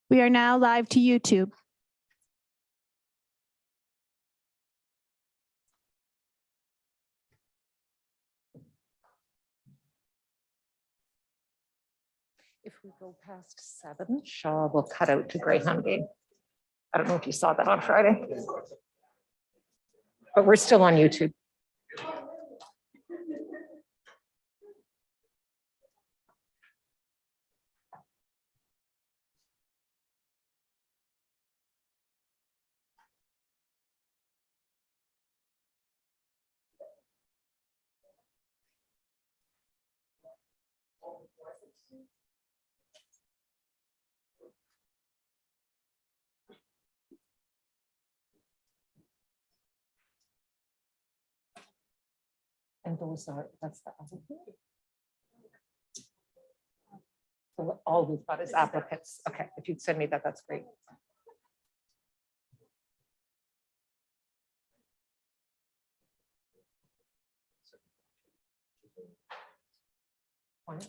We are now live to YouTube. If we go past 7, Shaw will cut out to Greyhound game. I don't know if you saw that on Friday, but we're still on YouTube. And that's the applicant. So all we've got is applicants. Okay, if you'd send me that, that's great. One.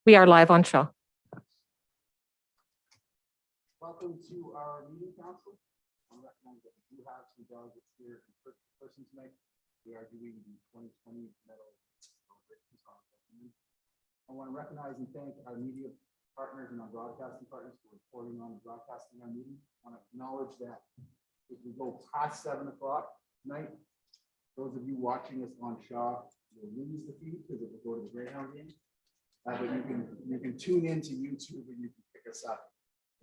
We are live on Shaw. Welcome to our meeting, council. I recognize that we do have some delegates here in person tonight. We are doing the 2020 medal celebrations on government. I want to recognize and thank our media partners and our broadcasting partners for reporting on and broadcasting our meeting. I want to acknowledge that if we go past 7 o'clock tonight, those of you watching us on Shaw will lose the feed because it will go to the Greyhound game. But you can tune into YouTube and you can pick us up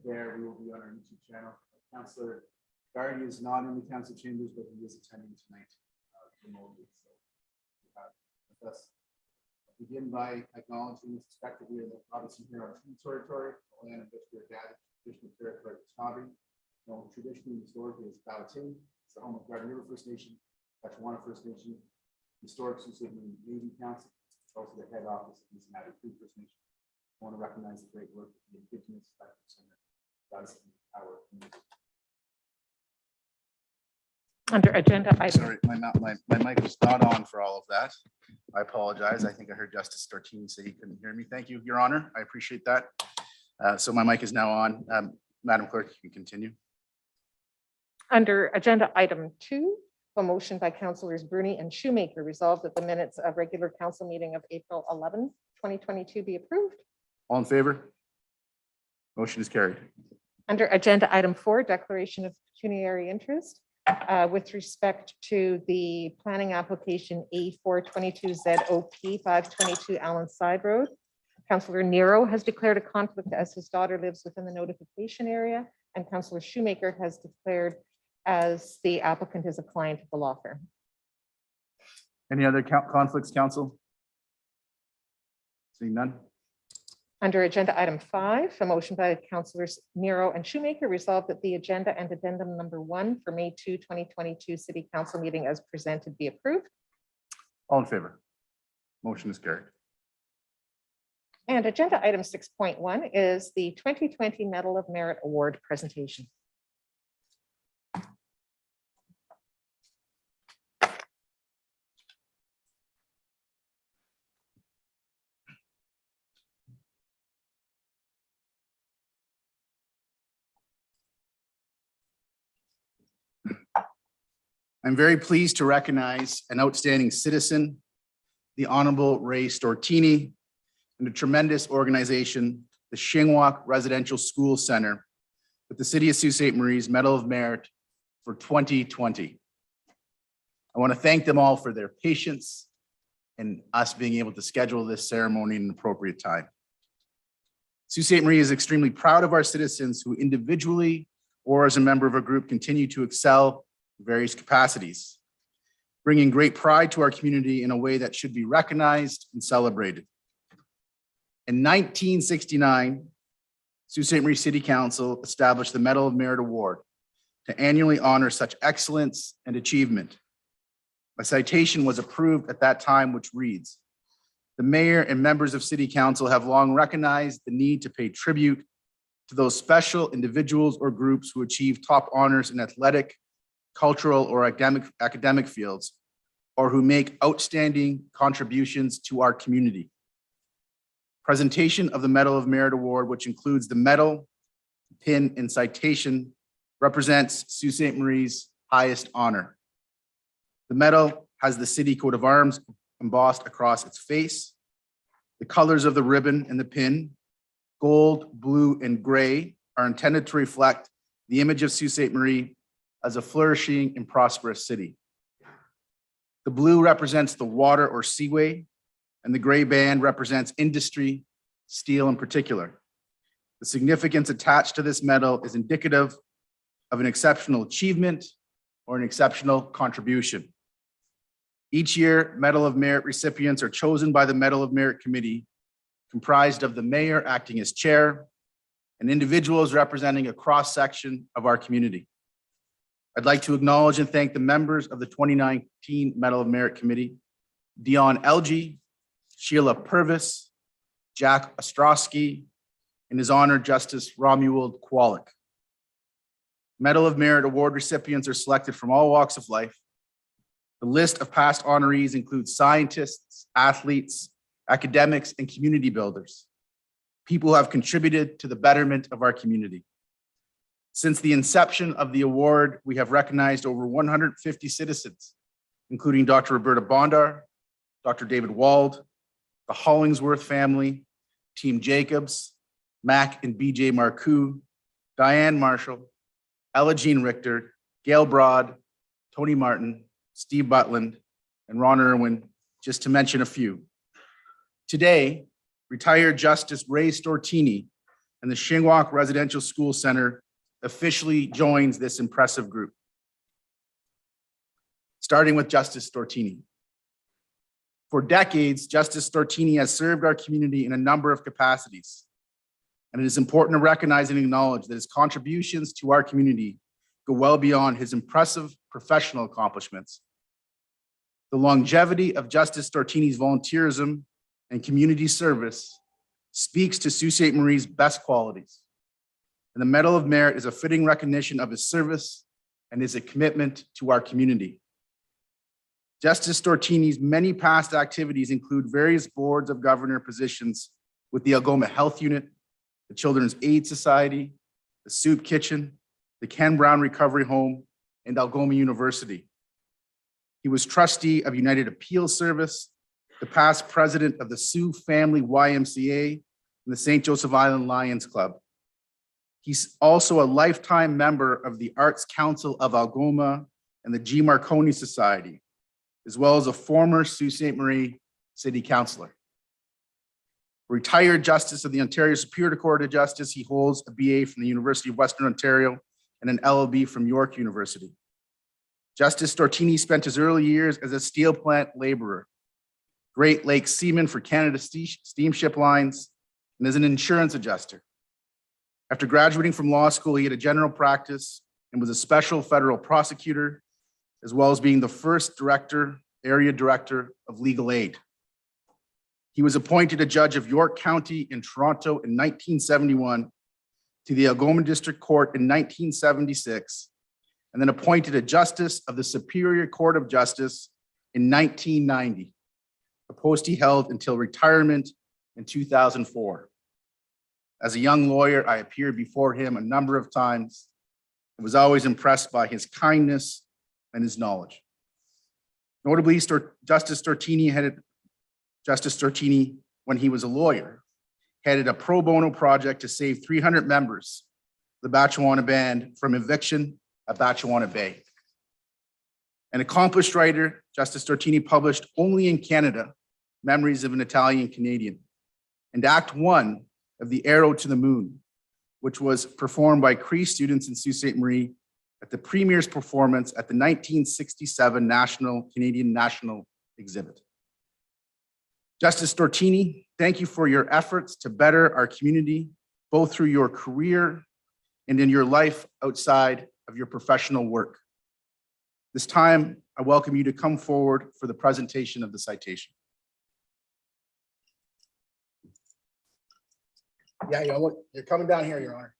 there. We will be on our YouTube channel. Councillor Gardy is not in the council chambers, but he is attending tonight remotely. So with us, begin by acknowledging the fact that we are obviously here on true territory, land in which we are gathered, traditional territory of Snobbing. Traditionally, historically, is Balatin. It's the home of Garden River First Nation, Pachawana First Nation, Historic Sioux Navy Council. Also the head office of Cincinnati Free First Nation. I want to recognize the great work of the Indigenous Factor Center does in our community. Under agenda item. Sorry, my mic was not on for all of that. I apologize. I think I heard Justice Startini say he couldn't hear me. Thank you, Your Honor. I appreciate that. So my mic is now on. Madam Clerk, you can continue. Under agenda item 2, a motion by Councillors Bruni and Shoemaker resolved that the minutes of regular council meeting of April 11, 2022 be approved. All in favor? Motion is carried. Under agenda item 4, declaration of pecuniary interest with respect to the planning application A422ZOP 522 Allen Side Road. Councillor Nero has declared a conflict as his daughter lives within the notification area, and Councillor Shoemaker has declared as the applicant is a client of the law firm. Any other conflicts, council? Seeing none. Under agenda item 5, a motion by Councillors Nero and Shoemaker resolved that the agenda and addendum number 1 for May 2, 2022 City Council meeting as presented be approved. All in favor? Motion is carried. And agenda item 6.1 is the 2020 Medal of Merit Award presentation. I'm very pleased to recognize an outstanding citizen, the Honorable Ray Stortini, and a tremendous organization, the Shingwalk Residential School Center, with the City of Sault Ste. Marie's Medal of Merit for 2020. I want to thank them all for their patience and us being able to schedule this ceremony in an appropriate time. Sault Ste. Marie is extremely proud of our citizens who individually or as a member of a group continue to excel in various capacities. bringing great pride to our community in a way that should be recognized and celebrated. In 1969, Sault Ste. Marie City Council established the Medal of Merit Award to annually honor such excellence and achievement. A citation was approved at that time, which reads, "The mayor and members of City Council have long recognized the need to pay tribute to those special individuals or groups who achieve top honors in athletic, cultural, or academic fields, or who make outstanding contributions to our community." Presentation of the Medal of Merit Award, which includes the medal, pin, and citation, represents Sault Ste. Marie's highest honor. The medal has the city coat of arms embossed across its face. The colors of the ribbon and the pin, gold, blue, and gray, are intended to reflect the image of Sault Ste. Marie as a flourishing and prosperous city. The blue represents the water or seaway, and the gray band represents industry, steel in particular. The significance attached to this medal is indicative of an exceptional achievement or an exceptional contribution. Each year, Medal of Merit recipients are chosen by the Medal of Merit Committee, comprised of the mayor acting as chair and individuals representing a cross-section of our community. I'd like to acknowledge and thank the members of the 2019 Medal of Merit Committee, Dion Elgie, Sheila Purvis, Jack Ostrowski, and His Honor Justice Romuald Kwolek. Medal of Merit Award recipients are selected from all walks of life. The list of past honorees includes scientists, athletes, academics, and community builders, people who have contributed to the betterment of our community. Since the inception of the award, we have recognized over 150 citizens, including Dr. Roberta Bondar, Dr. David Wald, the Hollingsworth family, Team Jacobs, Mac and BJ Marcoux, Diane Marshall, Ella Jean Richter, Gail Broad, Tony Martin, Steve Butland, and Ron Irwin, just to mention a few. Today, retired Justice Ray Stortini and the Shingwauk Residential School Center officially joins this impressive group. Starting with Justice Stortini. For decades, Justice Stortini has served our community in a number of capacities, and it is important to recognize and acknowledge that his contributions to our community go well beyond his impressive professional accomplishments. The longevity of Justice Stortini's volunteerism and community service speaks to Sault Ste. Marie's best qualities, and the Medal of Merit is a fitting recognition of his service and his commitment to our community. Justice Stortini's many past activities include various boards of governor positions with the Algoma Health Unit, the Children's Aid Society, the Soup Kitchen, the Ken Brown Recovery Home, and Algoma University. He was trustee of United Appeals Service, the past president of the Sioux Family YMCA and the St. Joseph Island Lions Club. He's also a lifetime member of the Arts Council of Algoma and the G. Marconi Society, as well as a former Sault Ste. Marie City Councilor. Retired Justice of the Ontario Superior Court of Justice, he holds a BA from the University of Western Ontario and an LLB from York University. Justice Stortini spent his early years as a steel plant laborer, Great Lakes seaman for Canada Steamship Lines, and as an insurance adjuster. After graduating from law school, he had a general practice and was a special federal prosecutor, as well as being the first area director of legal aid. He was appointed a judge of York County in Toronto in 1971, to the Algoma District Court in 1976, and then appointed a justice of the Superior Court of Justice in 1990, a post he held until retirement in 2004. As a young lawyer, I appeared before him a number of times and was always impressed by his kindness and his knowledge. Notably, Justice Stortini, when he was a lawyer, headed a pro bono project to save 300 members of the Batchewana Band from eviction at Batchewana Bay. An accomplished writer, Justice Stortini published only in Canada, Memories of an Italian Canadian, and Act 1 of The Arrow to the Moon, which was performed by Cree students in Sault Ste. Marie at the Premier's performance at the 1967 Canadian National Exhibit. Justice Stortini, thank you for your efforts to better our community, both through your career and in your life outside of your professional work. This time, I welcome you to come forward for the presentation of the citation. Yeah, you're coming down here, Your Honor.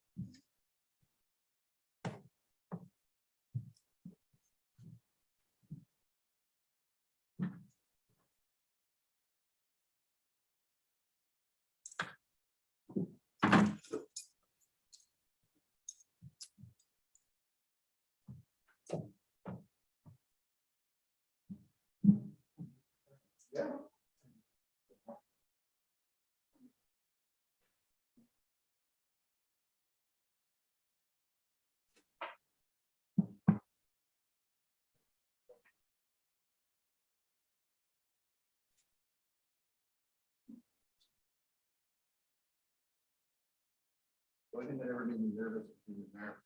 The only thing that ever made me nervous was being there.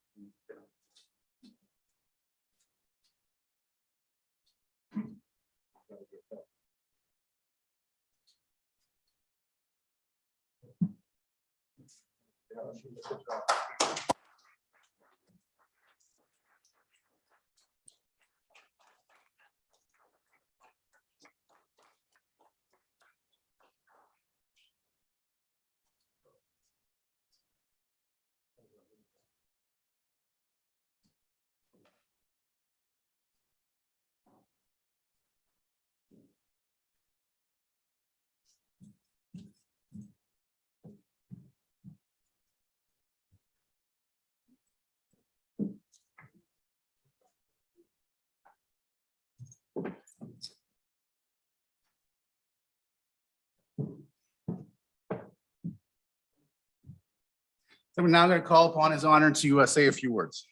So we're now going to call upon His Honor to say a few words.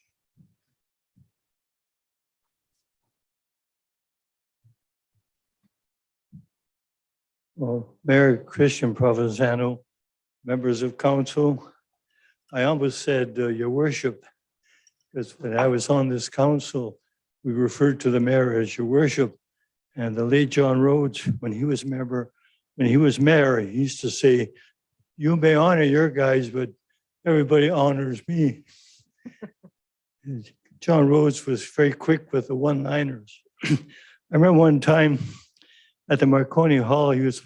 Well, Mayor Christian Provenzano, members of council, I almost said your worship, because when I was on this council, we referred to the mayor as your worship. And the late John Rhodes, when he was mayor, he used to say, you may honor your guys, but everybody honors me. John Rhodes was very quick with the one-liners. I remember one time at the Marconi Hall, he was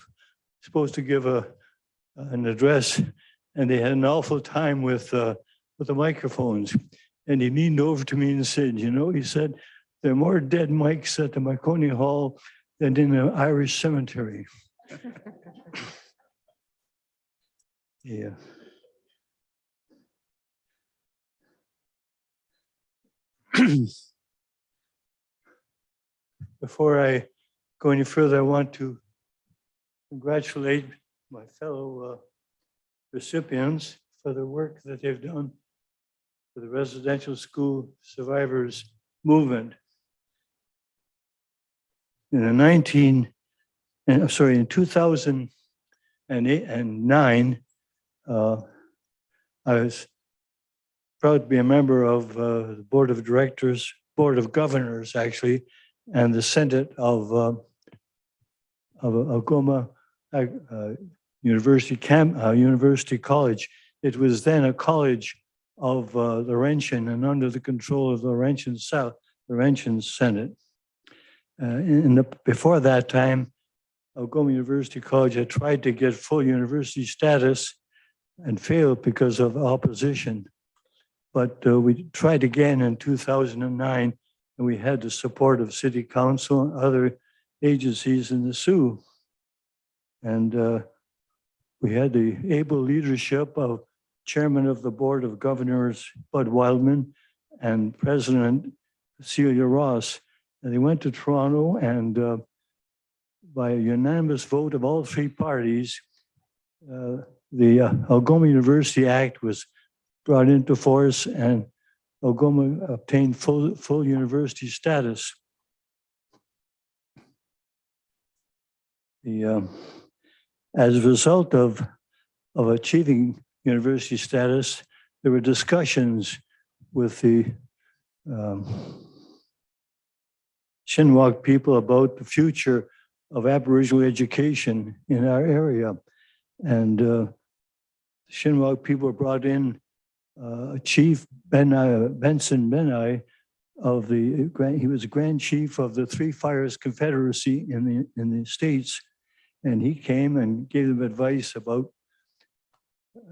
supposed to give an address, and they had an awful time with the microphones. And he leaned over to me and said, he said, there are more dead mics at the Marconi Hall than in an Irish cemetery. Yeah. Before I go any further, I want to congratulate my fellow recipients for the work that they've done for the residential school survivors movement. In 2009, I was proud to be a member of the board of directors, board of governors actually, and the Senate of Algoma University College. It was then a college of Laurentian and under the control of the Laurentian Senate. Before that time, Algoma University College had tried to get full university status and failed because of opposition. But we tried again in 2009, and we had the support of City Council and other agencies in the Sioux. And we had the able leadership of Chairman of the Board of Governors, Bud Wildman, and President Celia Ross. And they went to Toronto, and by a unanimous vote of all three parties, the Algoma University Act was brought into force, and Algoma obtained full university status. As a result of achieving university status, there were discussions with the Shinwalk people about the future of Aboriginal education in our area. And Shinwalk people brought in Chief Benson Benai of he was Grand Chief of the Three Fires Confederacy in the States. And he came and gave them advice about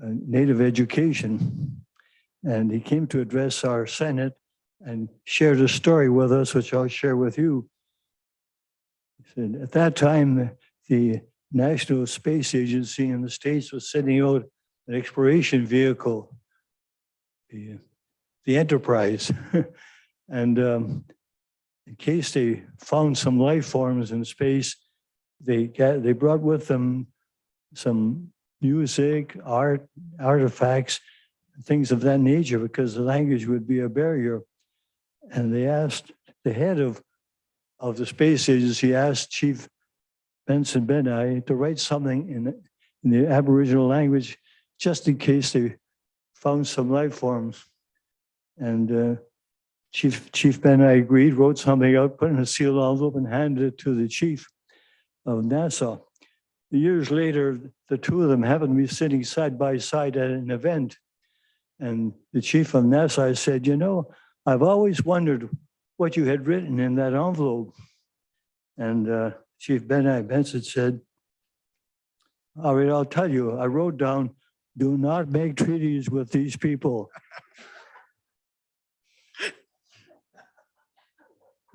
Native education. And he came to address our Senate and shared a story with us, which I'll share with you. He said, at that time, the National Space Agency in the States was sending out an exploration vehicle, the Enterprise. And in case they found some life forms in space, they brought with them some music, art, artifacts, things of that nature, because the language would be a barrier. And they asked the head of the space agency, asked Chief Benson Benai to write something in the Aboriginal language, just in case they found some life forms. And Chief Benai agreed, wrote something out, put in a sealed envelope, and handed it to the chief of NASA. Years later, the two of them happened to be sitting side by side at an event. And the chief of NASA said, you know, I've always wondered what you had written in that envelope. And Chief Benson said, all right, I'll tell you, I wrote down, do not make treaties with these people.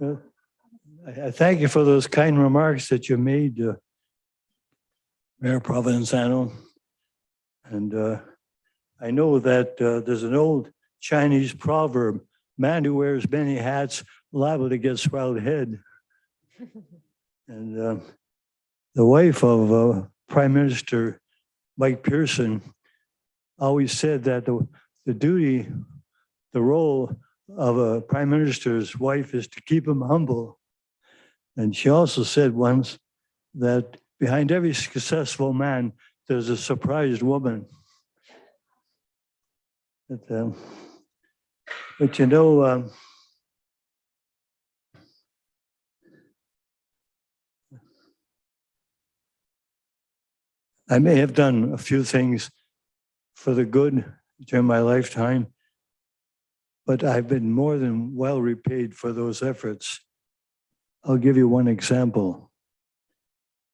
I thank you for those kind remarks that you made, Mayor Provenzano. And I know that there's an old Chinese proverb, man who wears many hats, liable to get swelled head. And the wife of Prime Minister Mike Pearson always said that the role of a prime minister's wife is to keep him humble. And she also said once that behind every successful man, there's a surprised woman. But you know, I may have done a few things for the good during my lifetime, but I've been more than well repaid for those efforts. I'll give you one example.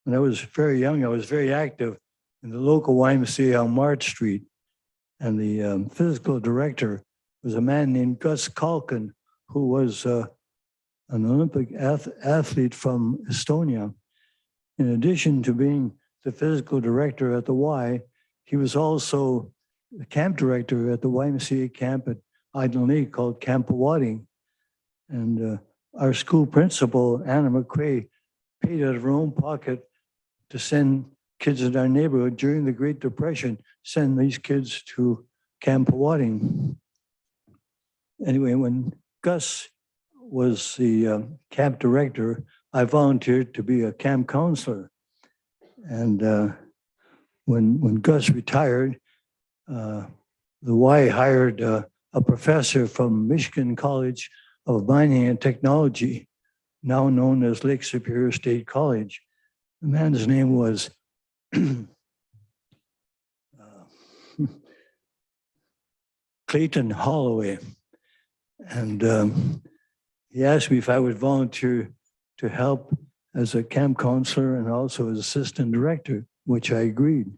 When I was very young, I was very active in the local YMCA on March Street, and the physical director was a man named Gus Kalkin, who was an Olympic athlete from Estonia. In addition to being the physical director at the Y, he was also the camp director at the YMCA camp at Idle Lake called Camp Awading. And our school principal, Anna McCrae, paid out of her own pocket to send kids in our neighborhood during the Great Depression, send these kids to Camp Awading. Anyway, when Gus was the camp director, I volunteered to be a camp counselor. And when Gus retired, the Y hired a professor from Michigan College of Mining and Technology, now known as Lake Superior State College. The man's name was Clayton Holloway. And he asked me if I would volunteer to help as a camp counselor and also as assistant director, which I agreed.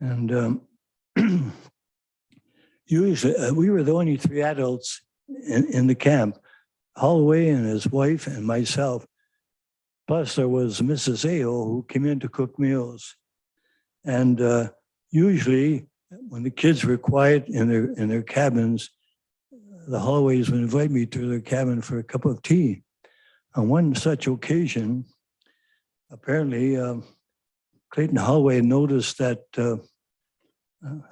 And usually we were the only three adults in the camp, Holloway and his wife and myself. Plus there was Mrs. Ayo who came in to cook meals. And usually when the kids were quiet in their cabins, the Holloways would invite me to their cabin for a cup of tea. On one such occasion, apparently Clayton Holloway noticed that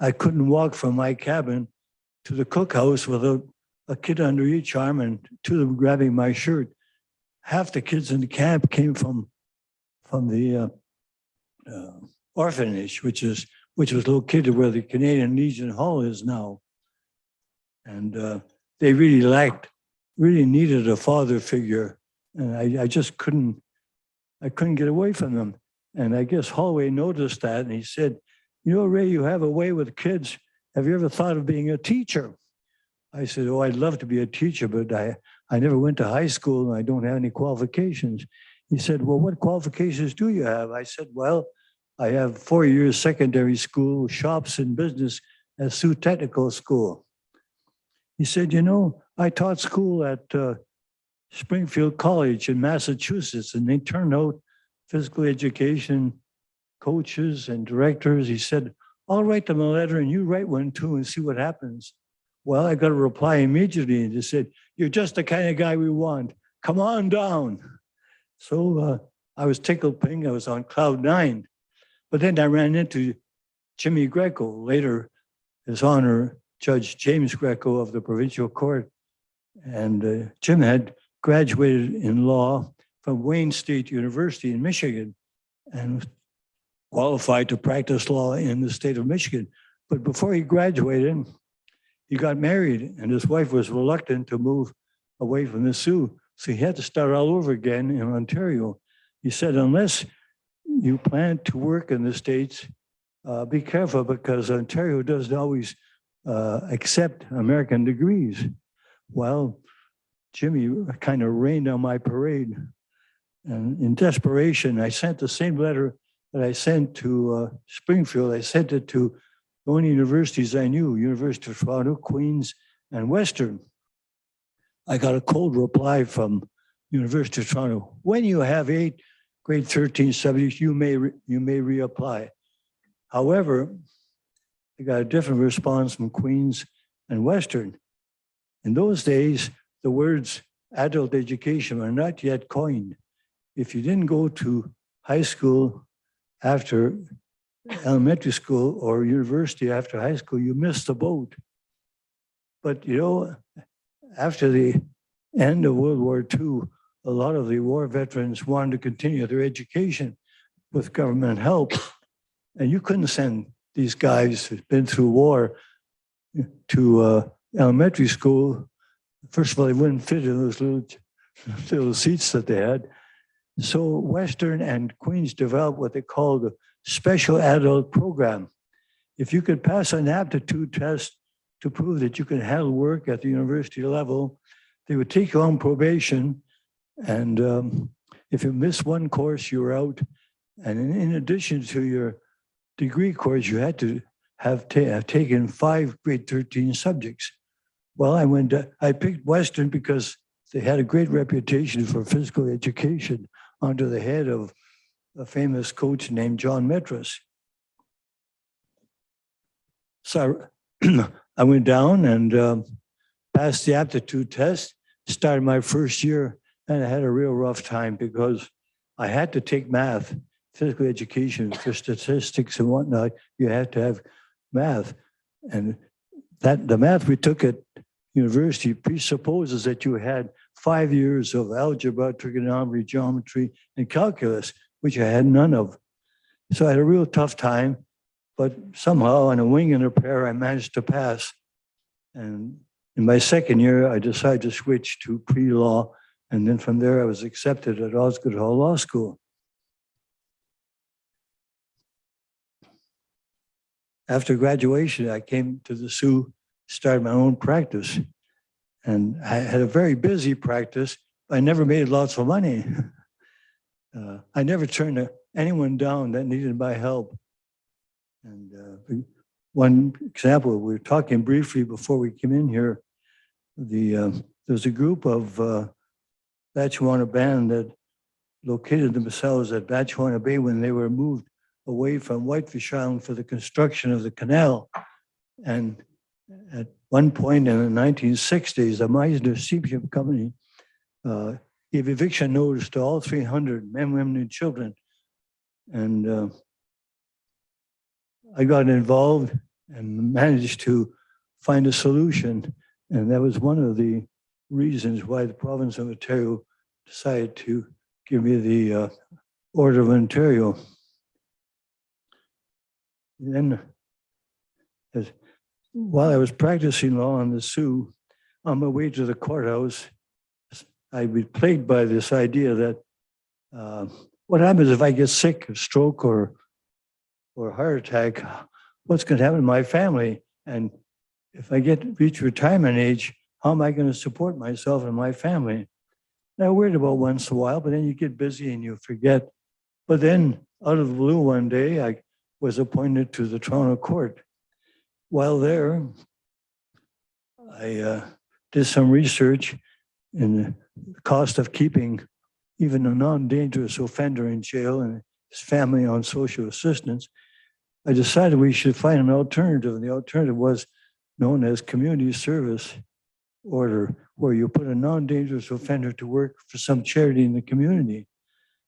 I couldn't walk from my cabin to the cookhouse without a kid under each arm and two of them grabbing my shirt. Half the kids in the camp came from the orphanage, which was located where the Canadian Legion Hall is now. And they really needed a father figure. And I just couldn't get away from them. And I guess Holloway noticed that, and he said, you know, Ray, you have a way with kids. Have you ever thought of being a teacher? I said, oh, I'd love to be a teacher, but I never went to high school and I don't have any qualifications. He said, well, what qualifications do you have? I said, well, I have 4 years secondary school, shops and business at Sioux Technical School. He said, you know, I taught school at Springfield College in Massachusetts, and they turned out physical education coaches and directors. He said, I'll write them a letter and you write one too and see what happens. Well, I got a reply immediately and they said, you're just the kind of guy we want. Come on down. So I was tickled pink. I was on cloud 9. But then I ran into Jimmy Greco, later His Honor Judge James Greco of the Provincial Court. And Jim had graduated in law from Wayne State University in Michigan and was qualified to practice law in the state of Michigan. But before he graduated, he got married and his wife was reluctant to move away from the Sioux. So he had to start all over again in Ontario. He said, unless you plan to work in the States, be careful because Ontario doesn't always accept American degrees. Well, Jimmy kind of rained on my parade. And in desperation, I sent the same letter that I sent to Springfield. I sent it to the only universities I knew, University of Toronto, Queen's, and Western. I got a cold reply from University of Toronto. When you have 8 grade 13 subjects, you may reapply. However, I got a different response from Queen's and Western. In those days, the words adult education were not yet coined. If you didn't go to high school after elementary school or university after high school, you missed the boat. But you know, after the end of World War II, a lot of the war veterans wanted to continue their education with government help. And you couldn't send these guys who'd been through war to elementary school. First of all, they wouldn't fit in those little seats that they had. So Western and Queen's developed what they called a special adult program. If you could pass an aptitude test to prove that you can handle work at the university level, they would take you on probation. And if you missed one course, you were out. And in addition to your degree course, you had to have taken 5 grade 13 subjects. Well, I picked Western because they had a great reputation for physical education under the head of a famous coach named John Metras. So I went down and passed the aptitude test, started my first year, and I had a real rough time because I had to take math, physical education for statistics and whatnot. You had to have math. And the math we took at university presupposes that you had 5 years of algebra, trigonometry, geometry, and calculus, which I had none of. So I had a real tough time, but somehow on a wing and a prayer, I managed to pass. And in my second year, I decided to switch to pre-law. And then from there, I was accepted at Osgoode Hall Law School. After graduation, I came to the Sioux, started my own practice. And I had a very busy practice. I never made lots of money. I never turned anyone down that needed my help. And one example, we were talking briefly before we came in here, there's a group of Batchewana band that located themselves at Batchewana Bay when they were moved away from Whitefish Island for the construction of the canal. And at one point in the 1960s, the Meisner Steamship Company gave eviction notice to all 300 men, women, and children. And I got involved and managed to find a solution. And that was one of the reasons why the province of Ontario decided to give me the Order of Ontario. Then, while I was practicing law on the Sioux, on my way to the courthouse, I'd be plagued by this idea that what happens if I get sick, a stroke or a heart attack? What's going to happen to my family? And if I reach retirement age, how am I going to support myself and my family? And I worried about once in a while, but then you get busy and you forget. But then out of the blue one day, I was appointed to the Toronto court. While there, I did some research in the cost of keeping even a non-dangerous offender in jail and his family on social assistance. I decided we should find an alternative, and the alternative was known as community service order, where you put a non-dangerous offender to work for some charity in the community.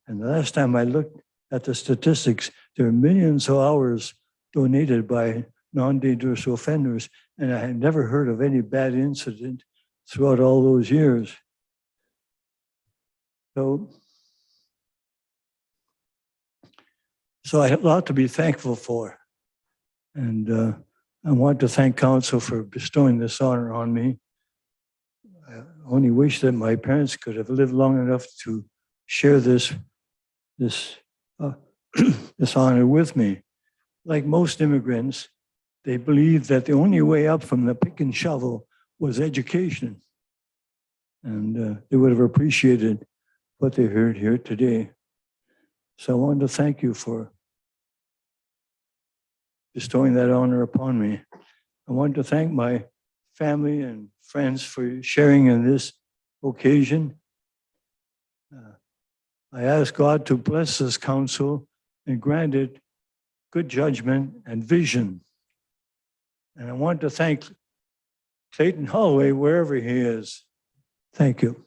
And the last time I looked at the statistics, there are millions of hours donated by non-dangerous offenders, and I had never heard of any bad incident throughout all those years. So I have a lot to be thankful for. And I want to thank council for bestowing this honor on me. I only wish that my parents could have lived long enough to share this honor with me. Like most immigrants, they believed that the only way up from the pick and shovel was education. And they would have appreciated what they heard here today. So I wanted to thank you for bestowing that honor upon me. I want to thank my family and friends for sharing in this occasion. I ask God to bless this council and grant it good judgment and vision. And I want to thank Clayton Holloway, wherever he is. Thank you.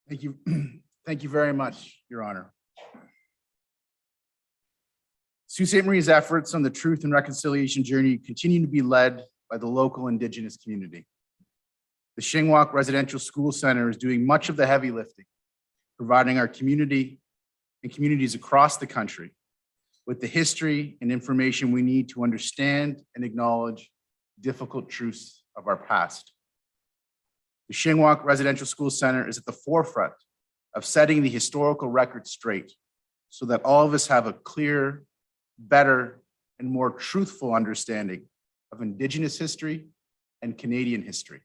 Thank you. Thank you very much, Your Honor. Sault Ste. Marie's efforts on the truth and reconciliation journey continue to be led by the local Indigenous community. The Shingwauk Residential School Center is doing much of the heavy lifting, providing our community and communities across the country with the history and information we need to understand and acknowledge difficult truths of our past. The Shingwauk Residential School Center is at the forefront of setting the historical record straight so that all of us have a clear, better, and more truthful understanding of Indigenous history and Canadian history.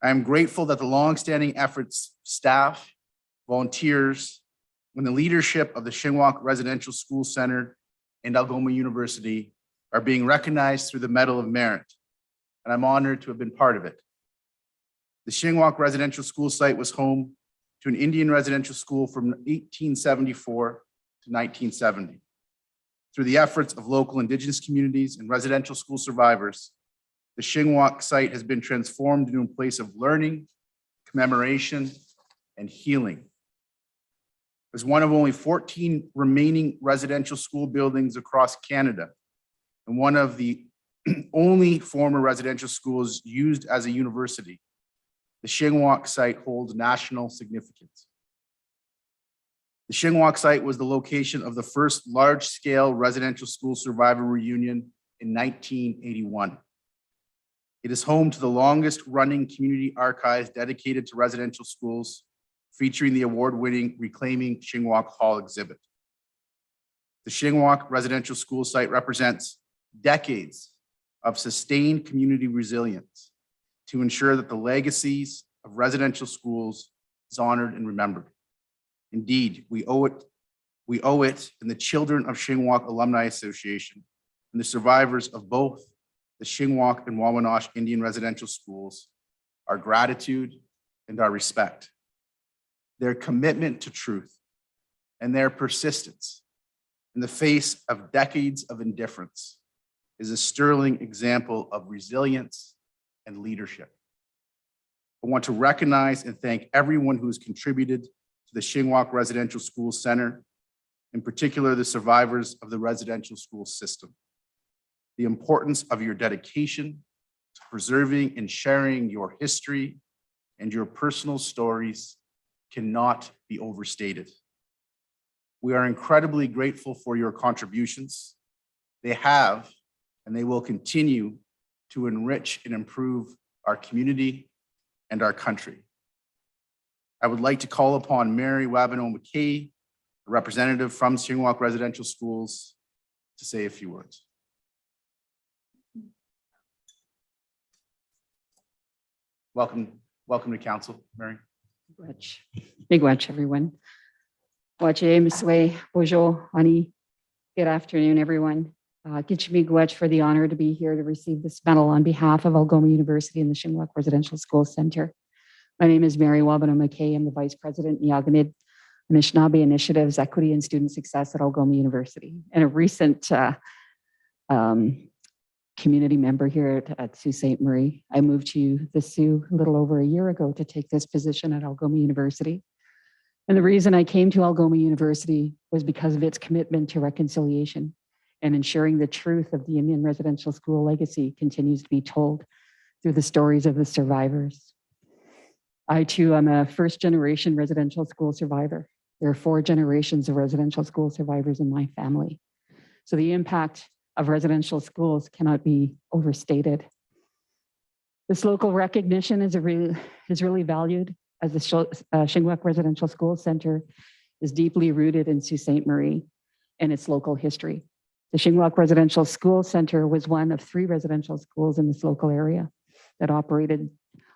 I am grateful that the longstanding efforts, staff, volunteers, and the leadership of the Shingwauk Residential School Center and Algoma University are being recognized through the Medal of Merit, and I'm honored to have been part of it. The Shingwauk Residential School site was home to an Indian residential school from 1874 to 1970. Through the efforts of local Indigenous communities and residential school survivors, the Shingwauk site has been transformed into a place of learning, commemoration, and healing. As one of only 14 remaining residential school buildings across Canada, and one of the only former residential schools used as a university, the Shingwauk site holds national significance. The Shingwauk site was the location of the first large-scale residential school survivor reunion in 1981. It is home to the longest-running community archives dedicated to residential schools, featuring the award-winning Reclaiming Shingwauk Hall exhibit. The Shingwauk Residential School site represents decades of sustained community resilience to ensure that the legacies of residential schools is honored and remembered. Indeed, we owe it and the Children of Shingwauk Alumni Association and the survivors of both the Shingwauk and Wawanosh Indian residential schools our gratitude and our respect. Their commitment to truth and their persistence in the face of decades of indifference is a sterling example of resilience and leadership. I want to recognize and thank everyone who has contributed to the Shingwauk Residential School Center, in particular the survivors of the residential school system. The importance of your dedication to preserving and sharing your history and your personal stories cannot be overstated. We are incredibly grateful for your contributions. They have, and they will continue to enrich and improve our community and our country. I would like to call upon Mary Wabino-McKay, a representative from Shingwauk Residential Schools, to say a few words. Welcome to council, Mary. Miigwech, everyone. Wache, Misway, Bonjour, Ani. Good afternoon, everyone. Gitch miigwech for the honor to be here to receive this medal on behalf of Algoma University and the Shingwauk Residential School Center. My name is Mary Wabino-McKay. I'm the Vice President, Yaganid Anishinaabe Initiatives, Equity and Student Success at Algoma University, and a recent community member here at Sault Ste. Marie. I moved to the Sioux a little over a year ago to take this position at Algoma University. And the reason I came to Algoma University was because of its commitment to reconciliation and ensuring the truth of the Indian residential school legacy continues to be told through the stories of the survivors. I too am a first-generation residential school survivor. There are 4 generations of residential school survivors in my family. So the impact of residential schools cannot be overstated. This local recognition is really valued, as the Shingwauk Residential School Center is deeply rooted in Sault Ste. Marie and its local history. The Shingwauk Residential School Center was one of 3 residential schools in this local area that operated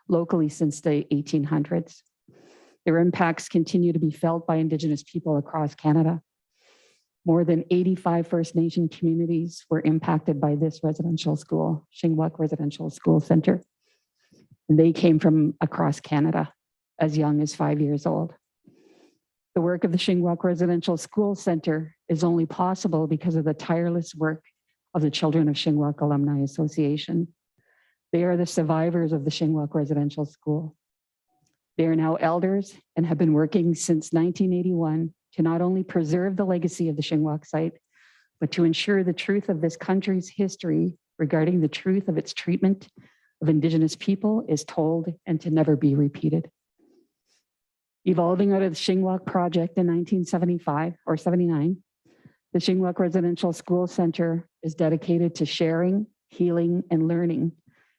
locally since the 1800s. Their impacts continue to be felt by Indigenous people across Canada. More than 85 First Nation communities were impacted by this residential school, Shingwauk Residential School Center. And they came from across Canada as young as 5 years old. The work of the Shingwauk Residential School Center is only possible because of the tireless work of the Children of Shingwauk Alumni Association. They are the survivors of the Shingwauk Residential School. They are now elders and have been working since 1981 to not only preserve the legacy of the Shingwauk site, but to ensure the truth of this country's history regarding the truth of its treatment of Indigenous people is told and to never be repeated. Evolving out of the Shingwauk project in 1975 or 79, the Shingwauk Residential School Center is dedicated to sharing, healing, and learning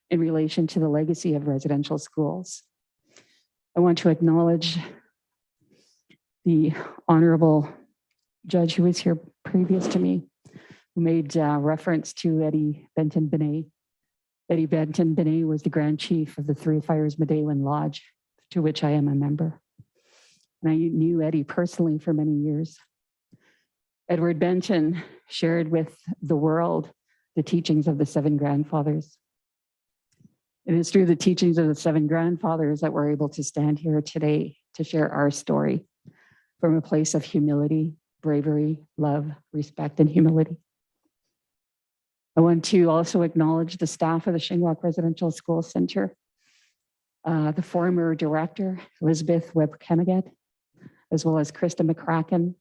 in relation to the legacy of residential schools. I want to acknowledge the honorable judge who was here previous to me, who made reference to Eddie Benton-Benet. Eddie Benton-Benet was the Grand Chief of the Three Fires Medewin Lodge, to which I am a member. And I knew Eddie personally for many years. Edward Benton shared with the world the teachings of the 7 grandfathers. It is through the teachings of the 7 grandfathers that we're able to stand here today to share our story from a place of humility, bravery, love, respect, and humility. I want to also acknowledge the staff of the Shingwauk Residential School Center, the former director, Elizabeth Webb-Kennegat, as well as Krista McCracken,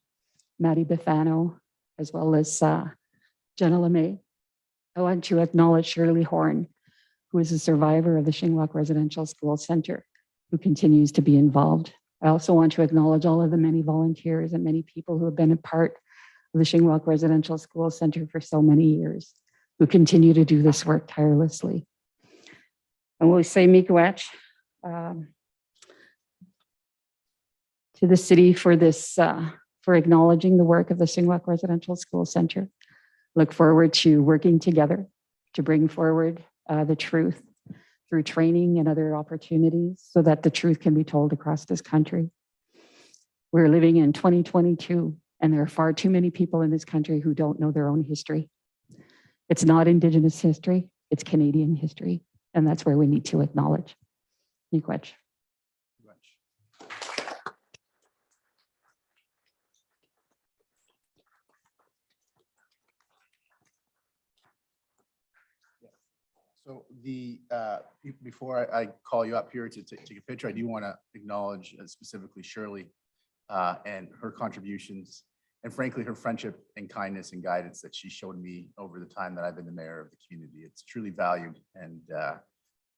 Maddie Bethano, as well as Jenna LeMay. I want to acknowledge Shirley Horn, who is a survivor of the Shingwauk Residential School Center, who continues to be involved. I also want to acknowledge all of the many volunteers and many people who have been a part of the Shingwauk Residential School Center for so many years, who continue to do this work tirelessly. And we'll say miigwech to the city for this, for acknowledging the work of the Shingwauk Residential School Center. Look forward to working together to bring forward the truth through training and other opportunities so that the truth can be told across this country. We're living in 2022, and there are far too many people in this country who don't know their own history. It's not Indigenous history, it's Canadian history, and that's where we need to acknowledge. Miigwech. So before I call you up here to take a picture, I do want to acknowledge specifically Shirley and her contributions, and frankly, her friendship and kindness and guidance that she showed me over the time that I've been the mayor of the community. It's truly valued, and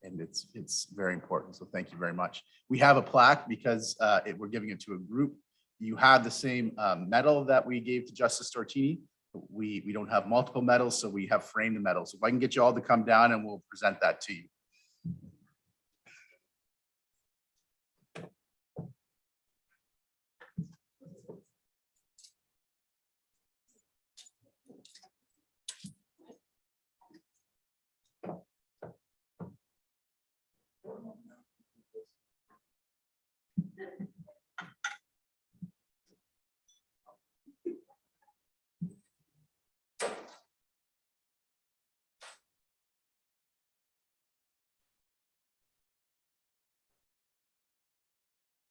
And it's very important. So thank you very much. We have a plaque because we're giving it to a group. You have the same medal that we gave to Justice Stortini. We don't have multiple medals, so we have framed medals. If I can get you all to come down and we'll present that to you.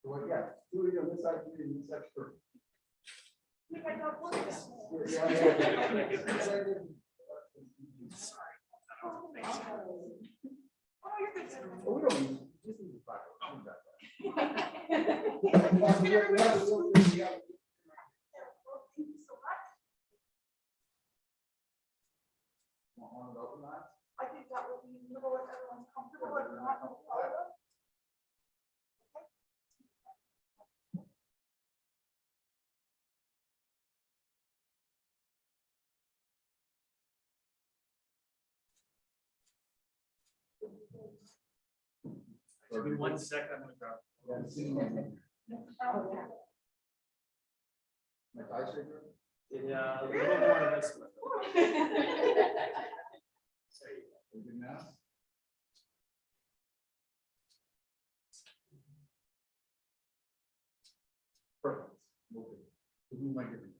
Well, yeah, do it on this side, do it on this side first. I think that would be little if everyone's comfortable and not. Give me 1 second, I'm gonna grab. Yeah, a little more this way. Good now? Perfect. Who am I giving?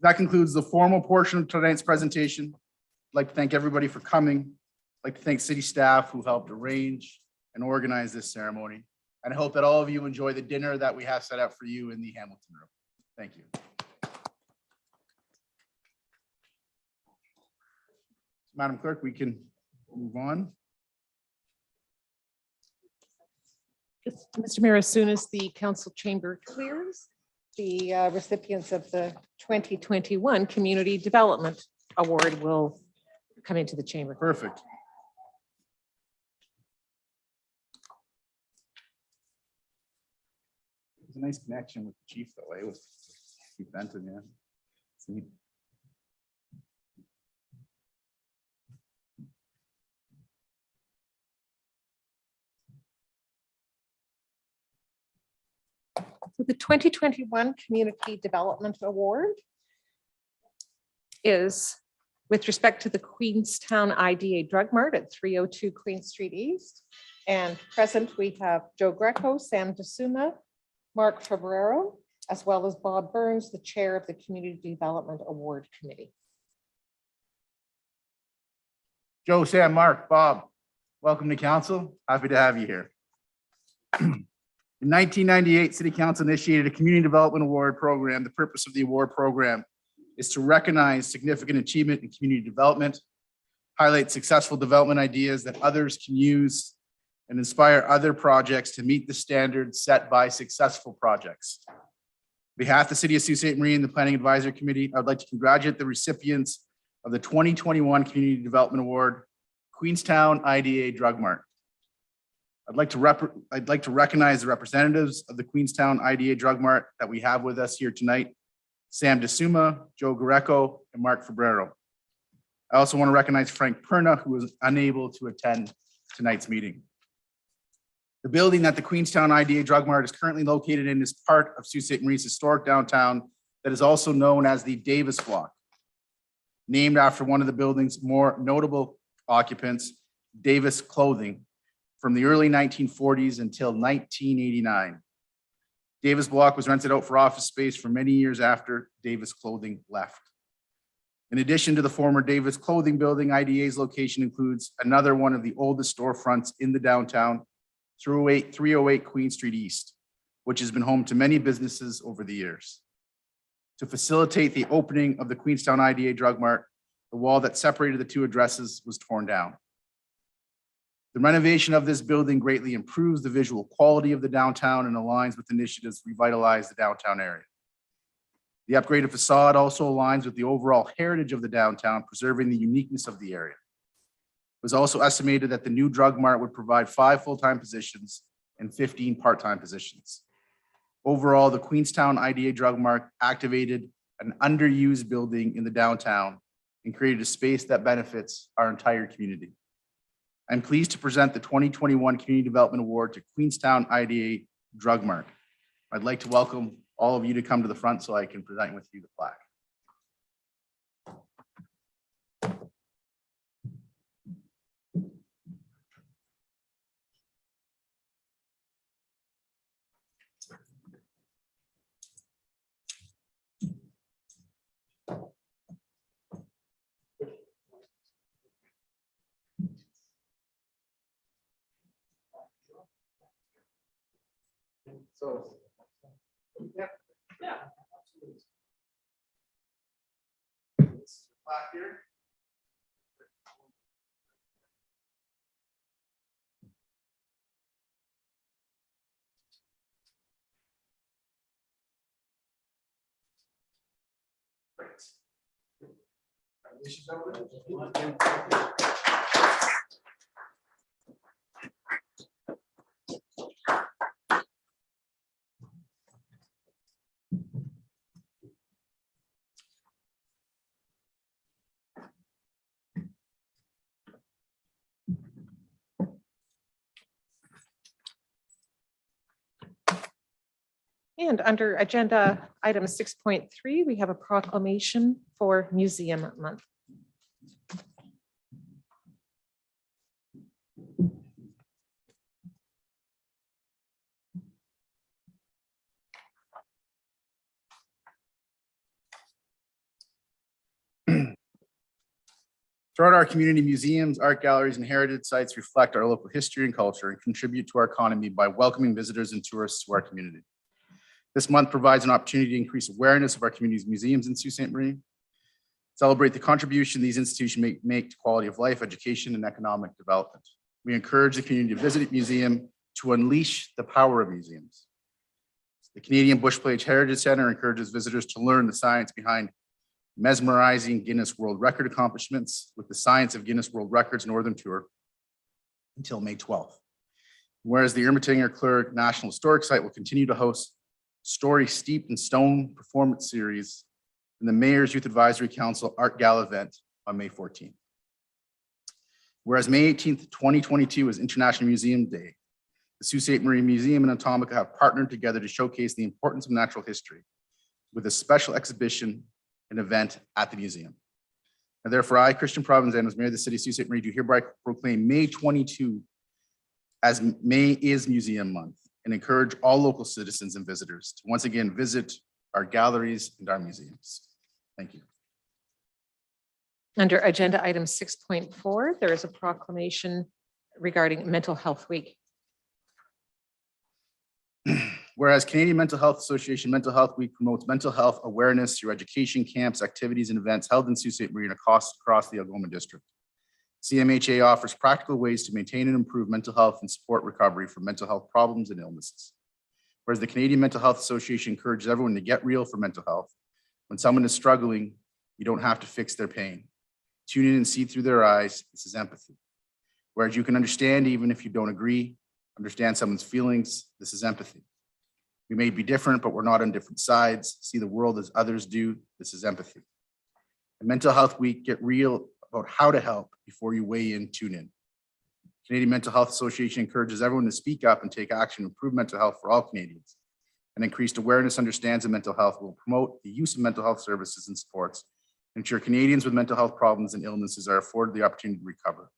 That concludes the formal portion of tonight's presentation. I'd like to thank everybody for coming. I'd like to thank city staff who helped arrange and organize this ceremony. And I hope that all of you enjoy the dinner that we have set up for you in the Hamilton room. Thank you. Madam Clerk, we can move on. Mr. Mayor, as soon as the council chamber clears, the recipients of the 2021 Community Development Award will come into the chamber. Perfect. There's a nice connection with the chief that way with Chief Benton, yeah. See? So the 2021 Community Development Award is with respect to the Queenstown IDA Drug Mart at 302 Queen Street East. And present, we have Joe Greco, Sam DeSuma, Mark Fabrero, as well as Bob Burns, the chair of the Community Development Award Committee. Joe, Sam, Mark, Bob, welcome to council. Happy to have you here. In 1998, City Council initiated a Community Development Award program. The purpose of the award program is to recognize significant achievement in community development, highlight successful development ideas that others can use, and inspire other projects to meet the standards set by successful projects. On behalf of the City of Sault Ste. Marie and the Planning Advisory Committee, I would like to congratulate the recipients of the 2021 Community Development Award, Queenstown IDA Drug Mart. I'd like to recognize the representatives of the Queenstown IDA Drug Mart that we have with us here tonight, Sam DeSuma, Joe Greco, and Mark Fabrero. I also want to recognize Frank Perna, who was unable to attend tonight's meeting. The building that the Queenstown IDA Drug Mart is currently located in is part of Sault Ste. Marie's historic downtown that is also known as the Davis Block, named after one of the building's more notable occupants, Davis Clothing, from the early 1940s until 1989. Davis Block was rented out for office space for many years after Davis Clothing left. In addition to the former Davis Clothing Building, IDA's location includes another one of the oldest storefronts in the downtown, 308 Queen Street East, which has been home to many businesses over the years. To facilitate the opening of the Queenstown IDA Drug Mart, the wall that separated the two addresses was torn down. The renovation of this building greatly improves the visual quality of the downtown and aligns with initiatives to revitalize the downtown area. The upgraded facade also aligns with the overall heritage of the downtown, preserving the uniqueness of the area. It was also estimated that the new drug mart would provide 5 full-time positions and 15 part-time positions. Overall, the Queenstown IDA Drug Mart activated an underused building in the downtown and created a space that benefits our entire community. I'm pleased to present the 2021 Community Development Award to Queenstown IDA Drug Mart. I'd like to welcome all of you to come to the front so I can present with you the plaque. So, yeah, absolutely. This is the plaque here. Great. Congratulations, everyone. And under agenda item 6.3, we have a proclamation for Museum Month. Throughout our community, museums, art galleries, and heritage sites reflect our local history and culture and contribute to our economy by welcoming visitors and tourists to our community. This month provides an opportunity to increase awareness of our community's museums in Sault Ste. Marie, celebrate the contribution these institutions make to quality of life, education, and economic development. We encourage the community to visit a museum to unleash the power of museums. The Canadian Bushplage Heritage Center encourages visitors to learn the science behind mesmerizing Guinness World Record accomplishments with the Science of Guinness World Records Northern Tour until May 12th. Whereas the Ermitanger Clerc National Historic Site will continue to host Story Steeped in Stone performance series and the Mayor's Youth Advisory Council Art Gala event on May 14th. Whereas May 18th, 2022 is International Museum Day, the Sault Ste. Marie Museum and Atomica have partnered together to showcase the importance of natural history with a special exhibition and event at the museum. And therefore, I, Christian Provenzano, as Mayor of the City of Sault Ste. Marie, do hereby proclaim May 22 as May is Museum Month and encourage all local citizens and visitors to once again visit our galleries and our museums. Thank you. Under agenda item 6.4, there is a proclamation regarding Mental Health Week. Whereas Canadian Mental Health Association Mental Health Week promotes mental health awareness through education camps, activities, and events held in Sault Ste. Marie and across the Algoma District. CMHA offers practical ways to maintain and improve mental health and support recovery from mental health problems and illnesses. Whereas the Canadian Mental Health Association encourages everyone to get real for mental health. When someone is struggling, you don't have to fix their pain. Tune in and see through their eyes. This is empathy. Whereas you can understand even if you don't agree, understand someone's feelings. This is empathy. We may be different, but we're not on different sides. See the world as others do. This is empathy. And Mental Health Week, get real about how to help before you weigh in, tune in. Canadian Mental Health Association encourages everyone to speak up and take action to improve mental health for all Canadians. And increased awareness understands that mental health will promote the use of mental health services and supports, ensure Canadians with mental health problems and illnesses are afforded the opportunity to recover.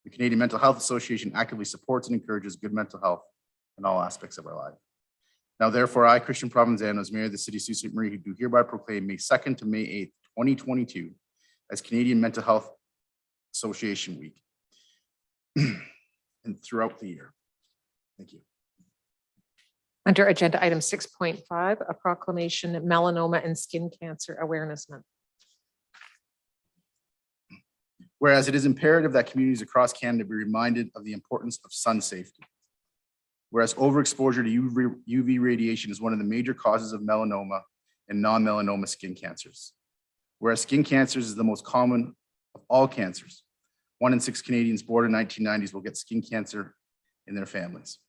The Canadian Mental Health Association actively supports and encourages good mental health in all aspects of our life. Now, therefore, I, Christian Provenzano, as Mayor of the City of Sault Ste. Marie, do hereby proclaim May 2nd to May 8th, 2022 as Canadian Mental Health Association Week and throughout the year. Thank you. Under agenda item 6.5, a proclamation of Melanoma and Skin Cancer Awareness Month. Whereas it is imperative that communities across Canada be reminded of the importance of sun safety. Whereas overexposure to UV radiation is one of the major causes of melanoma and non-melanoma skin cancers. Whereas skin cancers is the most common of all cancers. 1 in 6 Canadians born in 1990s will get skin cancer in their families.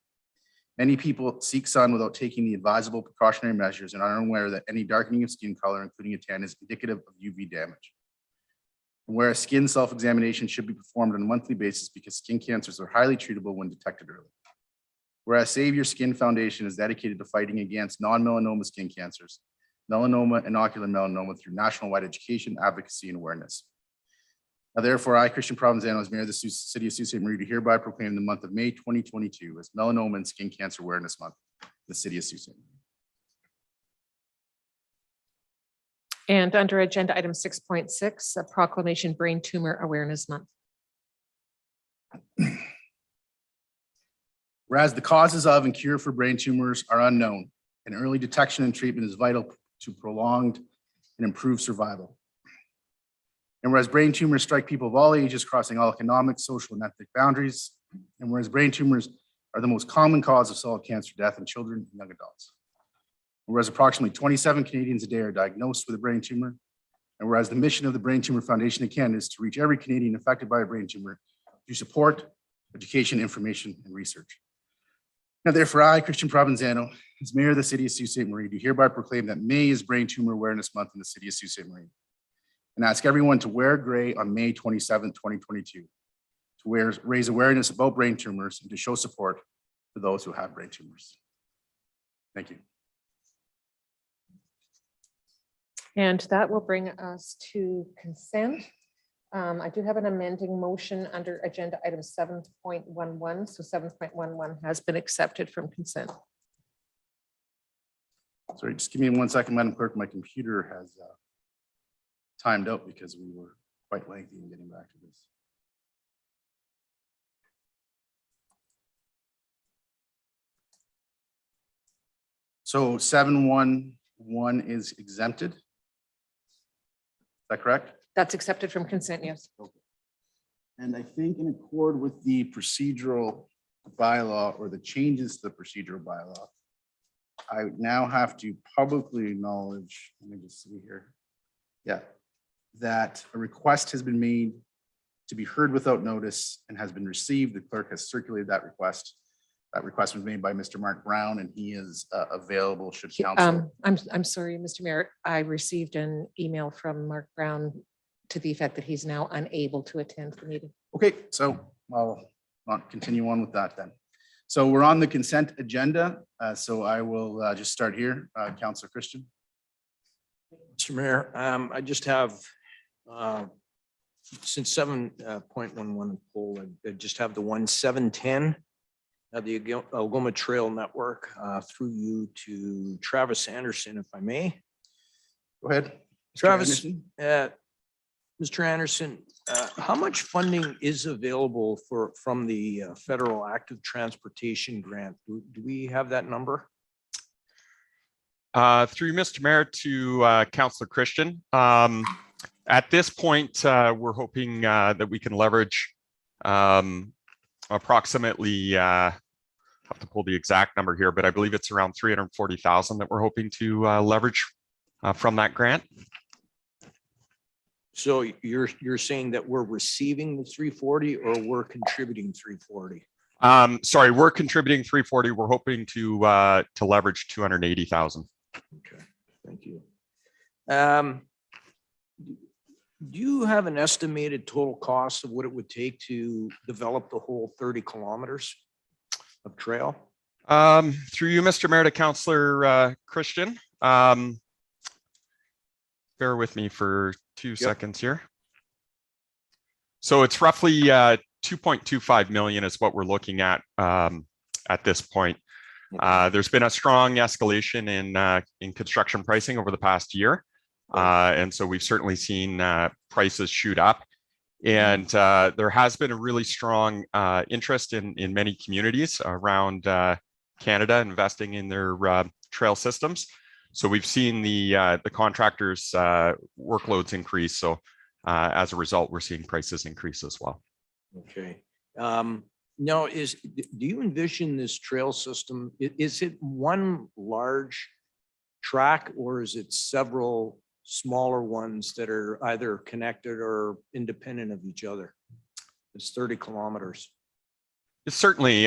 Many people seek sun without taking the advisable precautionary measures and are unaware that any darkening of skin color, including a tan, is indicative of UV damage. Whereas skin self-examination should be performed on a monthly basis because skin cancers are highly treatable when detected early. Whereas Save Your Skin Foundation is dedicated to fighting against non-melanoma skin cancers, melanoma and ocular melanoma through national-wide education, advocacy, and awareness. Now, therefore, I, Christian Provenzano, as Mayor of the City of Sault Ste. Marie, do hereby proclaim the month of May 2022 as Melanoma and Skin Cancer Awareness Month in the City of Sault Ste. Marie. And under agenda item 6.6, a proclamation Brain Tumor Awareness Month. Whereas the causes of and cure for brain tumors are unknown, and early detection and treatment is vital to prolonged and improved survival. And whereas brain tumors strike people of all ages, crossing all economic, social, and ethnic boundaries, and whereas brain tumors are the most common cause of solid cancer death in children and young adults. Whereas approximately 27 Canadians a day are diagnosed with a brain tumor, and whereas the mission of the Brain Tumor Foundation of Canada is to reach every Canadian affected by a brain tumor through support, education, information, and research. Now, therefore, I, Christian Provenzano, as Mayor of the City of Sault Ste. Marie, do hereby proclaim that May is Brain Tumor Awareness Month in the City of Sault Ste. Marie, and ask everyone to wear gray on May 27, 2022, to raise awareness about brain tumors and to show support for those who have brain tumors. Thank you. And that will bring us to consent. I do have an amending motion under agenda item 7.11. So 7.11 has been accepted from consent. Sorry, just give me 1 second, Madam Clerk. My computer has timed out because we were quite lengthy in getting back to this. So 7.11 is exempted. Is that correct? That's accepted from consent, yes. And I think in accord with the procedural bylaw or the changes to the procedural bylaw, I now have to publicly acknowledge, let me just see here. Yeah, that a request has been made to be heard without notice and has been received. The clerk has circulated that request. That request was made by Mr. Mark Brown, and he is available should council. I'm sorry, Mr. Mayor. I received an email from Mark Brown to the effect that he's now unable to attend the meeting. Okay, so I'll not continue on with that then. So we're on the consent agenda. So I will just start here. Councillor Christian. Mr. Mayor, I just have, since 7.11 poll, I just have the 710, the Algoma Trail Network through you to Travis Anderson, if I may. Go ahead. Mr. Travis, Anderson. Mr. Anderson, how much funding is available from the Federal Active Transportation Grant? Do we have that number? Through Mr. Mayor to Councillor Christian. At this point, we're hoping that we can leverage approximately, I have to pull the exact number here, but I believe it's around 340,000 that we're hoping to leverage from that grant. So you're saying that we're receiving the 340 or we're contributing 340? Sorry, we're contributing 340. We're hoping to leverage 280,000. Okay, thank you. Do you have an estimated total cost of what it would take to develop the whole 30 kilometers of trail? Through you, Mr. Mayor, to Councillor Christian. Bear with me for 2 seconds here. So it's roughly 2.25 million is what we're looking at this point. There's been a strong escalation in construction pricing over the past year. And so we've certainly seen prices shoot up. And there has been a really strong interest in many communities around Canada investing in their trail systems. So we've seen the contractors' workloads increase. So as a result, we're seeing prices increase as well. Okay. Now, do you envision this trail system? Is it one large track or is it several smaller ones that are either connected or independent of each other? It's 30 kilometers. Certainly,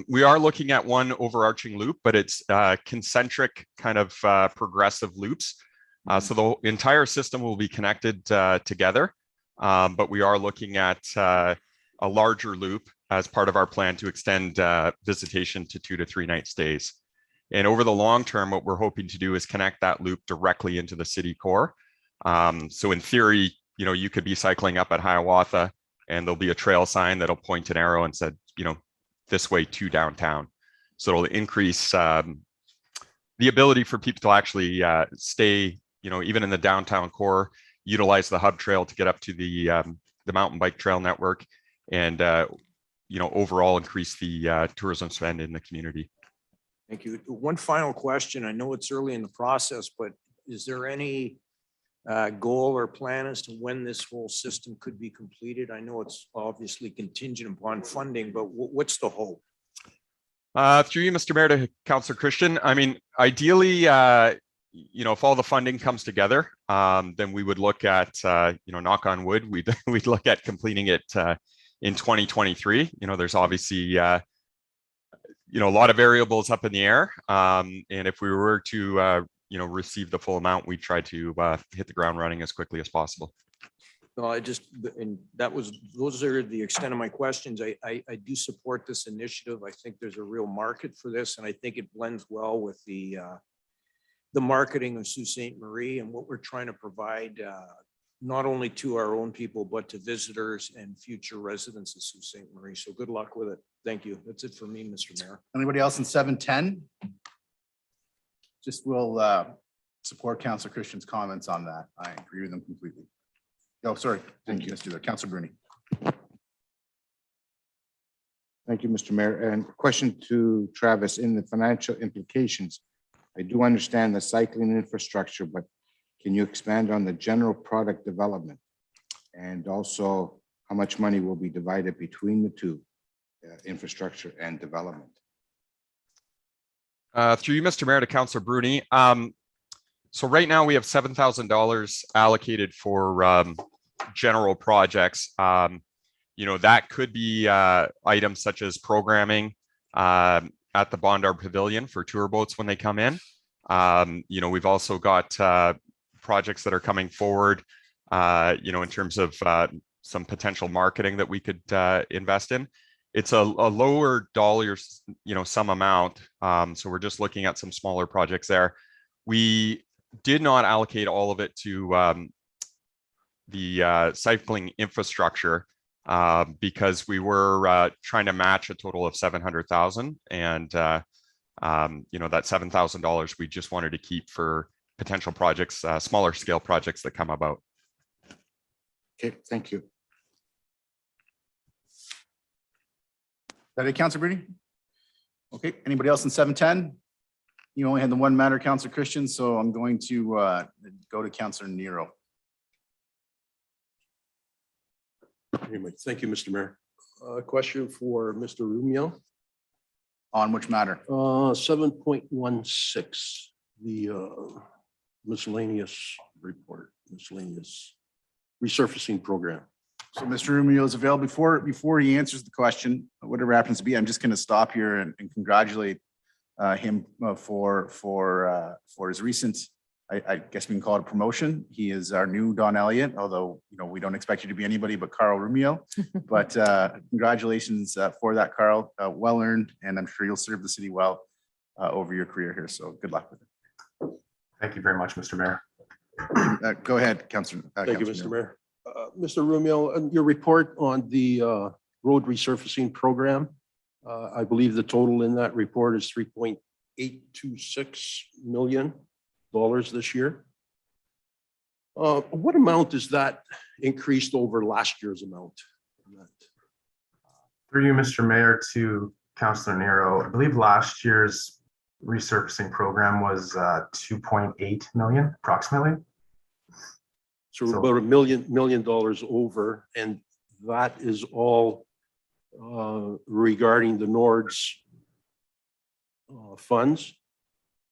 we are looking at one overarching loop, but it's concentric kind of progressive loops. So the entire system will be connected together, but we are looking at a larger loop as part of our plan to extend visitation to 2 to 3 night stays. And over the long term, what we're hoping to do is connect that loop directly into the city core. So in theory, you could be cycling up at Hiawatha and there'll be a trail sign that'll point an arrow and said, this way to downtown. So it'll increase the ability for people to actually stay, even in the downtown core, utilize the hub trail to get up to the mountain bike trail network and, overall increase the tourism spend in the community. Thank you. One final question. I know it's early in the process, but is there any goal or plan as to when this whole system could be completed? I know it's obviously contingent upon funding, but what's the hope? Through you, Mr. Mayor, to Councillor Christian, I mean, ideally, if all the funding comes together, then we would look at, knock on wood, we'd look at completing it in 2023. There's obviously, a lot of variables up in the air. And if we were to, receive the full amount, we try to hit the ground running as quickly as possible. No, those are the extent of my questions. I do support this initiative. I think there's a real market for this, and I think it blends well with the marketing of Sault Ste. Marie and what we're trying to provide, not only to our own people, but to visitors and future residents of Sault Ste. Marie. So good luck with it. Thank you. That's it for me, Mr. Mayor. Anybody else in 710? Just will support Councillor Christian's comments on that. I agree with them completely. Oh, sorry. Thank you, Mr. Councillor Bruni. Thank you, Mr. Mayor. And question to Travis, in the financial implications, I do understand the cycling infrastructure, but can you expand on the general product development? And also how much money will be divided between the two, infrastructure and development? Through you, Mr. Mayor, to Councillor Bruni. So right now we have $7,000 allocated for general projects. That could be items such as programming at the Bondar Pavilion for tour boats when they come in. We've also got projects that are coming forward, in terms of some potential marketing that we could invest in. It's a lower dollars, some amount. So we're just looking at some smaller projects there. We did not allocate all of it to the cycling infrastructure because we were trying to match a total of 700,000, and that $7,000 we just wanted to keep for potential projects, smaller scale projects that come about. Okay, thank you. That it, Councillor Bruni? Okay, anybody else in 710? You only had the one matter, Councillor Christian, so I'm going to go to Councillor Nero. Anyway, thank you, Mr. Mayor. Question for Mr. Rumio. On which matter? 7.16, the miscellaneous report, miscellaneous resurfacing program. So Mr. Rumio is available. Before he answers the question, whatever happens to be, I'm just going to stop here and congratulate him for his recent, I guess we can call it a promotion. He is our new Don Elliott, although we don't expect you to be anybody but Carl Rumio. But congratulations for that, Carl. Well earned, and I'm sure you'll serve the city well over your career here. So good luck with it. Thank you very much, Mr. Mayor. Go ahead, Councillor. Thank you, Mr. Mayor. Mr. Rumio, your report on the road resurfacing program. I believe the total in that report is $3.826 million this year. What amount is that increased over last year's amount? Through you, Mr. Mayor, to Councillor Nero, I believe last year's resurfacing program was 2.8 million approximately. So about $1 million over, and that is all regarding the NORD's funds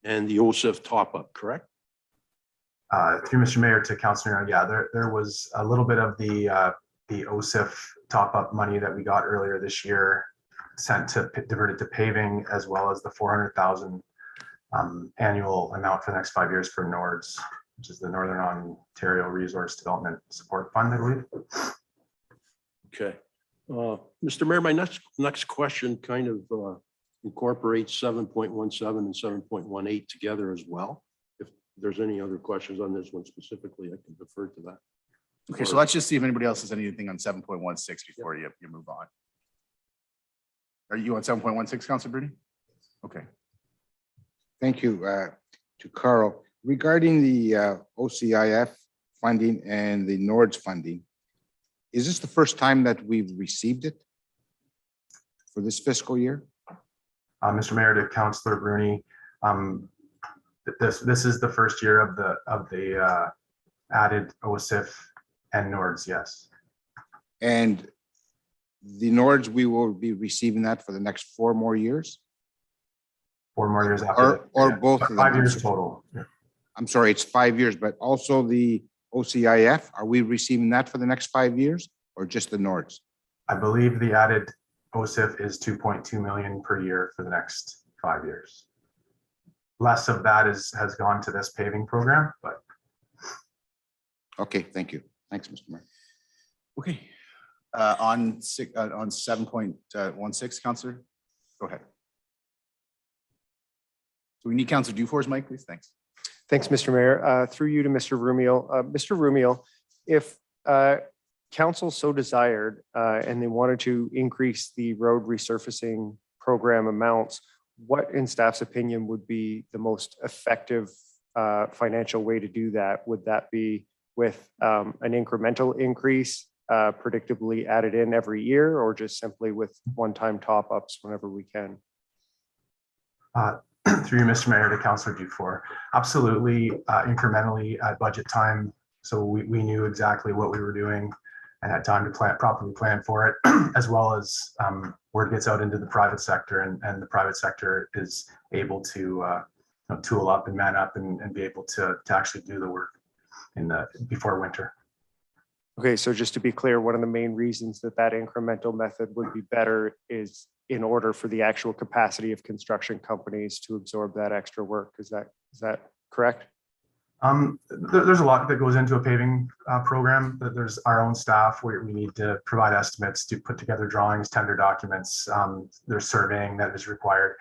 and the OSIF top-up, correct? Through Mr. Mayor to Councillor Nero, yeah, there was a little bit of the OSIF top-up money that we got earlier this year sent to diverted to paving, as well as the 400,000 annual amount for the next 5 years for NORD's, which is the Northern Ontario Resource Development Support Fund, I believe. Okay. Mr. Mayor, my next question kind of incorporates 7.17 and 7.18 together as well. If there's any other questions on this one specifically, I can defer to that. Okay, so let's just see if anybody else has anything on 7.16 before you move on. Are you on 7.16, Councilor Bruni? Okay. Thank you to Carl. Regarding the OCIF funding and the NORD's funding, is this the first time that we've received it for this fiscal year? Mr. Mayor to Councillor Bruni, this is the first year of the added OSIF and NORD's, yes. And the NORD's, we will be receiving that for the next 4 more years? 4 more years after. Or both of them? 5 years total. Yeah. I'm sorry, it's 5 years, but also the OCIF, are we receiving that for the next 5 years or just the NORD's? I believe the added OSIF is 2.2 million per year for the next 5 years. Less of that has gone to this paving program, but. Okay, thank you. Thanks, Mr. Mayor. Okay. On 7.16, Councilor, go ahead. So we need Councilor Dufour's mic, please. Thanks. Thanks, Mr. Mayor. Through you to Mr. Rumiel. Mr. Rumiel, if council so desired and they wanted to increase the road resurfacing program amounts, what in staff's opinion would be the most effective financial way to do that? Would that be with an incremental increase predictably added in every year, or just simply with one-time top-ups whenever we can? Through you, Mr. Mayor, to Councillor Dufour, absolutely incrementally at budget time. So we knew exactly what we were doing and had time to properly plan for it, as well as word gets out into the private sector, and the private sector is able to tool up and man up and be able to actually do the work before winter. Okay, so just to be clear, one of the main reasons that incremental method would be better is in order for the actual capacity of construction companies to absorb that extra work. Is that correct? There's a lot that goes into a paving program. There's our own staff where we need to provide estimates, to put together drawings, tender documents. There's surveying that is required.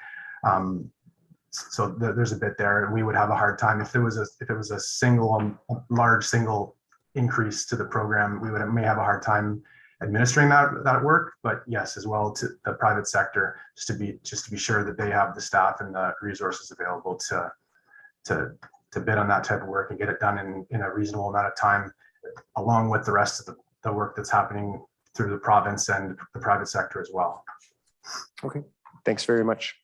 So there's a bit there, and we would have a hard time if it was a large single increase to the program. We may have a hard time administering that work. But yes, as well to the private sector, just to be sure that they have the staff and the resources available to bid on that type of work and get it done in a reasonable amount of time, along with the rest of the work that's happening through the province and the private sector as well. Okay, thanks very much.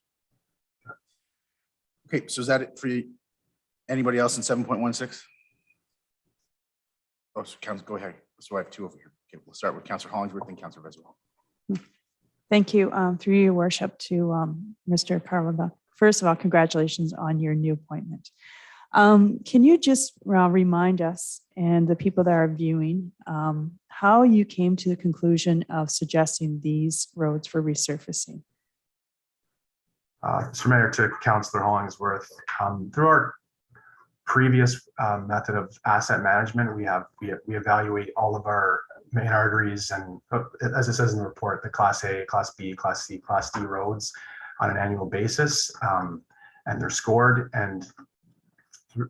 Okay, so is that it for you? Anybody else in 7.16? Oh, so Council, go ahead. So I have 2 over here. Okay, we'll start with Councillor Hollingsworth and Councillor Veswell. Thank you. Through your worship to Mr. Carleba. First of all, congratulations on your new appointment. Can you just remind us and the people that are viewing how you came to the conclusion of suggesting these roads for resurfacing? Mr. Mayor, to Councillor Hollingsworth, through our previous method of asset management, we evaluate all of our main arteries and, as it says in the report, the Class A, Class B, Class C, Class D roads on an annual basis, and they're scored, and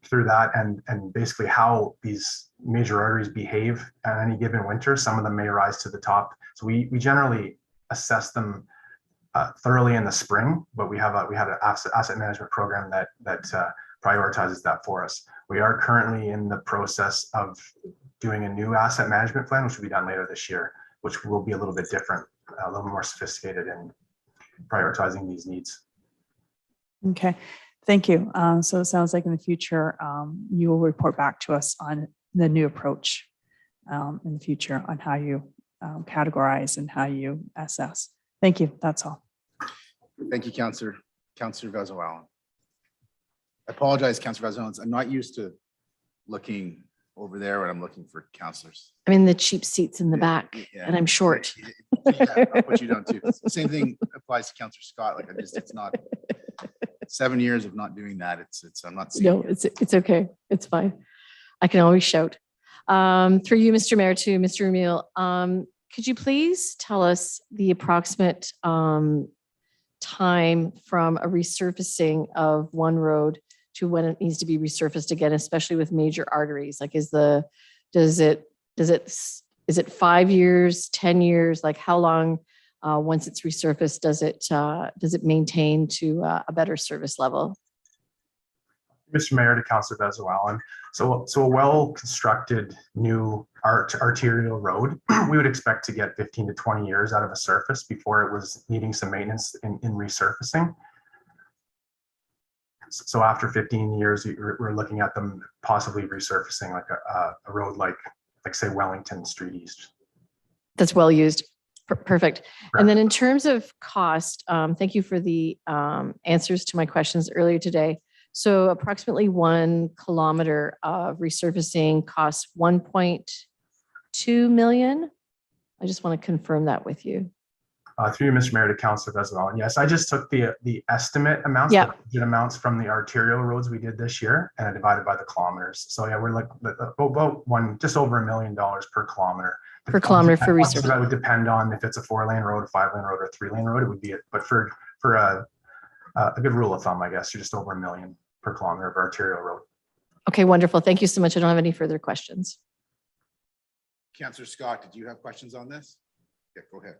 through that and basically how these major arteries behave at any given winter. Some of them may rise to the top. So we generally assess them thoroughly in the spring, but we had an asset management program that prioritizes that for us. We are currently in the process of doing a new asset management plan, which will be done later this year, which will be a little bit different, a little more sophisticated in prioritizing these needs. Okay, thank you. So it sounds like in the future, you will report back to us on the new approach in the future on how you categorize and how you assess. Thank you. That's all. Thank you, Councillor Vazovalin. I apologize, Councillor Vazovalin. I'm not used to looking over there when I'm looking for councillors. I'm in the cheap seats in the back and I'm short. Yeah, I'll put you down too. Same thing applies to Councillor Scott. Like it's not 7 years of not doing that. I'm not seeing. No, it's okay. It's fine. I can always shout. Through you, Mr. Mayor, to Mr. Rumiel, could you please tell us the approximate time from a resurfacing of one road to when it needs to be resurfaced again, especially with major arteries? Like, is it 5 years, 10 years? Like, how long once it's resurfaced does it maintain to a better service level? Mr. Mayor, to Councillor Vazovalin. So a well-constructed new arterial road, we would expect to get 15 to 20 years out of a surface before it was needing some maintenance in resurfacing. So after 15 years, we're looking at them possibly resurfacing like a road like say Wellington Street East. That's well used. Perfect. Correct. And then in terms of cost, thank you for the answers to my questions earlier today. So approximately 1 kilometer of resurfacing costs 1.2 million. I just want to confirm that with you. Through you, Mr. Mayor, to Councillor Vazovalin. Yes, I just took the estimate amounts, Yeah. the budget amounts from the arterial roads we did this year, and I divided by the kilometers. So yeah, we're like about just over $1 million per kilometer. Per kilometer for Obviously, research. that would depend on if it's a 4-lane road, a 5-lane road, or a 3-lane road. It would be, but for a good rule of thumb, I guess, you're just over $1 million per kilometer of arterial road. Okay, wonderful. Thank you so much. I don't have any further questions. Councillor Scott, did you have questions on this? Yeah, go ahead.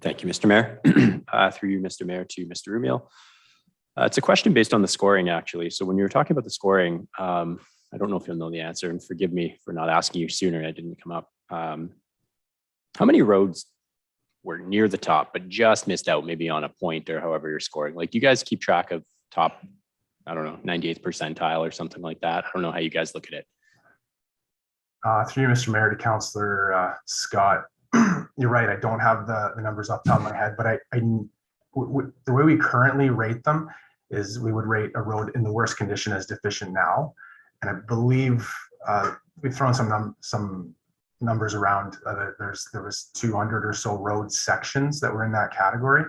Thank you, Mr. Mayor. Through you, Mr. Mayor, to Mr. Rumiel. It's a question based on the scoring, actually. So when you were talking about the scoring, I don't know if you'll know the answer, and forgive me for not asking you sooner. I didn't come up. How many roads were near the top, but just missed out maybe on a point or however you're scoring? Like, do you guys keep track of top, I don't know, 98th percentile or something like that? I don't know how you guys look at it. Through you, Mr. Mayor, to Councillor Scott. You're right. I don't have the numbers off the top of my head, but the way we currently rate them is we would rate a road in the worst condition as deficient now. And I believe we've thrown some numbers around. There was 200 or so road sections that were in that category.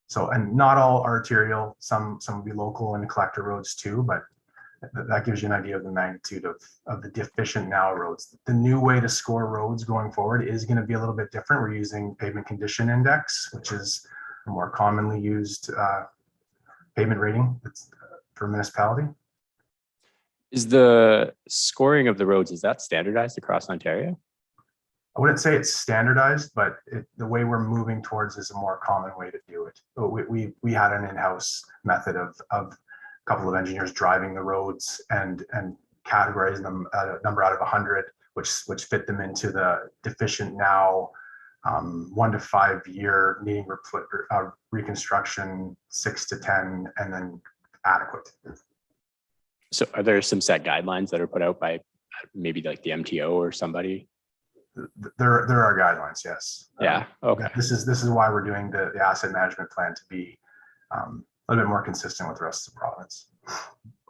So, and not all arterial, some would be local and collector roads too, but that gives you an idea of the magnitude of the deficient now roads. The new way to score roads going forward is going to be a little bit different. We're using pavement condition index, which is a more commonly used pavement rating for municipality. Is the scoring of the roads, is that standardized across Ontario? I wouldn't say it's standardized, but the way we're moving towards is a more common way to do it. But we had an in-house method of a couple of engineers driving the roads and categorizing them at a number out of 100, which fit them into the deficient now, 1 to 5 year needing reconstruction, 6 to 10, and then adequate. So are there some set guidelines that are put out by maybe like the MTO or somebody? There are guidelines, yes. Yeah. Okay. This is why we're doing the asset management plan, to be a little bit more consistent with the rest of the province.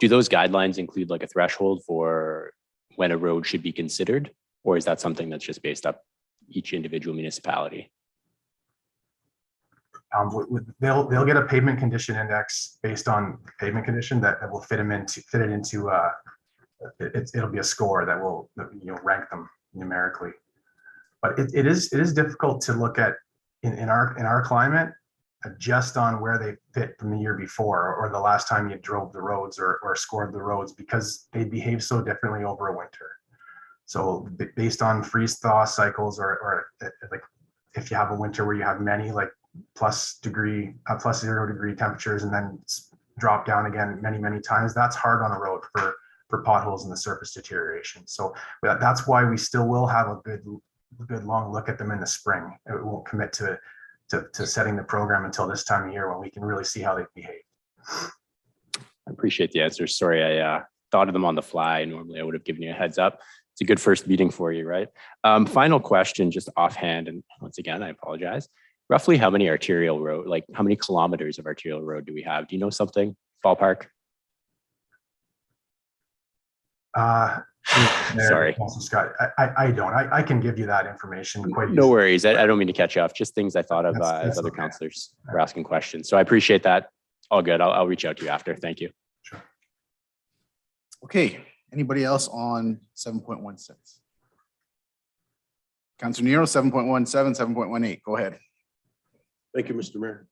Do those guidelines include like a threshold for when a road should be considered, or is that something that's just based up each individual municipality? They'll get a pavement condition index based on pavement condition that will fit it into it'll be a score that will rank them numerically. But it is difficult to look at in our climate just on where they fit from the year before or the last time you drove the roads or scored the roads, because they behave so differently over a winter. So based on freeze thaw cycles or like if you have a winter where you have many like plus 0 degree temperatures and then drop down again many times, that's hard on the road for potholes and the surface deterioration. So that's why we still will have a good long look at them in the spring. It won't commit to setting the program until this time of year when we can really see how they behave. I appreciate the answers. Sorry, I thought of them on the fly. Normally I would have given you a heads up. It's a good first meeting for you, right? Final question, just offhand, and once again, I apologize. Roughly how many arterial road, like how many kilometers of arterial road do we have? Do you know something? Ballpark? Sorry. Scott, I don't. I can give you that information quite easily. No worries. I don't mean to catch you off. Just things I thought of as other counselors were asking questions. So I appreciate that. All good. I'll reach out to you after. Thank you. Sure. Okay, anybody else on 7.16? Councilor Nero, 7.17, 7.18, go ahead. Thank you, Mr. Mayor.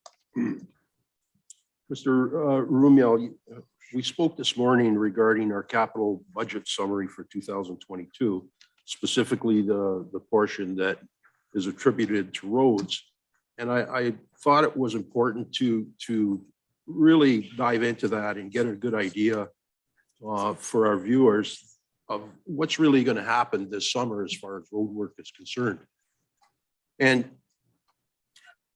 Mr. Rumiel, we spoke this morning regarding our capital budget summary for 2022, specifically the portion that is attributed to roads. And I thought it was important to really dive into that and get a good idea for our viewers of what's really going to happen this summer as far as road work is concerned. And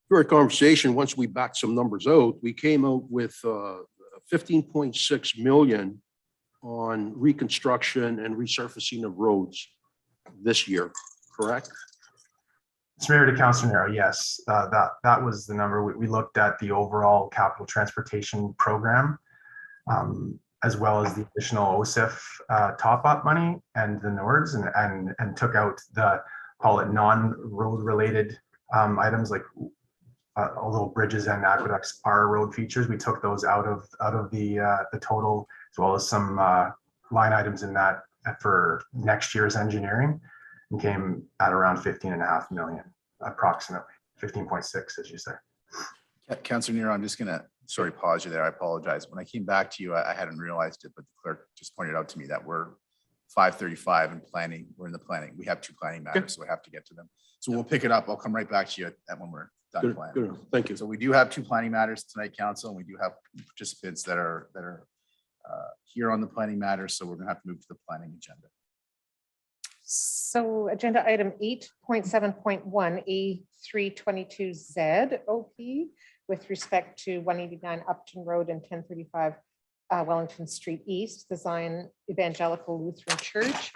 through our conversation, once we backed some numbers out, we came out with 15.6 million on reconstruction and resurfacing of roads this year, correct? Mr. Mayor to Councilor Nero, yes, that was the number. We looked at the overall capital transportation program, as well as the additional OSIF top-up money and the NORDS, and took out the, call it non-road related items like although bridges and aqueducts are road features. We took those out of the total, as well as some line items in that for next year's engineering, and came at around 15.5 million, approximately 15.6, as you say. Councilor Nero, I'm just gonna, sorry, pause you there. I apologize. When I came back to you, I hadn't realized it, but the clerk just pointed out to me that we're 5:35 in planning. We're in the planning. We have 2 planning matters, so we have to get to them. So we'll pick it up. I'll come right back to you at when we're done planning. Good. Thank you. So we do have 2 planning matters tonight, council, and we do have participants that are here on the planning matters. So we're gonna have to move to the planning agenda. So agenda item 8.7.1 A322Z OP with respect to 189 Upton Road and 1035 Wellington Street East, the Zion Evangelical Lutheran Church.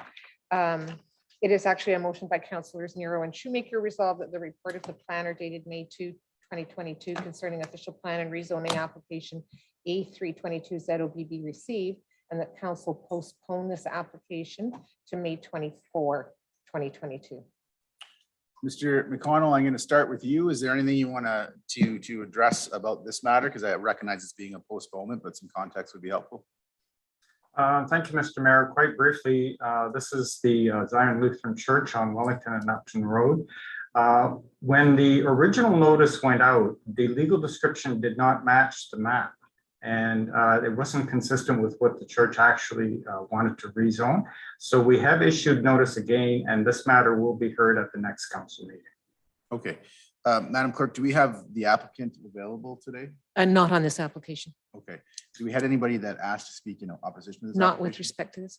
It is actually a motion by Councilors Nero and Shoemaker resolved that the report of the planner dated May 2, 2022 concerning official plan and rezoning application A322ZOB be received, and that council postpone this application to May 24, 2022. Mr. McConnell, I'm going to start with you. Is there anything you want to address about this matter? Because I recognize it's being a postponement, but some context would be helpful. Thank you, Mr. Mayor. Quite briefly, this is the Zion Lutheran Church on Wellington and Upton Road. When the original notice went out, the legal description did not match the map, and it wasn't consistent with what the church actually wanted to rezone. So we have issued notice again, and this matter will be heard at the next council meeting. Okay. Madam Clerk, do we have the applicant available today? Not on this application. Okay. Do we had anybody that asked to speak in opposition to this? Not with respect to this.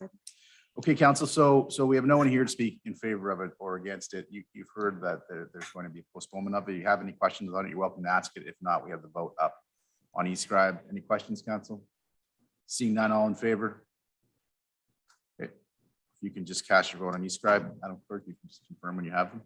Okay, council. So we have no one here to speak in favor of it or against it. You've heard that there's going to be a postponement of it. If you have any questions on it, you're welcome to ask it. If not, we have the vote up on eScribe. Any questions, council? Seeing none, all in favor? Okay. If you can just cast your vote on eScribe, Madam Clerk, you can just confirm when you have them.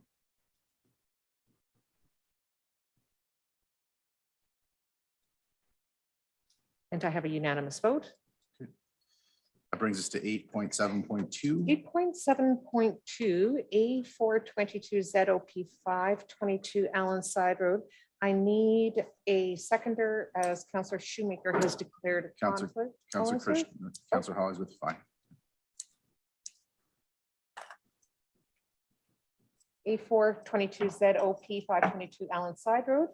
And I have a unanimous vote. That brings us to 8.7.2. 8.7.2 A422 ZOP 522 Allen Side Road. I need a seconder as Councillor Shoemaker has declared a conflict. Councillor Hollis with fine. A422 ZOP 522 Allen Side Road.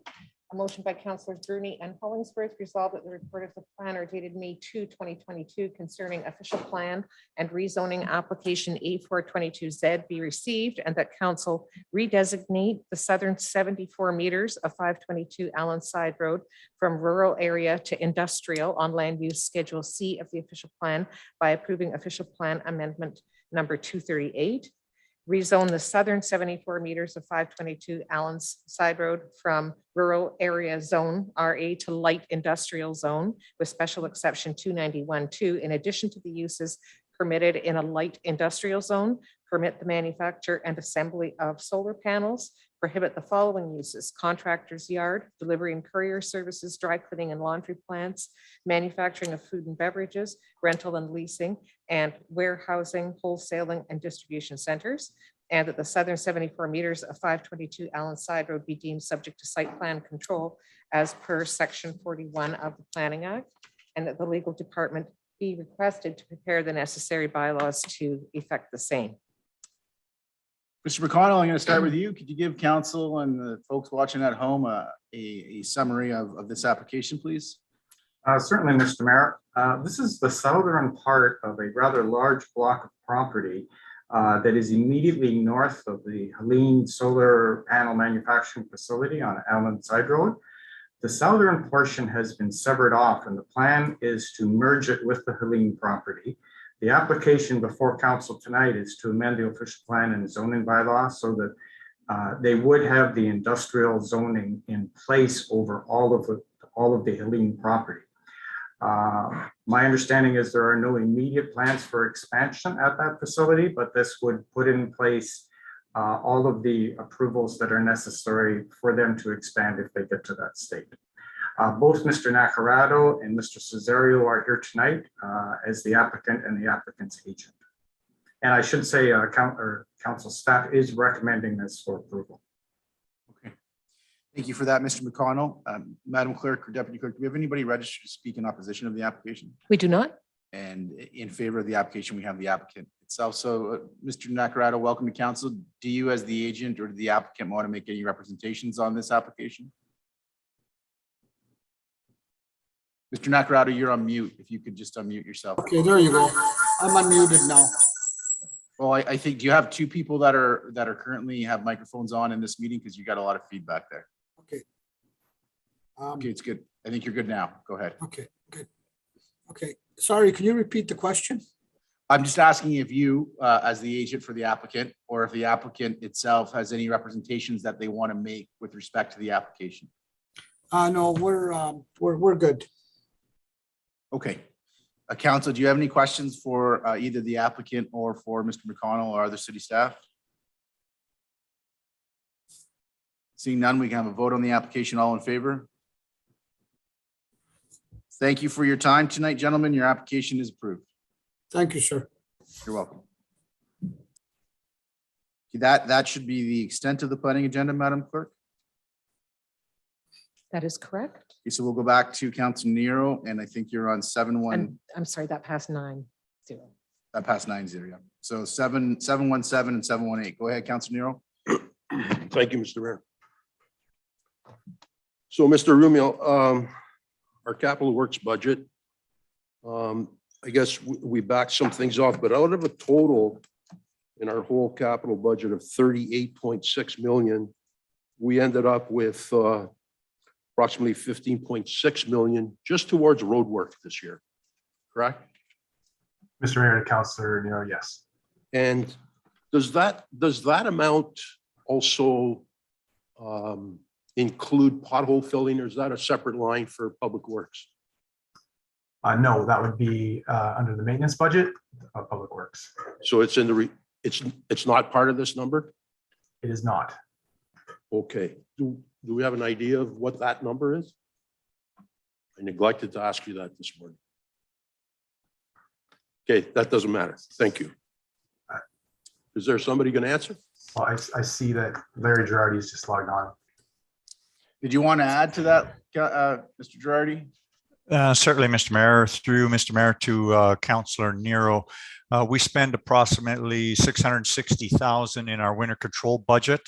A motion by Councillors Bruni and Hollingsworth resolved that the report of the planner dated May 2, 2022 concerning official plan and rezoning application A422Z be received and that council redesignate the southern 74 meters of 522 Allen Side Road from rural area to industrial on land use schedule C of the official plan by approving official plan amendment number 238. Rezone the southern 74 meters of 522 Allen's Side Road from rural area zone RA to light industrial zone with special exception 291-2. In addition to the uses permitted in a light industrial zone, permit the manufacture and assembly of solar panels, prohibit the following uses: contractor's yard, delivery and courier services, dry cleaning and laundry plants, manufacturing of food and beverages, rental and leasing, and warehousing, wholesaling, and distribution centers. And that the southern 74 meters of 522 Allen Side Road be deemed subject to site plan control as per section 41 of the Planning Act. And that the legal department be requested to prepare the necessary bylaws to effect the same. Mr. McConnell, I'm going to start with you. Could you give council and the folks watching at home a summary of this application, please? Certainly, Mr. Mayor. This is the southern part of a rather large block of property that is immediately north of the Helene solar panel manufacturing facility on Allen Side Road. The southern portion has been severed off, and the plan is to merge it with the Helene property. The application before council tonight is to amend the official plan and zoning bylaw so that they would have the industrial zoning in place over all of the Helene property. My understanding is there are no immediate plans for expansion at that facility, but this would put in place all of the approvals that are necessary for them to expand if they get to that state. Both Mr. Nacarado and Mr. Cesario are here tonight as the applicant and the applicant's agent. And I should say council staff is recommending this for approval. Okay. Thank you for that, Mr. McConnell. Madam Clerk or Deputy Clerk, do we have anybody registered to speak in opposition of the application? We do not. And in favor of the application, we have the applicant itself. So Mr. Nacarado, welcome to council. Do you as the agent or the applicant want to make any representations on this application? Mr. Nacarado, you're on mute. If you could just unmute yourself. Okay, there you go. I'm unmuted now. Well, I think, do you have two people that are currently have microphones on in this meeting? Because you got a lot of feedback there. Okay. Okay, it's good. I think you're good now. Go ahead. Okay, good. Okay, sorry, can you repeat the question? I'm just asking if you, as the agent for the applicant, or if the applicant itself has any representations that they want to make with respect to the application. No, we're good. Okay. Council, do you have any questions for either the applicant or for Mr. McConnell or other city staff? Seeing none, we can have a vote on the application. All in favor? Thank you for your time tonight, gentlemen. Your application is approved. Thank you, sir. You're welcome. That should be the extent of the planning agenda, Madam Clerk. That is correct. Okay, so we'll go back to Council Nero, and I think you're on 7-1. I'm sorry, that passed 9-0. That passed 9-0, yeah. So 7-1-7 and 7-1-8. Go ahead, Council Nero. Thank you, Mr. Mayor. So, Mr. Rumio, our capital works budget, I guess we backed some things off, but out of a total in our whole capital budget of 38.6 million, we ended up with approximately 15.6 million just towards road work this year, correct? Mr. Mayor, Councillor Nero, yes. And does that amount also include pothole filling, or is that a separate line for public works? No, that would be under the maintenance budget of Public Works. So it's in the it's not part of this number? It is not. Okay. Do we have an idea of what that number is? I neglected to ask you that this morning. Okay, that doesn't matter. Thank you. Is there somebody going to answer? Well, I see that Larry Girardi is just logged on. Did you want to add to that, Mr. Girardi? Certainly, Mr. Mayor. Through Mr. Mayor to Councillor Nero, we spend approximately $660,000 in our winter control budget.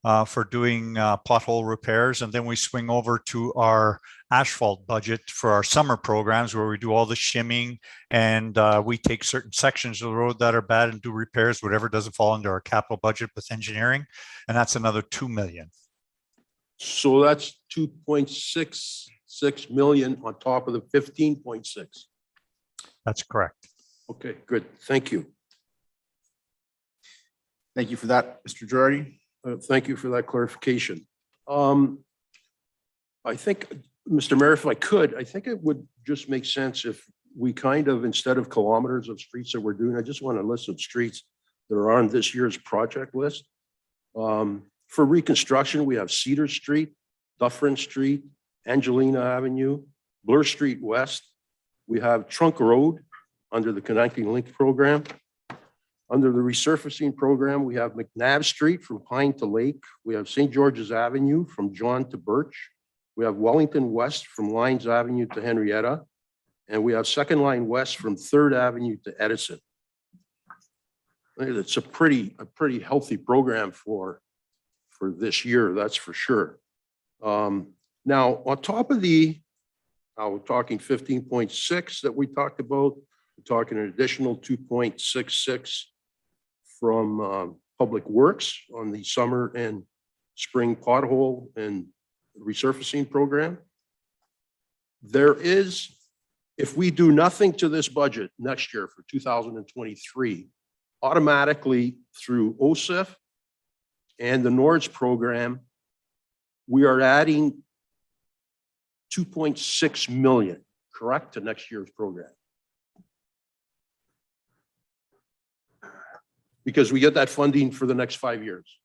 for doing pothole repairs. And then we swing over to our asphalt budget for our summer programs where we do all the shimming and we take certain sections of the road that are bad and do repairs, whatever doesn't fall under our capital budget with engineering. And that's another 2 million. So that's 2.66 million on top of the 15.6. That's correct. Okay, good. Thank you. Thank you for that, Mr. Girardi. Thank you for that clarification. I think, Mr. Mayor, if I could, I think it would just make sense if we kind of, instead of kilometers of streets that we're doing, I just want a list of streets that are on this year's project list. For reconstruction, we have Cedar Street, Dufferin Street, Angelina Avenue, Bloor Street West. We have Trunk Road under the Connecting Link program. Under the resurfacing program, we have McNabb Street from Pine to Lake. We have St. George's Avenue from John to Birch. We have Wellington West from Lyons Avenue to Henrietta. And we have Second Line West from 3rd Avenue to Edison. I think it's a pretty healthy program for this year, that's for sure. Now, on top of we're talking 15.6 that we talked about, we're talking an additional 2.66 from Public Works on the summer and spring pothole and resurfacing program. There is, if we do nothing to this budget next year for 2023, automatically through OSIF and the NORDS program, we are adding 2.6 million, correct, to next year's program. Because we get that funding for the next 5 years.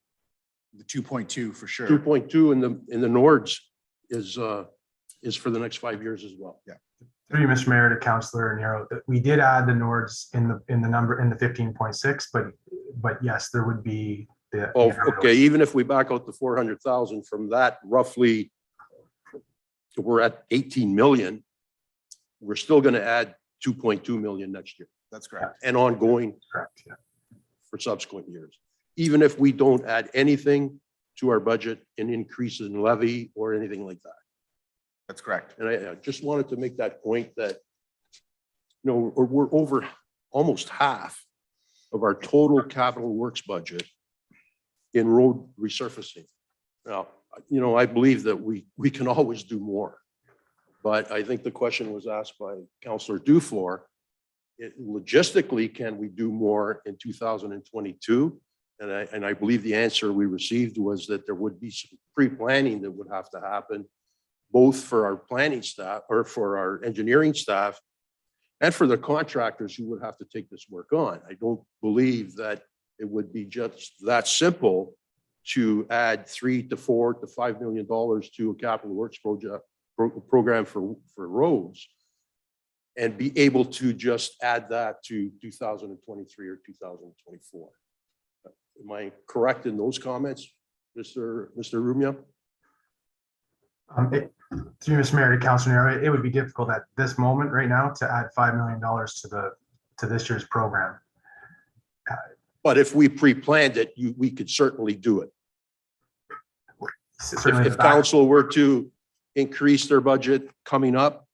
The 2.2 for sure. 2.2 in the NORDS is for the next 5 years as well. Yeah. Through you, Mr. Mayor, to Councillor Nero, that we did add the NORDS in the number in the 15.6, but yes, there would be the. Oh, okay. Even if we back out the 400,000 from that, roughly, we're at 18 million. We're still going to add 2.2 million next year. That's correct. And ongoing. Correct. Yeah. For subsequent years, even if we don't add anything to our budget, an increase in levy or anything like that. That's correct. And I just wanted to make that point that, you know, we're over almost half of our total capital works budget in road resurfacing. Now, you know, I believe that we can always do more, but I think the question was asked by Councillor Dufour. Logistically, can we do more in 2022? And I believe the answer we received was that there would be some pre-planning that would have to happen, both for our planning staff or for our engineering staff and for the contractors who would have to take this work on. I don't believe that it would be just that simple to add $3 to $4 to $5 million to a capital works program for roads and be able to just add that to 2023 or 2024. Am I correct in those comments, Mr. Rumia? Through Mr. Mayor to Councillor Nero, it would be difficult at this moment right now to add $5 million to this year's program. But if we pre-planned it, we could certainly do it. If council were to increase their budget coming up,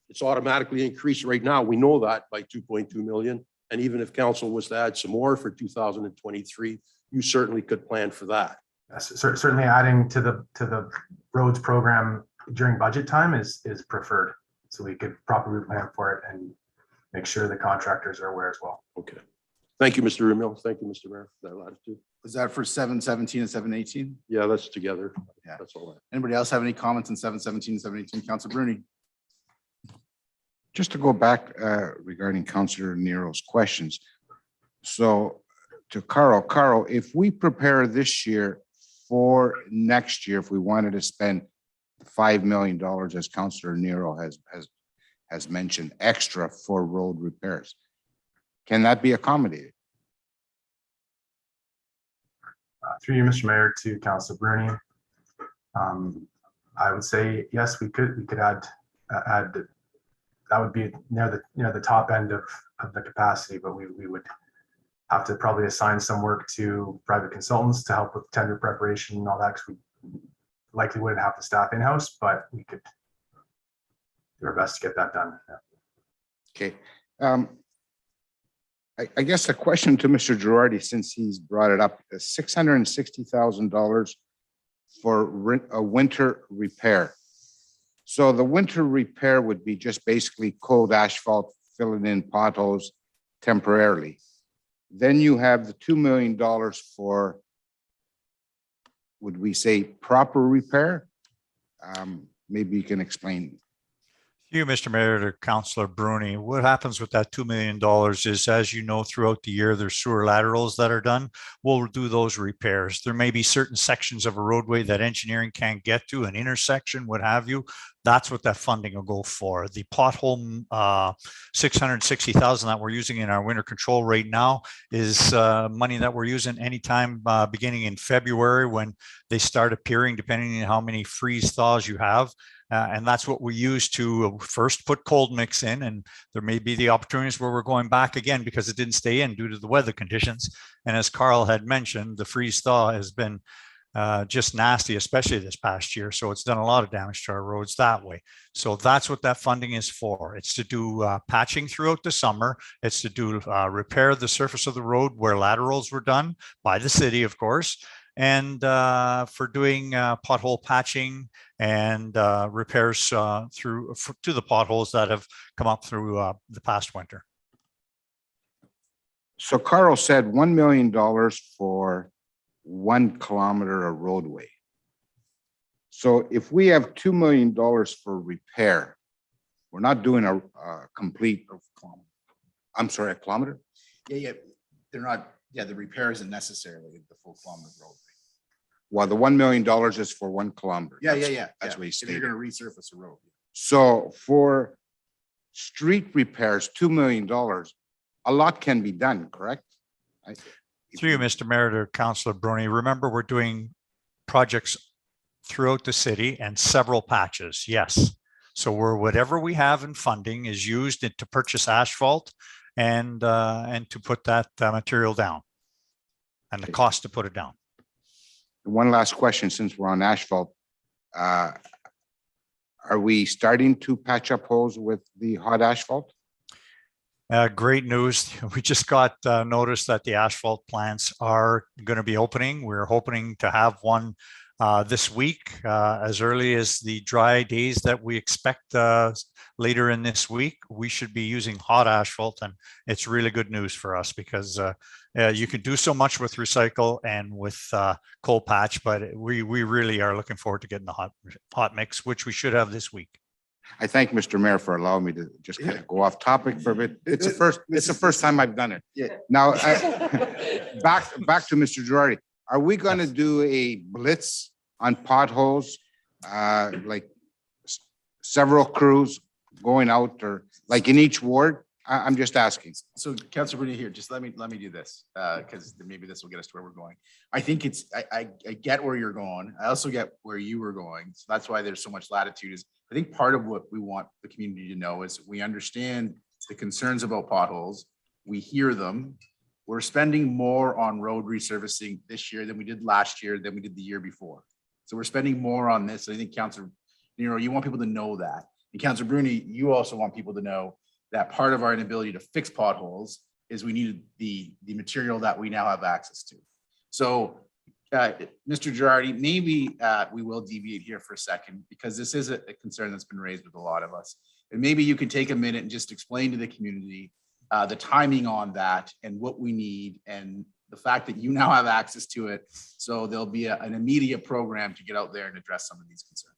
it's automatically increased right now. We know that by 2.2 million. And even if council was to add some more for 2023, you certainly could plan for that. Yes, certainly adding to the roads program during budget time is preferred. So we could properly plan for it and make sure the contractors are aware as well. Okay. Thank you, Mr. Rumil. Thank you, Mr. Mayor, for that latitude. Is that for 717 and 718? Yeah, that's together. Yeah. That's all. Anybody else have any comments on 717 and 718? Councilor Bruni. Just to go back regarding Councillor Nero's questions. So to Carl, if we prepare this year for next year, if we wanted to spend $5 million, as Councillor Nero has mentioned, extra for road repairs, can that be accommodated? Through you, Mr. Mayor, to Councilor Bruni. I would say yes, we could add that would be near the top end of the capacity, but we would have to probably assign some work to private consultants to help with tender preparation and all that, because we likely wouldn't have the staff in-house, but we could do our best to get that done. Okay. I guess a question to Mr. Girardi, since he's brought it up, is $660,000 for a winter repair. So the winter repair would be just basically cold asphalt, filling in potholes temporarily. Then you have the $2 million for, would we say, proper repair? Maybe you can explain. You, Mr. Mayor, to Councillor Bruni, what happens with that $2 million is, as you know, throughout the year, there's sewer laterals that are done. We'll do those repairs. There may be certain sections of a roadway that engineering can't get to, an intersection, what have you. That's what that funding will go for. The pothole $660,000 that we're using in our winter control right now is money that we're using anytime beginning in February when they start appearing, depending on how many freeze thaws you have. And that's what we use to first put cold mix in, and there may be the opportunities where we're going back again because it didn't stay in due to the weather conditions. And as Carl had mentioned, the freeze thaw has been just nasty, especially this past year. So it's done a lot of damage to our roads that way. So that's what that funding is for. It's to do patching throughout the summer. It's to do repair the surface of the road where laterals were done by the city, of course, and for doing pothole patching and repairs to the potholes that have come up through the past winter. So Carl said $1 million for 1 kilometer of roadway. So if we have $2 million for repair, we're not doing a complete, I'm sorry, a kilometer? Yeah, they're not, the repair isn't necessarily the full kilometer road. Well, the $1 million is for 1 kilometer. Yeah. That's what he If stated. you're gonna resurface a road. So for street repairs, $2 million, a lot can be done, correct? Through you, Mr. Mayor, to Councillor Bruni, remember we're doing projects throughout the city and several patches, yes. So whatever we have in funding is used to purchase asphalt and to put that material down and the cost to put it down. One last question, since we're on asphalt. Are we starting to patch up holes with the hot asphalt? Great news. We just got notice that the asphalt plants are going to be opening. We're hoping to have one this week, as early as the dry days that we expect later in this week. We should be using hot asphalt, and it's really good news for us because you can do so much with recycle and with cold patch, but we really are looking forward to getting the hot mix, which we should have this week. I thank Mr. Mayor for allowing me to just kind of go off topic for a bit. It's the first time I've done it. Yeah. Now, back to Mr. Girardi. Are we going to do a blitz on potholes, like several crews going out, or like in each ward? I'm just asking. So Councilor Bruni here, just let me do this, because maybe this will get us to where we're going. I think I get where you're going. I also get where you were going. So that's why there's so much latitude. Is I think part of what we want the community to know is we understand the concerns about potholes. We hear them. We're spending more on road resurfacing this year than we did last year, than we did the year before. So we're spending more on this. I think Councilor Nero, you want people to know that. And Councilor Bruni, you also want people to know that part of our inability to fix potholes is we needed the material that we now have access to. So Mr. Girardi, maybe we will deviate here for a second, because this is a concern that's been raised with a lot of us. And maybe you can take a minute and just explain to the community the timing on that and what we need, and the fact that you now have access to it. So there'll be an immediate program to get out there and address some of these concerns.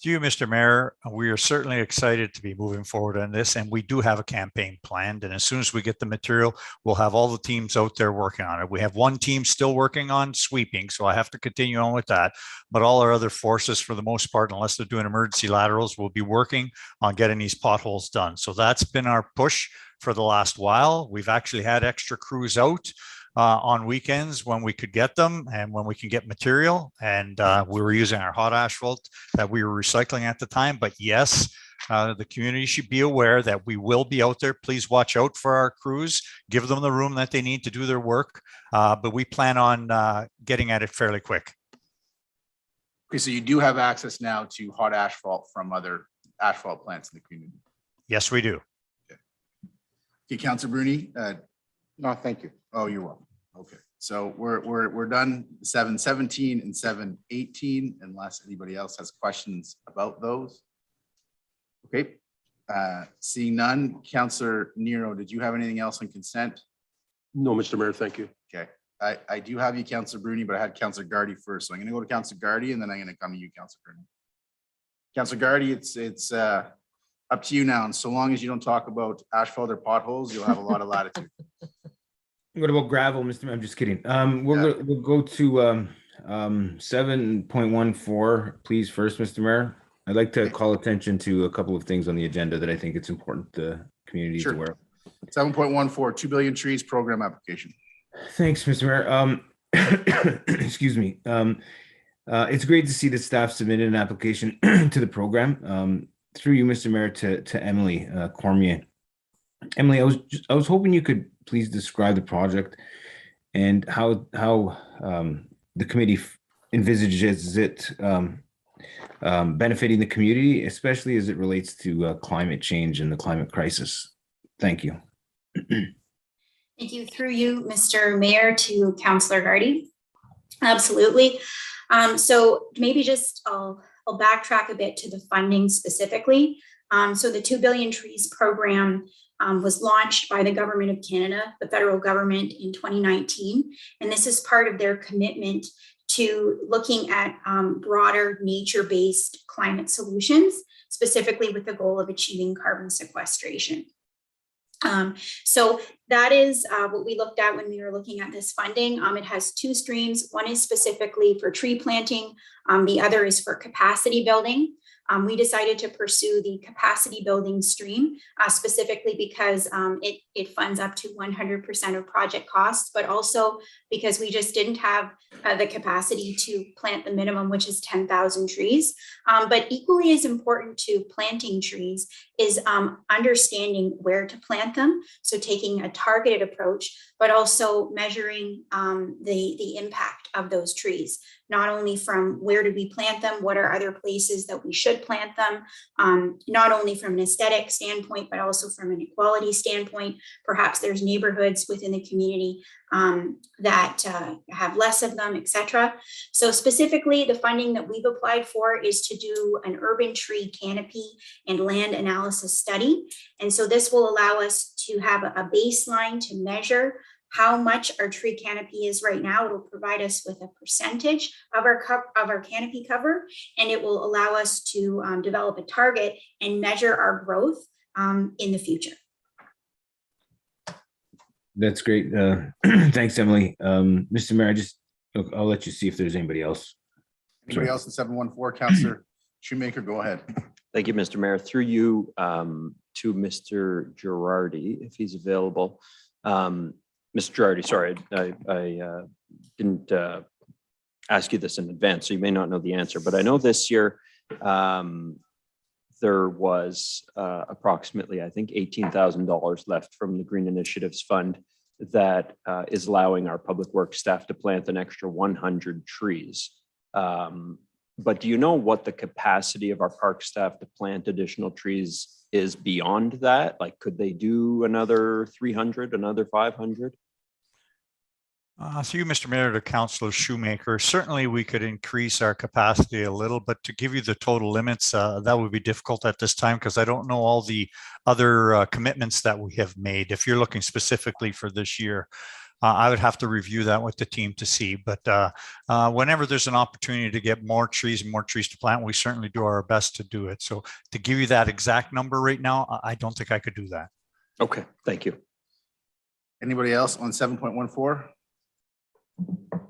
To you, Mr. Mayor, we are certainly excited to be moving forward on this, and we do have a campaign planned. And as soon as we get the material, we'll have all the teams out there working on it. We have one team still working on sweeping, so I have to continue on with that. But all our other forces, for the most part, unless they're doing emergency laterals, will be working on getting these potholes done. So that's been our push for the last while. We've actually had extra crews out on weekends when we could get them and when we can get material. And we were using our hot asphalt that we were recycling at the time. But yes, the community should be aware that we will be out there. Please watch out for our crews, give them the room that they need to do their work. But we plan on getting at it fairly quick. Okay, so you do have access now to hot asphalt from other asphalt plants in the community. Yes, we do. Okay, Councilor Bruni. No, thank you. Oh, you're welcome. Okay, so we're done 717 and 718 unless anybody else has questions about those. Okay, seeing none. Councilor Nero, did you have anything else on consent? No, Mr. Mayor, thank you. Okay, I do have you, Councilor Bruni, but I had Councilor Gardy first. So I'm gonna go to Councilor Gardy and then I'm gonna come to you, Councilor Bruni. Councilor Gardy, it's up to you now. And so long as you don't talk about asphalt or potholes, you'll have a lot of latitude. What about gravel, Mr. Mayor? I'm just kidding. We'll go to 7.14, please, first, Mr. Mayor. I'd like to call attention to a couple of things on the agenda that I think it's important the community is aware of. 7.14, 2 billion trees program application. Thanks, Mr. Mayor. Excuse me. It's great to see that staff submitted an application to the program. Through you, Mr. Mayor, to Emily Cormier. Emily, I was hoping you could please describe the project and how the committee envisages it benefiting the community, especially as it relates to climate change and the climate crisis. Thank you. Thank you. Through you, Mr. Mayor, to Councillor Gardy. Absolutely. So maybe just I'll backtrack a bit to the funding specifically. So the 2 billion trees program was launched by the Government of Canada, the federal government, in 2019. And this is part of their commitment to looking at broader nature-based climate solutions, specifically with the goal of achieving carbon sequestration. So that is what we looked at when we were looking at this funding. It has two streams. One is specifically for tree planting. The other is for capacity building. We decided to pursue the capacity building stream specifically because it funds up to 100% of project costs, but also because we just didn't have the capacity to plant the minimum, which is 10,000 trees. But equally as important to planting trees is understanding where to plant them. So taking a targeted approach, but also measuring the impact of those trees, not only from where do we plant them, what are other places that we should plant them, not only from an aesthetic standpoint, but also from an equality standpoint. Perhaps there's neighborhoods within the community that have less of them, etc. So specifically, the funding that we've applied for is to do an urban tree canopy and land analysis study. And so this will allow us to have a baseline to measure how much our tree canopy is right now. It'll provide us with a percentage of our canopy cover, and it will allow us to develop a target and measure our growth in the future. That's great. Thanks, Emily. Mr. Mayor, I'll let you see if there's anybody else. Anybody else in 714? Councillor Shoemaker, go ahead. Thank you, Mr. Mayor. Through you to Mr. Girardi, if he's available. Mr. Girardi, sorry, I didn't ask you this in advance, so you may not know the answer, but I know this year there was approximately, I think, $18,000 left from the Green Initiatives Fund that is allowing our public works staff to plant an extra 100 trees. But do you know what the capacity of our park staff to plant additional trees is beyond that? Like, could they do another 300, another 500? Through you, Mr. Mayor, to Councillor Shoemaker, certainly we could increase our capacity a little, but to give you the total limits, that would be difficult at this time because I don't know all the other commitments that we have made. If you're looking specifically for this year, I would have to review that with the team to see. But whenever there's an opportunity to get more trees and more trees to plant, we certainly do our best to do it. So to give you that exact number right now, I don't think I could do that. Okay, thank you. Anybody else on 7.14?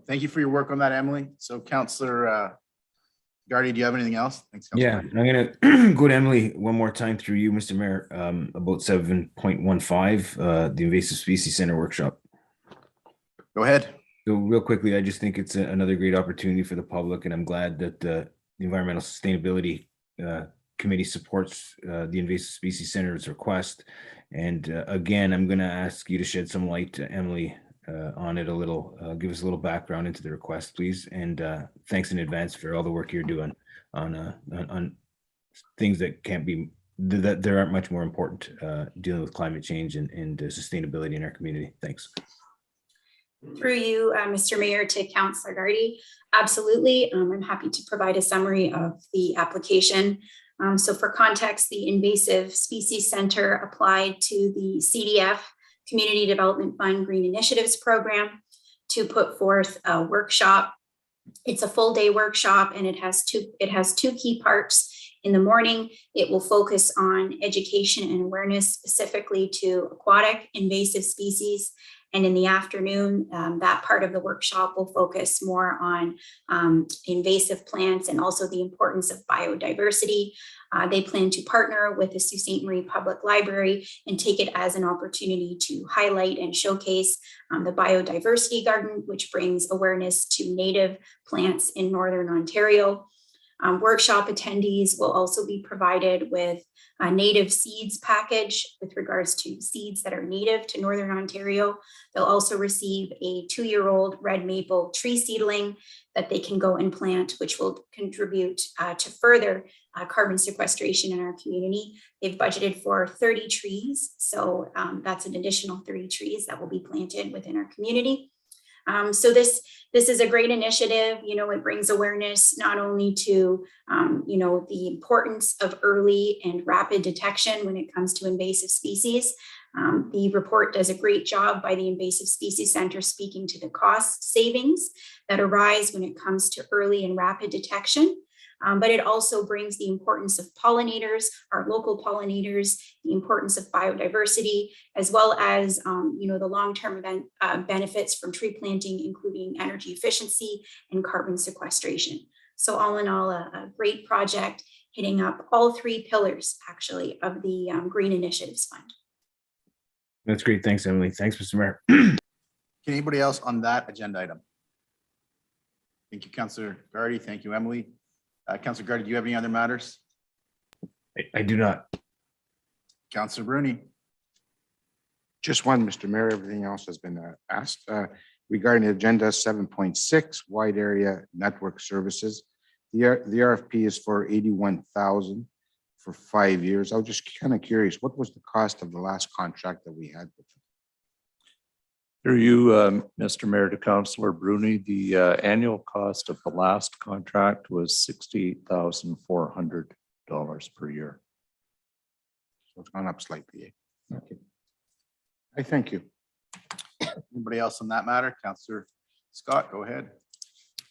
Thank you for your work on that, Emily. So Councillor Gardy, do you have anything else? Thanks, Yeah, I'm going to go to Emily one more time through you, Mr. Mayor, about 7.15, the Invasive Species Center workshop. Go Go ahead. So real quickly, I just think it's another great opportunity for the public, and I'm glad that the Environmental Sustainability Committee supports the Invasive Species Center's request. And again, I'm going to ask you to shed some light, Emily, on it a little. Give us a little background into the request, please. And thanks in advance for all the work you're doing on things that can't be, that there aren't much more important, dealing with climate change and sustainability in our community. Thanks. Through you, Mr. Mayor, to Councillor Gardy. Absolutely. I'm happy to provide a summary of the application. So for context, the Invasive Species Center applied to the CDF, Community Development Fund Green Initiatives Program, to put forth a workshop. It's a full day workshop, and it has two key parts. In the morning, it will focus on education and awareness specifically to aquatic invasive species. And in the afternoon, that part of the workshop will focus more on invasive plants and also the importance of biodiversity. They plan to partner with the Sault Ste. Marie Public Library and take it as an opportunity to highlight and showcase the biodiversity garden, which brings awareness to native plants in Northern Ontario. Workshop attendees will also be provided with a native seeds package with regards to seeds that are native to Northern Ontario. They'll also receive a 2-year-old red maple tree seedling that they can go and plant, which will contribute to further carbon sequestration in our community. They've budgeted for 30 trees, so that's an additional 30 trees that will be planted within our community. So this is a great initiative. You know, it brings awareness not only to, you know, the importance of early and rapid detection when it comes to invasive species. The report does a great job by the Invasive Species Center speaking to the cost savings that arise when it comes to early and rapid detection. But it also brings the importance of pollinators, our local pollinators, the importance of biodiversity, as well as you know, the long-term benefits from tree planting, including energy efficiency and carbon sequestration. So all in all, a great project hitting up all 3 pillars, actually, of the Green Initiatives Fund. That's great. Thanks, Emily. Thanks, Mr. Mayor. Can anybody else on that agenda item? Thank you, Councillor Gardy. Thank you, Emily. Councillor Gardy, do you have any other matters? I do not. Councillor Bruni. Just one, Mr. Mayor. Everything else has been asked. Regarding agenda 7.6, wide area network services. The RFP is for 81,000 for 5 years. I was just kind of curious, what was the cost of the last contract that we had with them? Through you, Mr. Mayor, to Councillor Bruni, the annual cost of the last contract was $68,400 per year. So it's gone up slightly. Okay. I thank you. Anybody else on that matter? Councillor Scott, go ahead.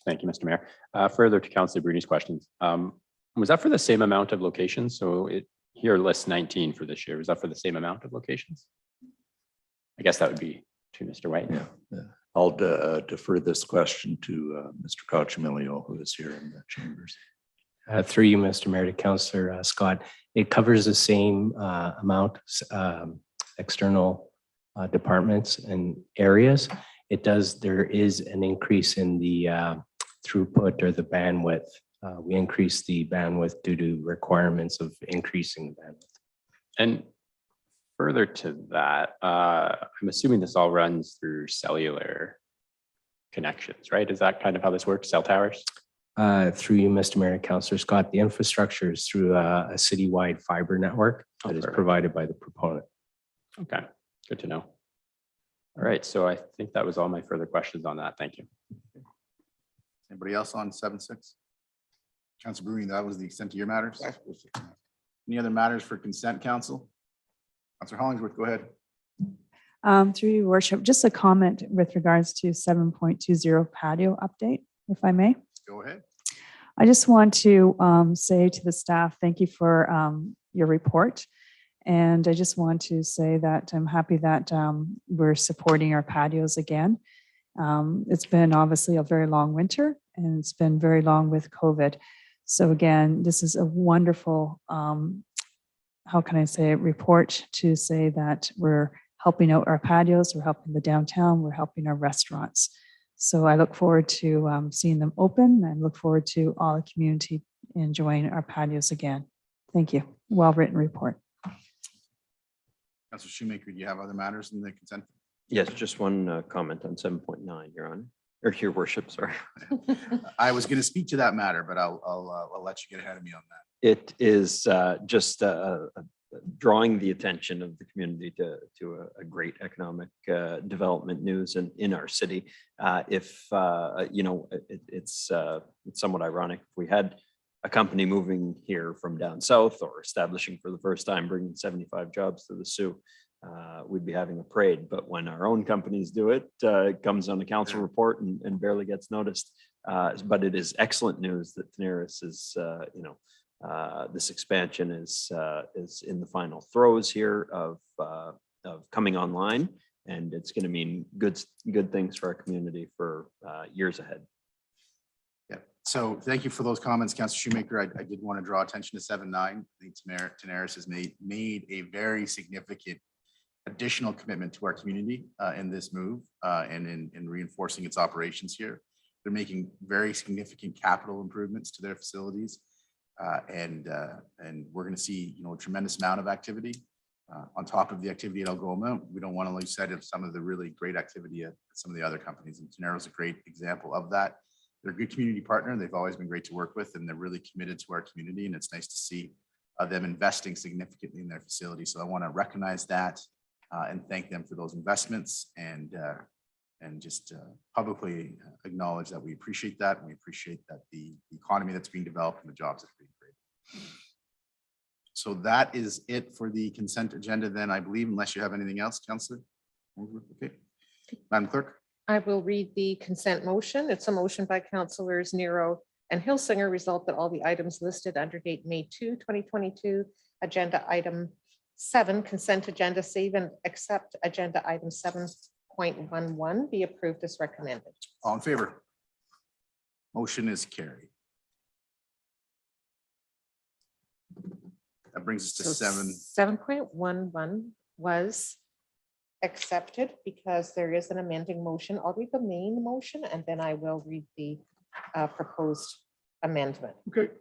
Thank you, Mr. Mayor. Further to Councillor Bruni's questions, was that for the same amount of locations? So it here lists 19 for this year. Was that for the same amount of locations? I guess that would be to Mr. White. Yeah. I'll defer this question to Mr. Cochamilio, who is here in the chambers. Through you, Mr. Mayor, to Councillor Scott, it covers the same amount, external departments and areas. There is an increase in the throughput or the bandwidth. We increased the bandwidth due to requirements of increasing the bandwidth. And further to that, I'm assuming this all runs through cellular connections, right? Is that kind of how this works, cell towers? Through you, Mr. Mayor, Councillor Scott, the infrastructure is through a citywide fiber network that is provided by the proponent. Okay, good to know. All right, so I think that was all my further questions on that. Thank you. Anybody else on 7.6? Councillor Bruni, that was the extent of your matters. Any other matters for consent, council? Councillor Hollingsworth, go ahead. Through your worship, just a comment with regards to 7.20 patio update, if I may. Go ahead. I just want to say to the staff, thank you for your report. And I just want to say that I'm happy that we're supporting our patios again. It's been obviously a very long winter, and it's been very long with COVID. So again, this is a wonderful, how can I say it, report to say that we're helping out our patios, we're helping the downtown, we're helping our restaurants. So I look forward to seeing them open and look forward to all the community enjoying our patios again. Thank you. Well-written report. Councilor Shoemaker, do you have other matters in the consent? Yes, just one comment on 7.9, Your Honor, or Your Worship, sorry. I was going to speak to that matter, but I'll let you get ahead of me on that. It is just drawing the attention of the community to a great economic development news in our city. If you know, it's somewhat ironic. If we had a company moving here from down south or establishing for the first time, bringing 75 jobs to the Sioux, we'd be having a parade. But when our own companies do it, it comes on the council report and barely gets noticed. But it is excellent news that Daenerys is, you know, this expansion is in the final throes here of coming online, and it's going to mean good things for our community for years ahead. Yeah. So thank you for those comments, Councilor Shoemaker. I did want to draw attention to 7.9. I think Daenerys has made a very significant additional commitment to our community in this move and in reinforcing its operations here. They're making very significant capital improvements to their facilities. And we're going to see, you know, a tremendous amount of activity on top of the activity at Algoma. We don't want to lose sight of some of the really great activity at some of the other companies, and Tenero is a great example of that. They're a good community partner. They've always been great to work with, and they're really committed to our community. And it's nice to see them investing significantly in their facility. So I want to recognize that and thank them for those investments, and just publicly acknowledge that we appreciate that, and we appreciate that the economy that's being developed and the jobs that are being created. So that is it for the consent agenda then, I believe, unless you have anything else, Councillor. Okay, Madam Clerk. I will read the consent motion. It's a motion by Councillors Nero and Hilsinger. Result that all the items listed under date May 2, 2022, agenda item 7, consent agenda, save and accept agenda item 7.11 be approved as recommended. All in favor? Motion is carried. That brings us to 7.11 was accepted because there is an amending motion. I'll read the main motion and then I will read the proposed amendment. Okay.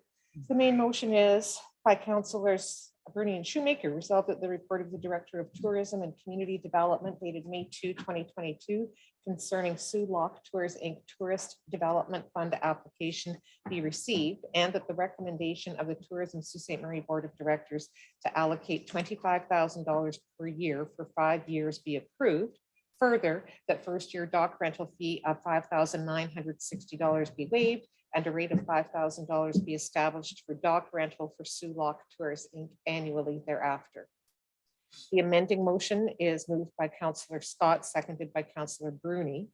The main motion is by Councillors Bruni and Shoemaker. Resolved that the report of the Director of Tourism and Community Development dated May 2, 2022 concerning Sioux Loch Tours Inc. Tourist Development Fund application be received, and that the recommendation of the Tourism Sault Ste. Marie Board of Directors to allocate $25,000 per year for 5 years be approved. Further, that first year dock rental fee of $5,960 be waived and a rate of $5,000 be established for dock rental for Sioux Loch Tours Inc. annually thereafter. The amending motion is moved by Councillor Scott, seconded by Councillor Bruni.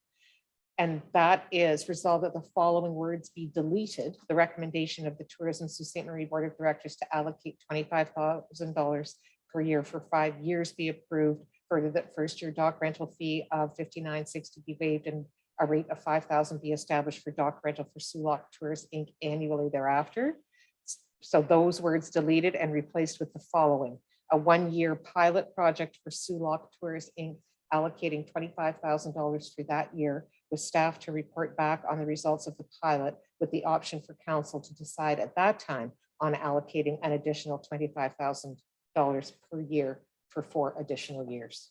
And that is resolved that the following words be deleted. The recommendation of the Tourism Sault Ste. Marie Board of Directors to allocate $25,000 per year for 5 years be approved. Further, that first year dock rental fee of $59.60 be waived and a rate of $5,000 be established for dock rental for Sioux Loch Tours Inc. annually thereafter. So those words deleted and replaced with the following: a 1-year pilot project for Sioux Loch Tours Inc. allocating $25,000 for that year, with staff to report back on the results of the pilot, with the option for council to decide at that time on allocating an additional $25,000 per year for 4 additional years.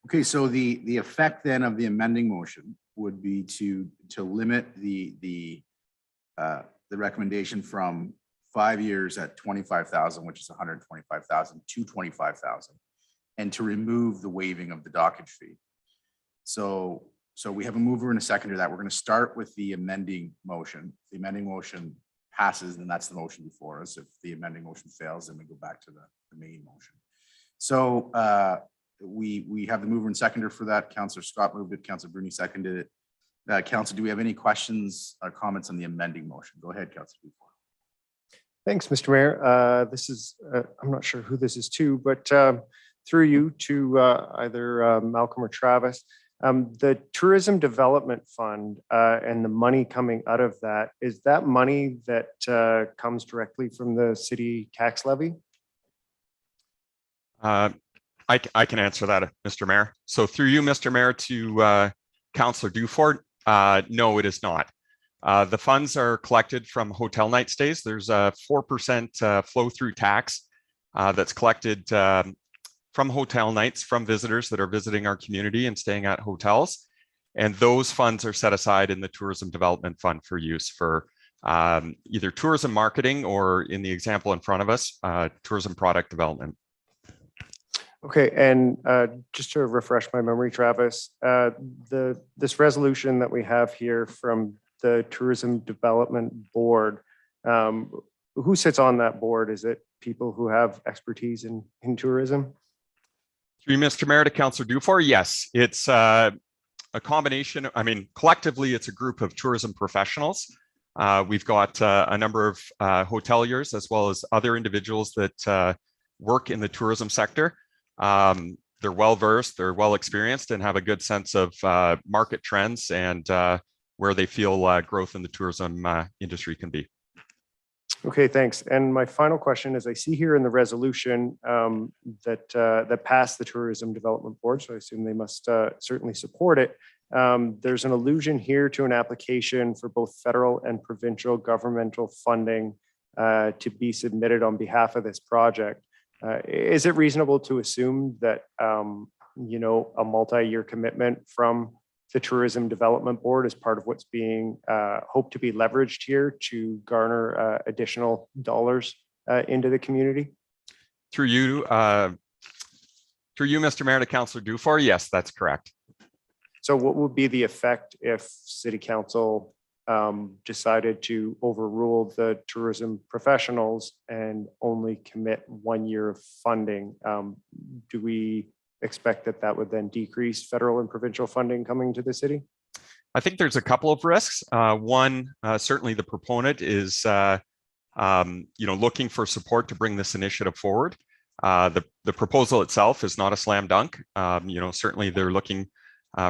Okay, so the effect then of the amending motion would be to limit the recommendation from 5 years at 25,000, which is 125,000, to 25,000, and to remove the waiving of the dockage fee. So we have a mover and a seconder that we're going to start with the amending motion. The amending motion passes, then that's the motion before us. If the amending motion fails, then we go back to the main motion. So we have the mover and seconder for that. Councillor Scott moved it, Councillor Bruni seconded it. Council, do we have any questions or comments on the amending motion? Go ahead, Councillor. Thanks, Mr. Mayor. This is, I'm not sure who this is to, but through you to either Malcolm or Travis, the Tourism Development Fund and the money coming out of that, is that money that comes directly from the city tax levy? I can answer that, Mr. Mayor. So through you, Mr. Mayor, to Councillor Dufort, no, it is not. The funds are collected from hotel night stays. There's a 4% flow through tax that's collected from hotel nights from visitors that are visiting our community and staying at hotels. And those funds are set aside in the Tourism Development Fund for use for either tourism marketing or, in the example in front of us, tourism product development. Okay, and just to refresh my memory, Travis, this resolution that we have here from the Tourism Development Board, who sits on that board? Is it people who have expertise in tourism? Through Mr. Mayor to Councillor Dufort, yes, it's a combination. I mean, collectively, it's a group of tourism professionals. We've got a number of hoteliers as well as other individuals that work in the tourism sector. They're well versed, they're well experienced, and have a good sense of market trends and where they feel growth in the tourism industry can be. Okay, thanks. And my final question is, I see here in the resolution that passed the Tourism Development Board, so I assume they must certainly support it. There's an allusion here to an application for both federal and provincial governmental funding to be submitted on behalf of this project. Is it reasonable to assume that, you know, a multi-year commitment from the Tourism Development Board is part of what's being hoped to be leveraged here to garner additional dollars into the community? Through you, Mr. Mayor, to Councillor Dufort, yes, that's correct. So what would be the effect if City Council decided to overrule the tourism professionals and only commit 1 year of funding? Do we expect that that would then decrease federal and provincial funding coming to the city? I think there's a couple of risks. One, certainly the proponent is, looking for support to bring this initiative forward. The proposal itself is not a slam dunk. Certainly they're looking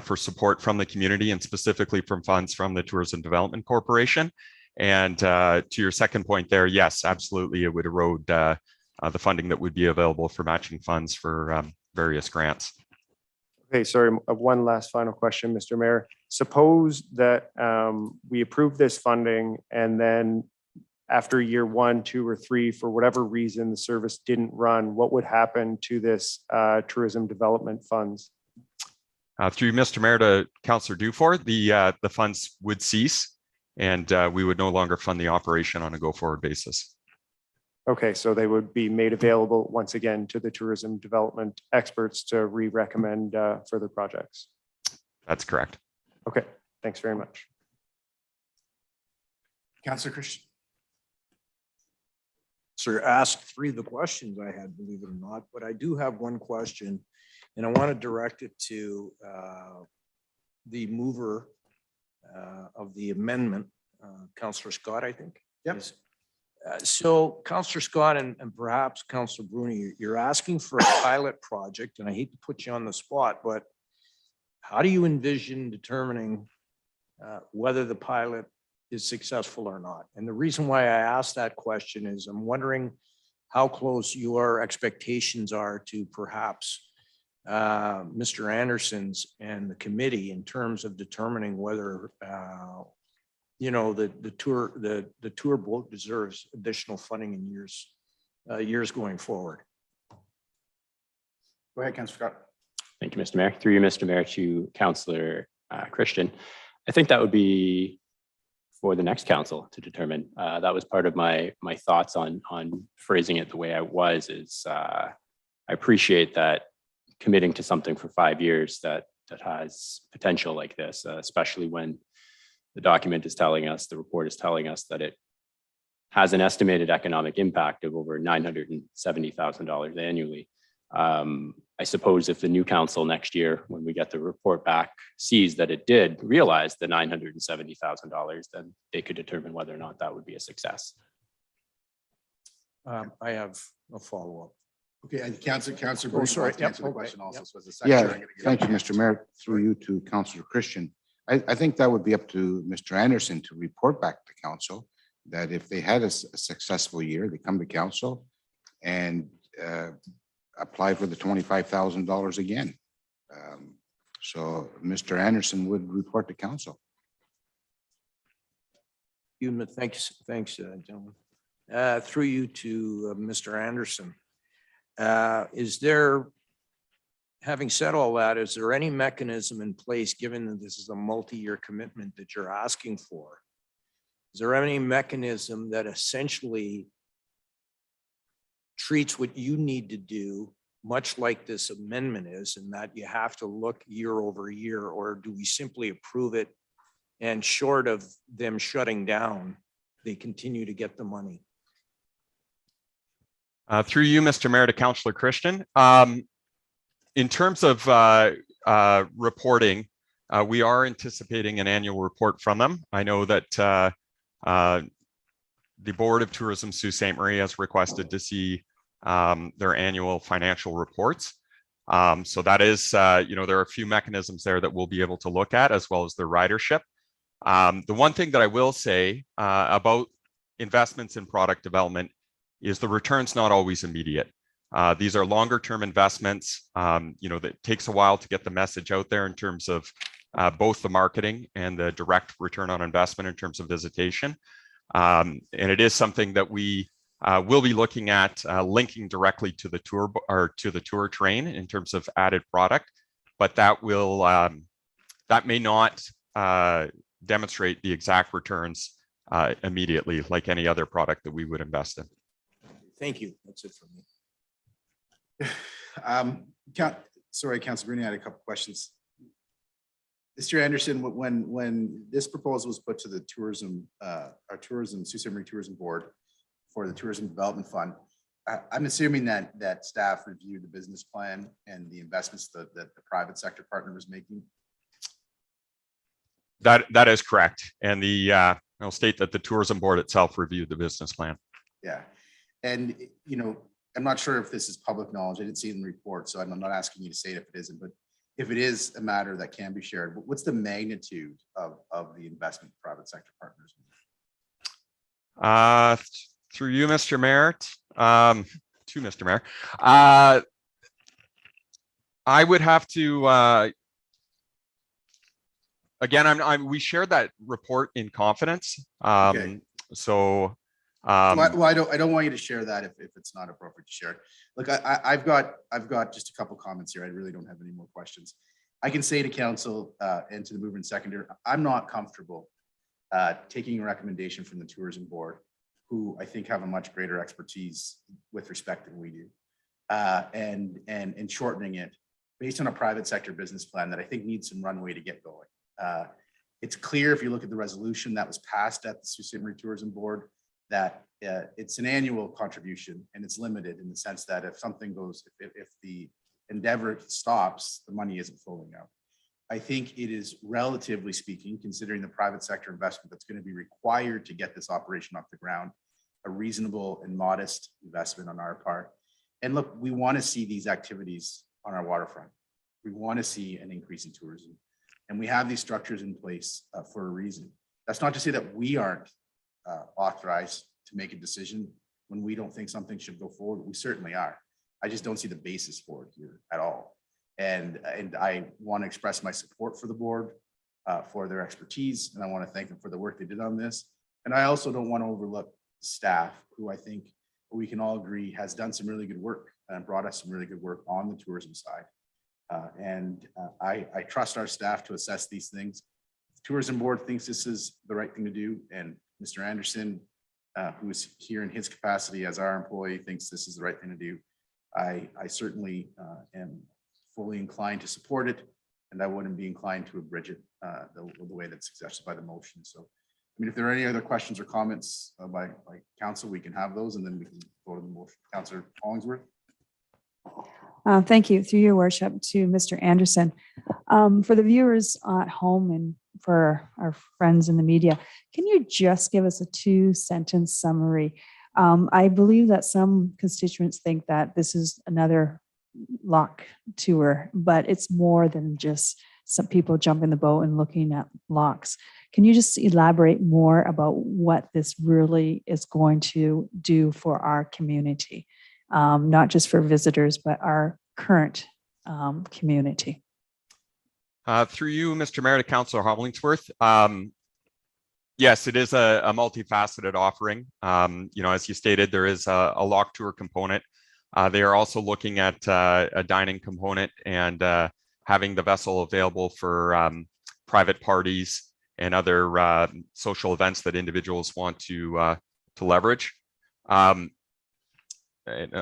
for support from the community and specifically from funds from the Tourism Development Corporation. And to your second point there, yes, absolutely, it would erode the funding that would be available for matching funds for various grants. Okay, sorry, one last final question, Mr. Mayor. Suppose that we approve this funding and then after year 1, 2, or 3, for whatever reason, the service didn't run, what would happen to this tourism development funds? Through Mr. Mayor to Councillor Dufort, the funds would cease and we would no longer fund the operation on a go-forward basis. Okay, so they would be made available once again to the tourism development experts to re-recommend further projects. That's correct. Okay, thanks very much. Councillor Christian. Sir, asked 3 of the questions I had, believe it or not, but I do have one question, and I want to direct it to the mover of the amendment, Councillor Scott, I think. Yep. So Councillor Scott and perhaps Councillor Bruni, you're asking for a pilot project, and I hate to put you on the spot, but how do you envision determining whether the pilot is successful or not? And the reason why I asked that question is I'm wondering how close your expectations are to perhaps Mr. Anderson's and the committee in terms of determining whether the tour boat deserves additional funding in years going forward. Go ahead, Councillor Scott. Thank you, Mr. Mayor. Through you, Mr. Mayor, to Councillor Christian. I think that would be for the next council to determine. That was part of my thoughts on phrasing it the way I was. I appreciate that committing to something for 5 years that has potential like this, especially when the document is telling us, the report is telling us that it has an estimated economic impact of over $970,000 annually. I suppose if the new council next year, when we get the report back, sees that it did realize the $970,000, then they could determine whether or not that would be a success. I have a follow-up. Okay, and Councillor Oh, sorry. Answer the Yep, question okay, also. yep. So as a secretary, Yeah, thank you, Mr. Mayor. Through you to Councillor Christian. I think that would be up to Mr. Anderson to report back to council that if they had a successful year, they come to council and apply for the $25,000 again. So Mr. Anderson would report to council. Thanks, gentlemen. Through you to Mr. Anderson. Having said all that, is there any mechanism in place, given that this is a multi-year commitment that you're asking for? Is there any mechanism that essentially treats what you need to do much like this amendment is, and that you have to look year over year, or do we simply approve it and short of them shutting down, they continue to get the money? Through you, Mr. Mayor, to Councillor Christian. In terms of reporting, we are anticipating an annual report from them. I know that the Board of Tourism Sault Ste. Marie has requested to see their annual financial reports. So that is, there are a few mechanisms there that we'll be able to look at, as well as their ridership. The one thing that I will say about investments in product development is the return's not always immediate. These are longer term investments. That takes a while to get the message out there in terms of both the marketing and the direct return on investment in terms of visitation. And it is something that we will be looking at linking directly to the tour or to the tour train in terms of added product, but that will that may not demonstrate the exact returns immediately like any other product that we would invest in. Thank you. That's it for me. Sorry, Councilor Bruni, I had a couple questions. Mr. Anderson, when this proposal was put to the tourism, our Sault Ste. Marie Tourism Board for the Tourism Development Fund, I'm assuming that staff reviewed the business plan and the investments that the private sector partner was making. That is correct. And I'll state that the tourism board itself reviewed the business plan. Yeah. And, I'm not sure if this is public knowledge. I didn't see it in the report, so I'm not asking you to say it if it isn't, but if it is a matter that can be shared, what's the magnitude of the investment private sector partners? Through you, Mr. Mayor, to Mr. Mayor, I would have to, again, we shared that report in confidence. Okay. So, well, I don't want you to share that if it's not appropriate to share. Look, I've got just a couple comments here. I really don't have any more questions. I can say to council and to the mover and seconder, I'm not comfortable taking a recommendation from the tourism board, who I think have a much greater expertise with respect than we do, and shortening it based on a private sector business plan that I think needs some runway to get going. It's clear if you look at the resolution that was passed at the Sault Ste. Marie Tourism Board that it's an annual contribution and it's limited in the sense that if something goes, if the endeavor stops, the money isn't flowing out. I think it is, relatively speaking, considering the private sector investment that's going to be required to get this operation off the ground, a reasonable and modest investment on our part. And look, we want to see these activities on our waterfront. We want to see an increase in tourism. And we have these structures in place for a reason. That's not to say that we aren't authorized to make a decision when we don't think something should go forward. We certainly are. I just don't see the basis for it here at all. And I want to express my support for the board, for their expertise, and I want to thank them for the work they did on this. And I also don't want to overlook staff, who I think we can all agree has done some really good work and brought us some really good work on the tourism side. I trust our staff to assess these things. The tourism board thinks this is the right thing to do, and Mr. Anderson, who is here in his capacity as our employee, thinks this is the right thing to do. I certainly am fully inclined to support it, and I wouldn't be inclined to abridge it the way that's suggested by the motion. So, I mean, if there are any other questions or comments by council, we can have those, and then we can go to the motion. Councillor Hollingsworth. Thank you, through your worship, to Mr. Anderson. For the viewers at home and for our friends in the media, can you just give us a 2-sentence summary? I believe that some constituents think that this is another lock tour, but it's more than just some people jumping the boat and looking at locks. Can you just elaborate more about what this really is going to do for our community? not just for visitors, but our current community. Through you, Mr. Mayor, to Councillor Hollingsworth. Yes, it is a multifaceted offering. As you stated, there is a lock tour component. They are also looking at a dining component and having the vessel available for private parties and other social events that individuals want to leverage. And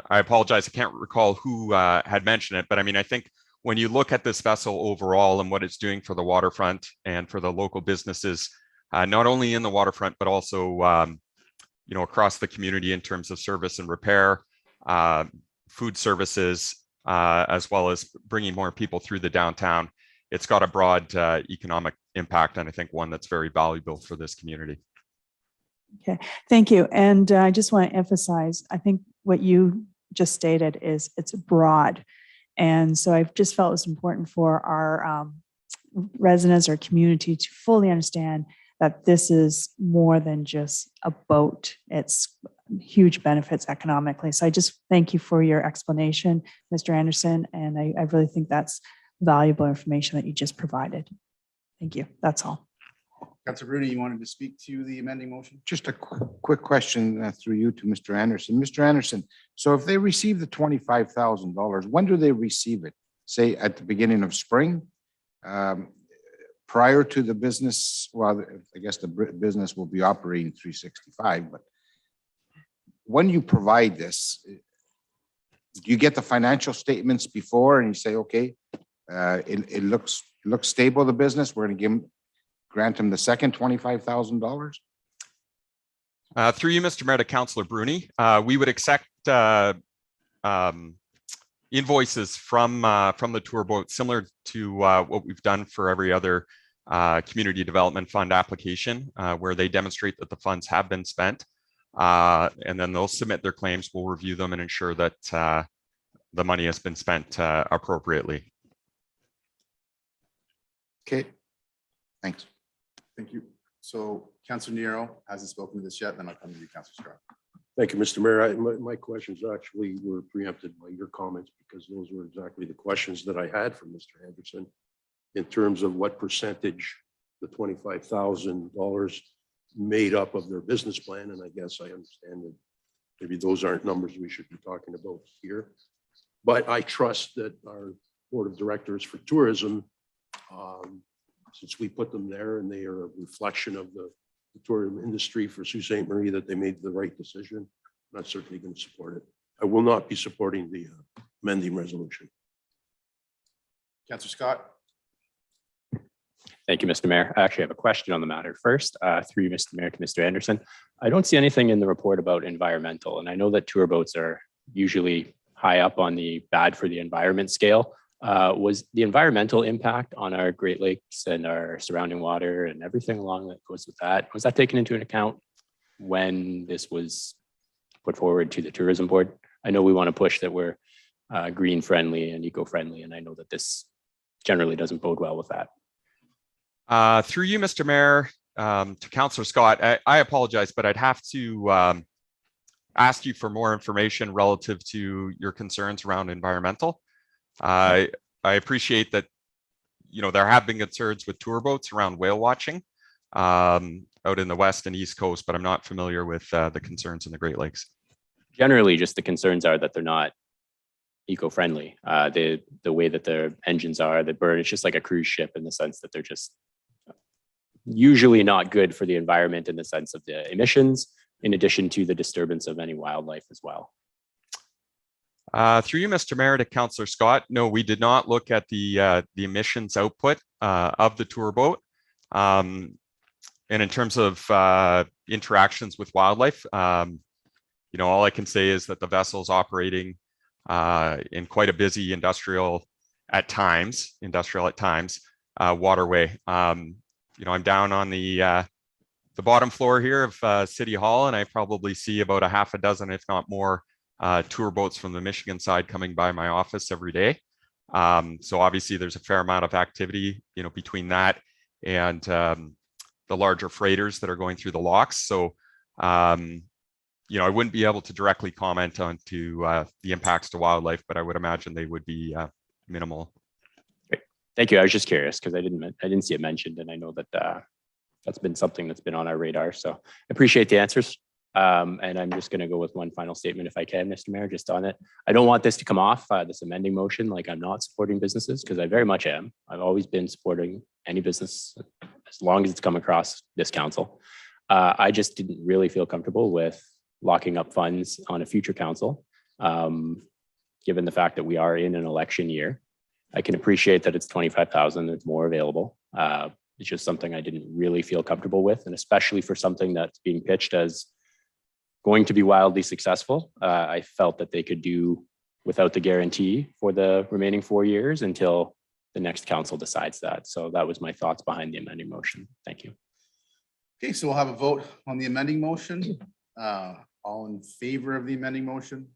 I apologize, I can't recall who had mentioned it, but I mean, I think when you look at this vessel overall and what it's doing for the waterfront and for the local businesses, not only in the waterfront, but also across the community in terms of service and repair, food services, as well as bringing more people through the downtown. It's got a broad economic impact, and I think one that's very valuable for this community. Okay, thank you. And I just want to emphasize, I think what you just stated is it's broad. And so I just felt it was important for our residents or community to fully understand that this is more than just a boat. It's huge benefits economically. So I just thank you for your explanation, Mr. Anderson. And I really think that's valuable information that you just provided. Thank you. That's all. Councilor Bruni, you wanted to speak to the amending motion? Just a quick question through you to Mr. Anderson. Mr. Anderson, so if they receive the $25,000, when do they receive it? Say at the beginning of spring? Prior to the business, well, I guess the business will be operating 365, but when you provide this, do you get the financial statements before and you say, okay, it looks stable, the business, we're going to grant them the second $25,000? Through you, Mr. Mayor, to Councillor Bruni, we would accept invoices from the tour boat, similar to what we've done for every other community development fund application, where they demonstrate that the funds have been spent, and then they'll submit their claims. We'll review them and ensure that the money has been spent appropriately. Okay, thanks. Thank you. So Councilor Nero hasn't spoken to this yet, then I'll come to you, Councilor Scott. Thank you, Mr. Mayor. My questions actually were preempted by your comments because those were exactly the questions that I had from Mr. Anderson in terms of what percentage the $25,000 made up of their business plan. And I guess I understand that maybe those aren't numbers we should be talking about here. But I trust that our board of directors for tourism, since we put them there and they are a reflection of the tourism industry for Sault Ste. Marie, that they made the right decision. I'm certainly going to support it. I will not be supporting the amending resolution. Councilor Scott. Thank you, Mr. Mayor. I actually have a question on the matter first, through you, Mr. Mayor, to Mr. Anderson. I don't see anything in the report about environmental, and I know that tour boats are usually high up on the bad for the environment scale. Was the environmental impact on our Great Lakes and our surrounding water and everything along that goes with that, was that taken into account when this was put forward to the tourism board? I know we want to push that we're green friendly and eco-friendly, and I know that this generally doesn't bode well with that. Through you, Mr. Mayor, to Councillor Scott, I apologize, but I'd have to ask you for more information relative to your concerns around environmental. I appreciate that, there have been concerns with tour boats around whale watching out in the West and East Coast, but I'm not familiar with the concerns in the Great Lakes. Generally, just the concerns are that they're not eco-friendly. The way that their engines are, they burn, it's just like a cruise ship in the sense that they're just usually not good for the environment in the sense of the emissions, in addition to the disturbance of any wildlife as well. Through you, Mr. Mayor, to Councillor Scott, no, we did not look at the emissions output of the tour boat. And in terms of interactions with wildlife, all I can say is that the vessel's operating in quite a busy industrial at times waterway. I'm down on the bottom floor here of City Hall, and I probably see about a half a dozen, if not more, tour boats from the Michigan side coming by my office every day. So obviously there's a fair amount of activity, between that and the larger freighters that are going through the locks. So I wouldn't be able to directly comment on the impacts to wildlife, but I would imagine they would be minimal. Great. Thank you. I was just curious because I didn't see it mentioned, and I know that that's been something that's been on our radar. So I appreciate the answers. And I'm just going to go with one final statement, if I can, Mr. Mayor, just on it. I don't want this to come off this amending motion like I'm not supporting businesses, because I very much am. I've always been supporting any business as long as it's come across this council. I just didn't really feel comfortable with locking up funds on a future council, given the fact that we are in an election year. I can appreciate that it's 25,000, there's more available. It's just something I didn't really feel comfortable with, and especially for something that's being pitched as going to be wildly successful. I felt that they could do without the guarantee for the remaining 4 years until the next council decides that. So that was my thoughts behind the amending motion. Thank you. Okay, so we'll have a vote on the amending motion. All in favor of the amending motion?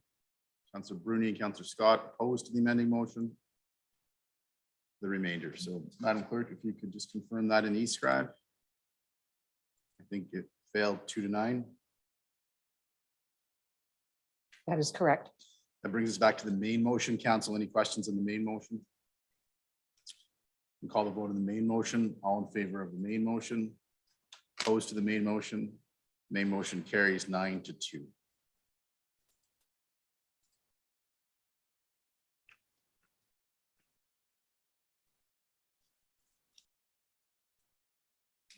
Councillor Bruni and Councillor Scott opposed to the amending motion? The remainder. So Madam Clerk, if you could just confirm that in e-scribe. I think it failed 2-9. That is correct. That brings us back to the main motion. Council, any questions on the main motion? We call the vote on the main motion. All in favor of the main motion? Opposed to the main motion? Main motion carries 9-2.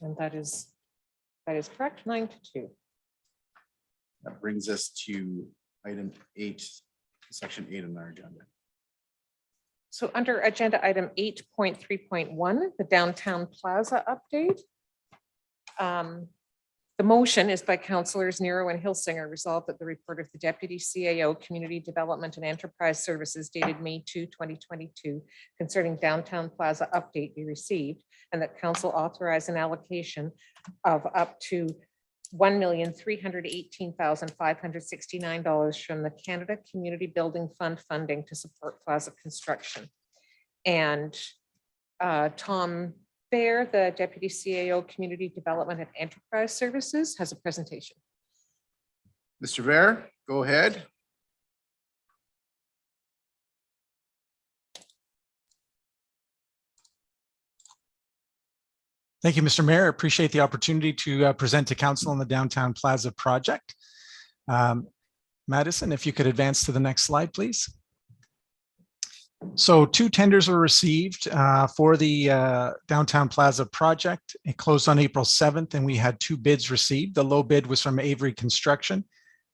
And that is correct, 9-2. That brings us to item 8, section 8 on our agenda. So under agenda item 8.3.1, the downtown plaza update. The motion is by councillors Nero and Hilsinger, resolved that the report of the Deputy CAO Community Development and Enterprise Services dated May 2, 2022 concerning downtown plaza update be received, and that council authorize an allocation of up to $1,318,569 from the Canada Community Building Fund funding to support plaza construction. And Tom Fair, the Deputy CAO Community Development and Enterprise Services, has a presentation. Mr. Ver, go ahead. Thank you, Mr. Mayor. I appreciate the opportunity to present to council on the Downtown Plaza project. Madison, if you could advance to the next slide, please. So 2 tenders were received for the Downtown Plaza project. It closed on April 7th, and we had 2 bids received. The low bid was from Avery Construction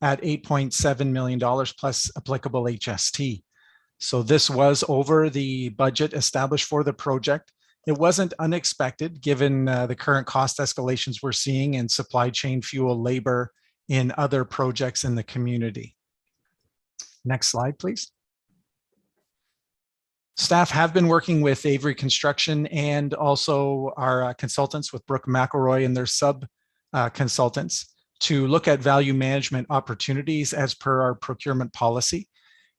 at $8.7 million plus applicable HST. So this was over the budget established for the project. It wasn't unexpected given the current cost escalations we're seeing in supply chain, fuel, labor in other projects in the community. Next slide, please. Staff have been working with Avery Construction and also our consultants with Brooke McElroy and their sub consultants to look at value management opportunities as per our procurement policy.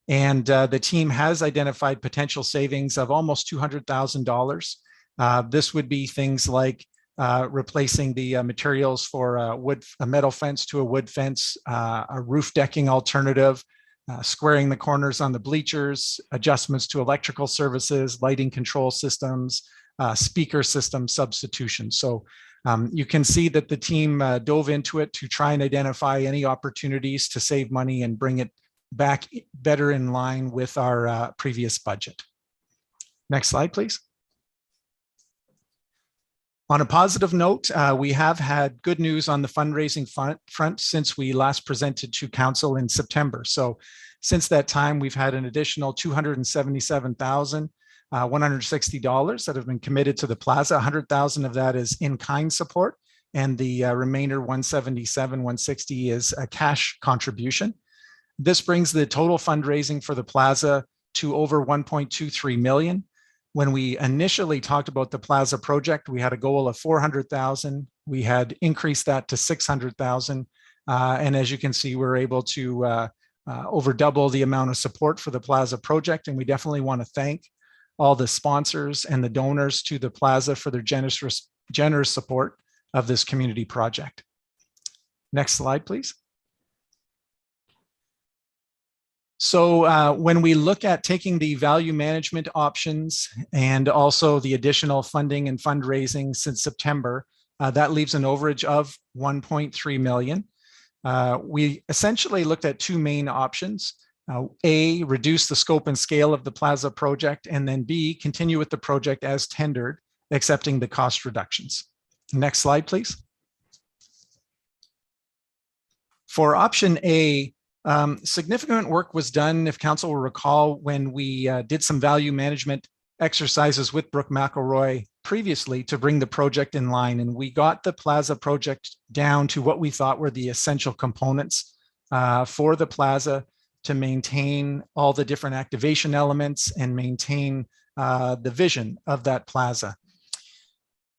And the team has identified potential savings of almost $200,000. This would be things like replacing the materials for a metal fence to a wood fence, a roof decking alternative, squaring the corners on the bleachers, adjustments to electrical services, lighting control systems, speaker system substitution. So you can see that the team dove into it to try and identify any opportunities to save money and bring it back better in line with our previous budget. Next slide, please. On a positive note, we have had good news on the fundraising front since we last presented to council in September. So since that time, we've had an additional $277,160 that have been committed to the plaza. 100,000 of that is in-kind support, and the remainder $177,160 is a cash contribution. This brings the total fundraising for the plaza to over $1.23 million. When we initially talked about the Plaza project, we had a goal of 400,000. We had increased that to 600,000. And as you can see, we're able to over double the amount of support for the Plaza project. And we definitely want to thank all the sponsors and the donors to the Plaza for their generous support of this community project. Next slide, please. So when we look at taking the value management options and also the additional funding and fundraising since September, that leaves an overage of 1.3 million. We essentially looked at two main options. A, reduce the scope and scale of the Plaza project, and then B, continue with the project as tendered, accepting the cost reductions. Next slide, please. For option A, significant work was done, if council will recall, when we did some value management exercises with Brooke McElroy previously to bring the project in line. And we got the Plaza project down to what we thought were the essential components for the Plaza to maintain all the different activation elements and maintain the vision of that Plaza.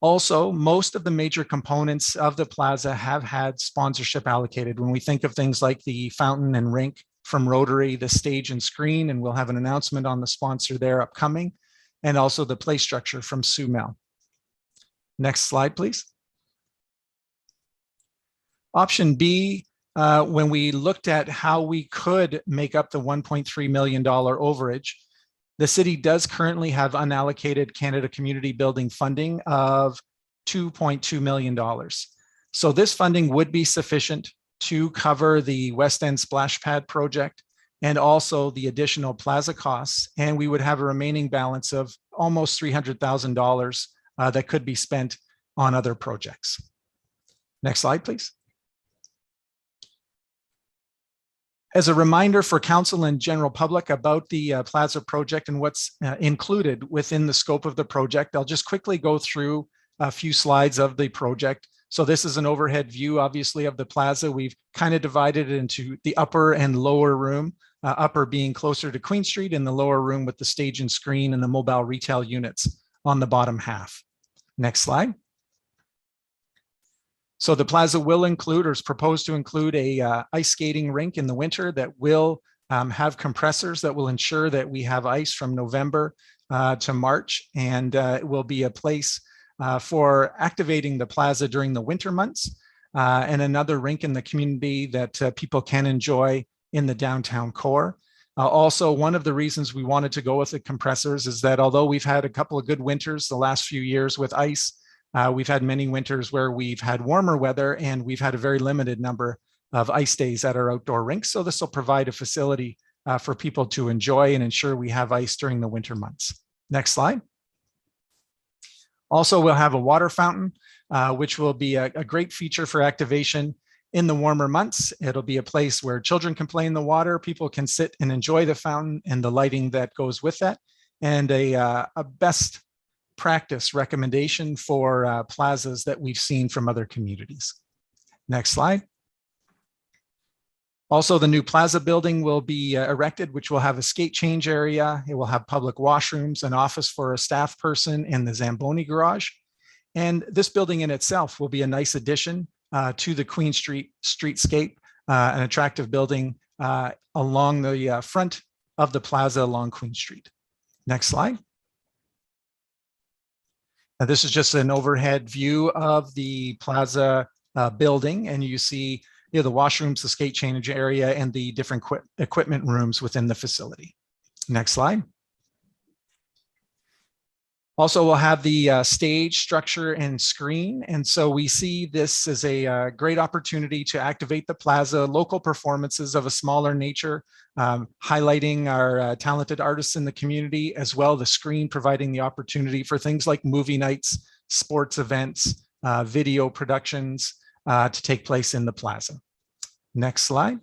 Also, most of the major components of the Plaza have had sponsorship allocated. When we think of things like the fountain and rink from Honoree, the stage and screen, and we'll have an announcement on the sponsor there upcoming, and also the play structure from Sue Mel. Next slide, please. Option B, when we looked at how we could make up the $1.3 million overage, the city does currently have unallocated Canada Community Building funding of $2.2 million. So this funding would be sufficient to cover the West End Splash Pad project and also the additional Plaza costs. And we would have a remaining balance of almost $300,000 that could be spent on other projects. Next slide, please. As a reminder for council and general public about the Plaza project and what's included within the scope of the project, I'll just quickly go through a few slides of the project. So this is an overhead view, obviously, of the Plaza. We've kind of divided it into the upper and lower room, upper being closer to Queen Street and the lower room with the stage and screen and the mobile retail units on the bottom half. Next slide. So the Plaza will include, or is proposed to include, a ice skating rink in the winter that will have compressors that will ensure that we have ice from November to March, and it will be a place for activating the Plaza during the winter months, and another rink in the community that people can enjoy in the downtown core. Also, one of the reasons we wanted to go with the compressors is that although we've had a couple of good winters the last few years with ice, we've had many winters where we've had warmer weather and we've had a very limited number of ice days at our outdoor rinks. So this will provide a facility for people to enjoy and ensure we have ice during the winter months. Next slide. Also, we'll have a water fountain, which will be a great feature for activation in the warmer months. It'll be a place where children can play in the water, people can sit and enjoy the fountain and the lighting that goes with that, and a best practice recommendation for plazas that we've seen from other communities. Next slide. Also, the new Plaza building will be erected, which will have a skate change area. It will have public washrooms, an office for a staff person, and the Zamboni garage. And this building in itself will be a nice addition to the Queen Street streetscape, an attractive building along the front of the Plaza along Queen Street. Next slide. Now, this is just an overhead view of the Plaza building, and you see the washrooms, the skate change area, and the different equipment rooms within the facility. Next slide. Also, we'll have the stage structure and screen. And so we see this as a great opportunity to activate the Plaza, local performances of a smaller nature, highlighting our talented artists in the community, as well the screen providing the opportunity for things like movie nights, sports events, video productions to take place in the Plaza. Next slide.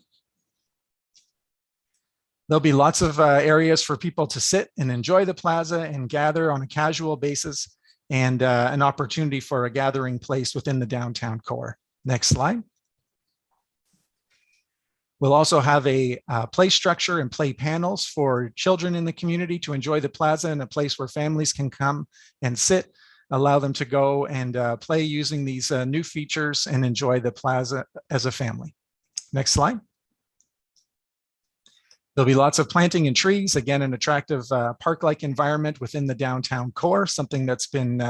There'll be lots of areas for people to sit and enjoy the Plaza and gather on a casual basis, and an opportunity for a gathering place within the downtown core. Next slide. We'll also have a play structure and play panels for children in the community to enjoy the Plaza, and a place where families can come and sit, allow them to go and play using these new features and enjoy the Plaza as a family. Next slide. There'll be lots of planting and trees, again, an attractive park-like environment within the downtown core, something that's been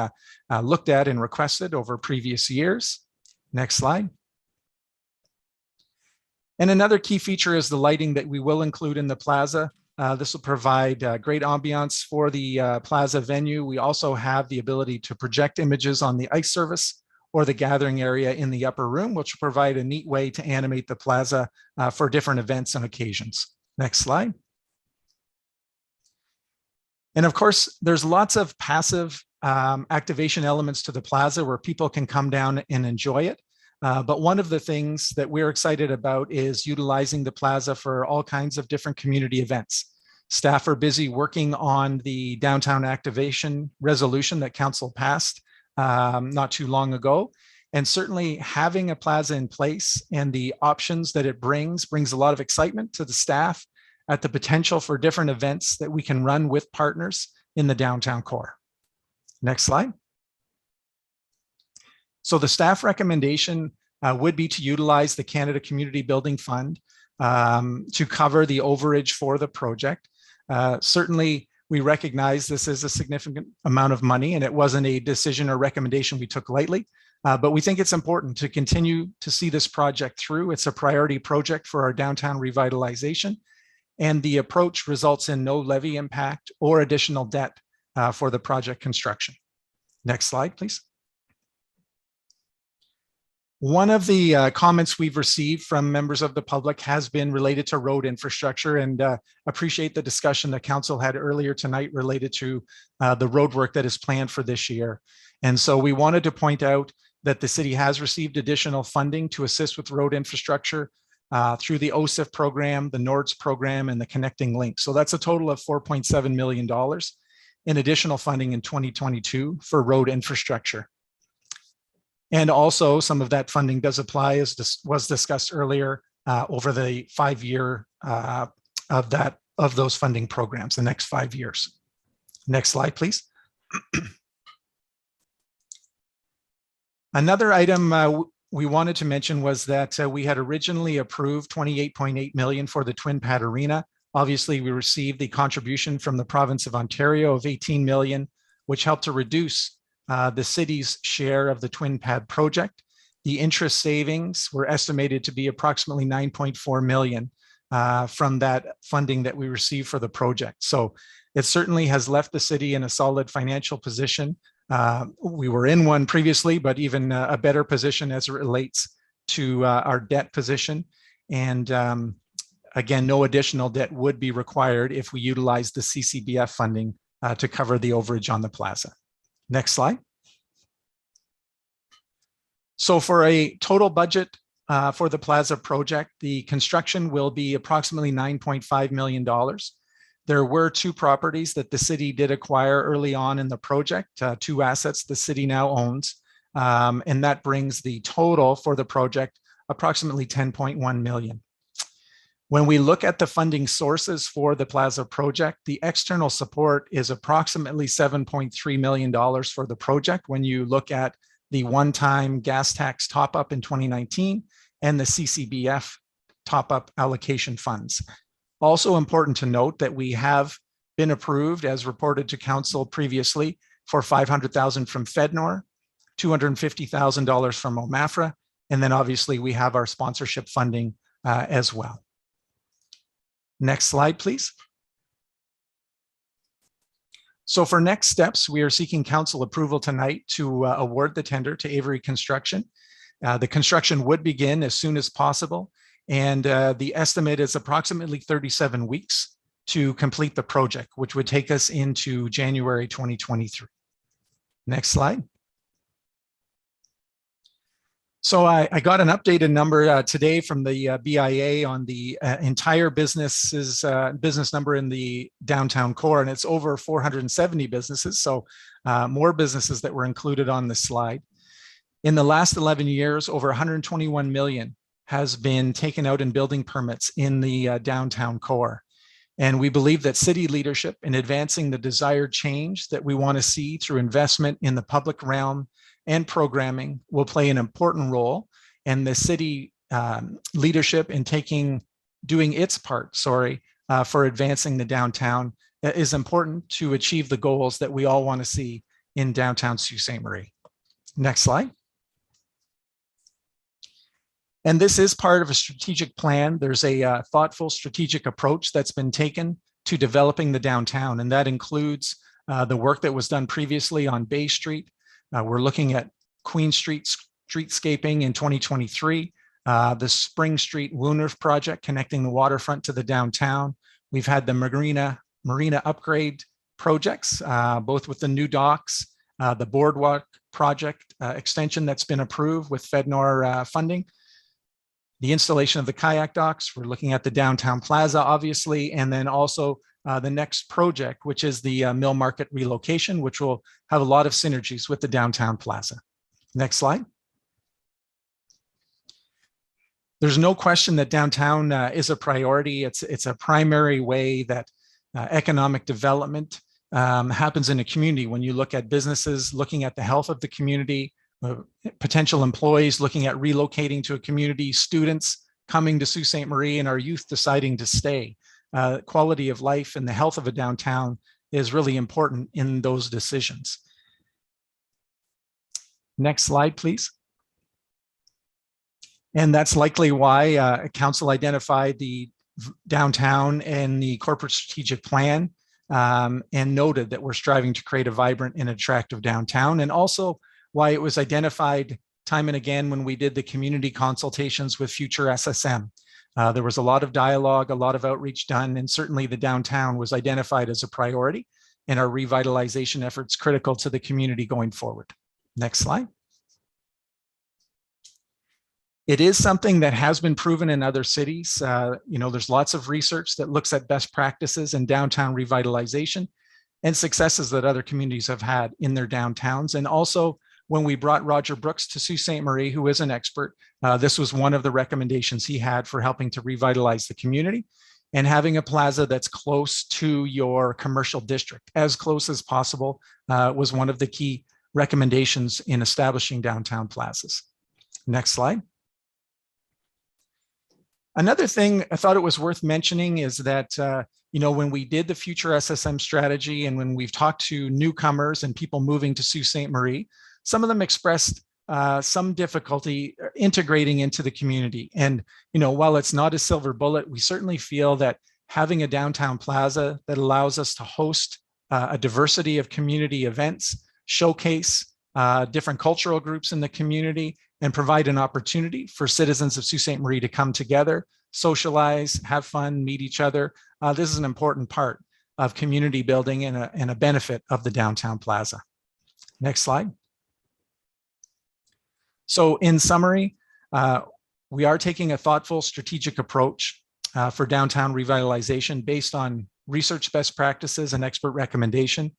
looked at and requested over previous years. Next slide. And another key feature is the lighting that we will include in the plaza. This will provide great ambiance for the plaza venue. We also have the ability to project images on the ice service or the gathering area in the upper room, which will provide a neat way to animate the plaza for different events and occasions. Next slide. And of course, there's lots of passive activation elements to the plaza where people can come down and enjoy it. But one of the things that we're excited about is utilizing the plaza for all kinds of different community events. Staff are busy working on the downtown activation resolution that council passed not too long ago. And certainly having a plaza in place and the options that it brings a lot of excitement to the staff at the potential for different events that we can run with partners in the downtown core. Next slide. So the staff recommendation would be to utilize the Canada Community Building Fund to cover the overage for the project. Certainly, we recognize this is a significant amount of money and it wasn't a decision or recommendation we took lightly, but we think it's important to continue to see this project through. It's a priority project for our downtown revitalization, and the approach results in no levy impact or additional debt for the project construction. Next slide, please. One of the comments we've received from members of the public has been related to road infrastructure, and appreciate the discussion that council had earlier tonight related to the road work that is planned for this year. And so we wanted to point out that the city has received additional funding to assist with road infrastructure through the OSIF program, the NORDS program, and the Connecting Link. So that's a total of $4.7 million in additional funding in 2022 for road infrastructure. And also some of that funding does apply, as was discussed earlier, over the 5-year of those funding programs, the next 5 years. Next slide, please. Another item we wanted to mention was that we had originally approved $28.8 million for the Twin Pad Arena. Obviously, we received the contribution from the province of Ontario of $18 million, which helped to reduce the city's share of the Twin Pad project. The interest savings were estimated to be approximately $9.4 million from that funding that we received for the project. So it certainly has left the city in a solid financial position. We were in one previously, but even a better position as it relates to our debt position. And again, no additional debt would be required if we utilize the CCBF funding to cover the overage on the plaza. Next slide. So for a total budget for the Plaza project, the construction will be approximately $9.5 million. There were 2 properties that the city did acquire early on in the project, 2 assets the city now owns, and that brings the total for the project approximately $10.1 million. When we look at the funding sources for the Plaza project, the external support is approximately $7.3 million for the project when you look at the one-time gas tax top-up in 2019 and the CCBF top-up allocation funds. Also important to note that we have been approved, as reported to council previously, for $500,000 from FedNor, $250,000 from OMAFRA, and then obviously we have our sponsorship funding as well. Next slide, please. So for next steps, we are seeking council approval tonight to award the tender to Avery Construction. The construction would begin as soon as possible, and the estimate is approximately 37 weeks to complete the project, which would take us into January 2023. Next slide. So I got an updated number today from the BIA on the entire business number in the downtown core, and it's over 470 businesses. So more businesses that were included on this slide. In the last 11 years, over 121 million has been taken out in building permits in the downtown core. And we believe that city leadership in advancing the desired change that we want to see through investment in the public realm and programming will play an important role, and the city leadership in doing its part, for advancing the downtown is important to achieve the goals that we all want to see in downtown Sault Ste. Marie. Next slide. And this is part of a strategic plan. There's a thoughtful strategic approach that's been taken to developing the downtown, and that includes the work that was done previously on Bay Street. We're looking at Queen Street streetscaping in 2023, the Spring Street Wooners project connecting the waterfront to the downtown. We've had the marina upgrade projects, both with the new docks, the boardwalk project extension that's been approved with FedNor funding, the installation of the kayak docks. We're looking at the downtown plaza, obviously, and then also the next project, which is the Mill Market relocation, which will have a lot of synergies with the downtown plaza. Next slide. There's no question that downtown is a priority. It's a primary way that economic development happens in a community. When you look at businesses looking at the health of the community, potential employees looking at relocating to a community, students coming to Sault Ste. Marie, and our youth deciding to stay. Quality of life and the health of a downtown is really important in those decisions. Next slide, please. And that's likely why council identified the downtown and the corporate strategic plan and noted that we're striving to create a vibrant and attractive downtown, and also why it was identified time and again when we did the community consultations with future SSM. There was a lot of dialogue, a lot of outreach done, and certainly the downtown was identified as a priority in our revitalization efforts critical to the community going forward. Next slide. It is something that has been proven in other cities. There's lots of research that looks at best practices in downtown revitalization and successes that other communities have had in their downtowns. And also, when we brought Roger Brooks to Sault Ste. Marie, who is an expert, this was one of the recommendations he had for helping to revitalize the community, and having a plaza that's close to your commercial district, as close as possible, was one of the key recommendations in establishing downtown plazas. Next slide. Another thing I thought it was worth mentioning is that, when we did the future SSM strategy and when we've talked to newcomers and people moving to Sault Ste. Marie, some of them expressed some difficulty integrating into the community. And, while it's not a silver bullet, we certainly feel that having a downtown plaza that allows us to host a diversity of community events, showcase different cultural groups in the community, and provide an opportunity for citizens of Sault Ste. Marie to come together, socialize, have fun, meet each other. This is an important part of community building and a benefit of the downtown plaza. Next slide. So in summary, we are taking a thoughtful strategic approach for downtown revitalization based on research best practices and expert recommendation.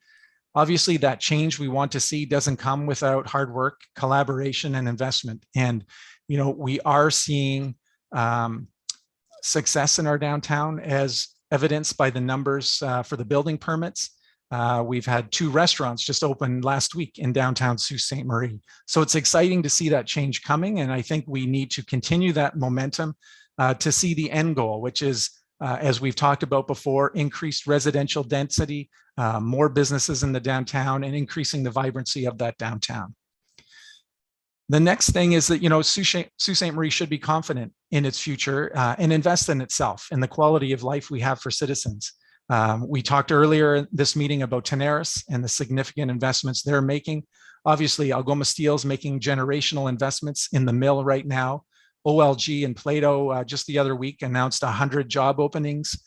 Obviously, that change we want to see doesn't come without hard work, collaboration, and investment. And, we are seeing success in our downtown as evidenced by the numbers for the building permits. We've had 2 restaurants just opened last week in downtown Sault Ste. Marie. So it's exciting to see that change coming. And I think we need to continue that momentum to see the end goal, which is, as we've talked about before, increased residential density, more businesses in the downtown, and increasing the vibrancy of that downtown. The next thing is that, Sault Ste. Marie should be confident in its future and invest in itself and the quality of life we have for citizens. We talked earlier in this meeting about Tenaris and the significant investments they're making. Obviously, Algoma Steel is making generational investments in the mill right now. OLG and Plato just the other week announced 100 job openings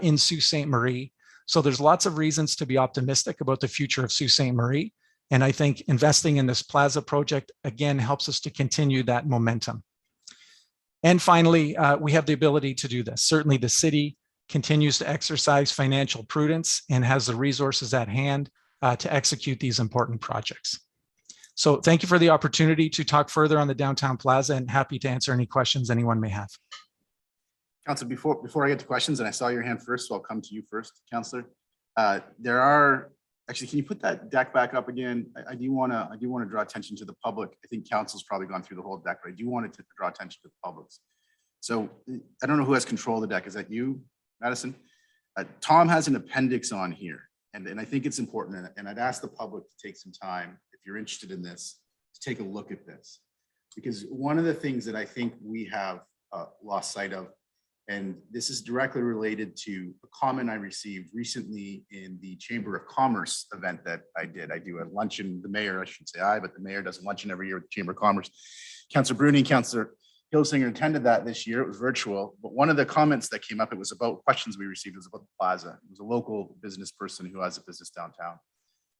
in Sault Ste. Marie. So there's lots of reasons to be optimistic about the future of Sault Ste. Marie. And I think investing in this plaza project, again, helps us to continue that momentum. And finally, we have the ability to do this. Certainly the city continues to exercise financial prudence and has the resources at hand to execute these important projects. So thank you for the opportunity to talk further on the downtown plaza, and happy to answer any questions anyone may have. Councilor, before I get to questions, and I saw your hand first, so I'll come to you first, Councilor. There are, actually, can you put that deck back up again? I do want to draw attention to the public. I think council's probably gone through the whole deck, but I do want to draw attention to the public. So I don't know who has control of the deck. Is that you, Madison? Tom has an appendix on here, and I think it's important, and I'd ask the public to take some time, if you're interested in this, to take a look at this. because one of the things that I think we have lost sight of, and this is directly related to a comment I received recently in the Chamber of Commerce event that I did. I do a luncheon, the mayor, I should say but the mayor does a luncheon every year with the Chamber of Commerce. Councillor Bruni and Councillor Hilsinger attended that this year. It was virtual, but one of the comments that came up, it was about questions we received, it was about the Plaza. It was a local business person who has a business downtown.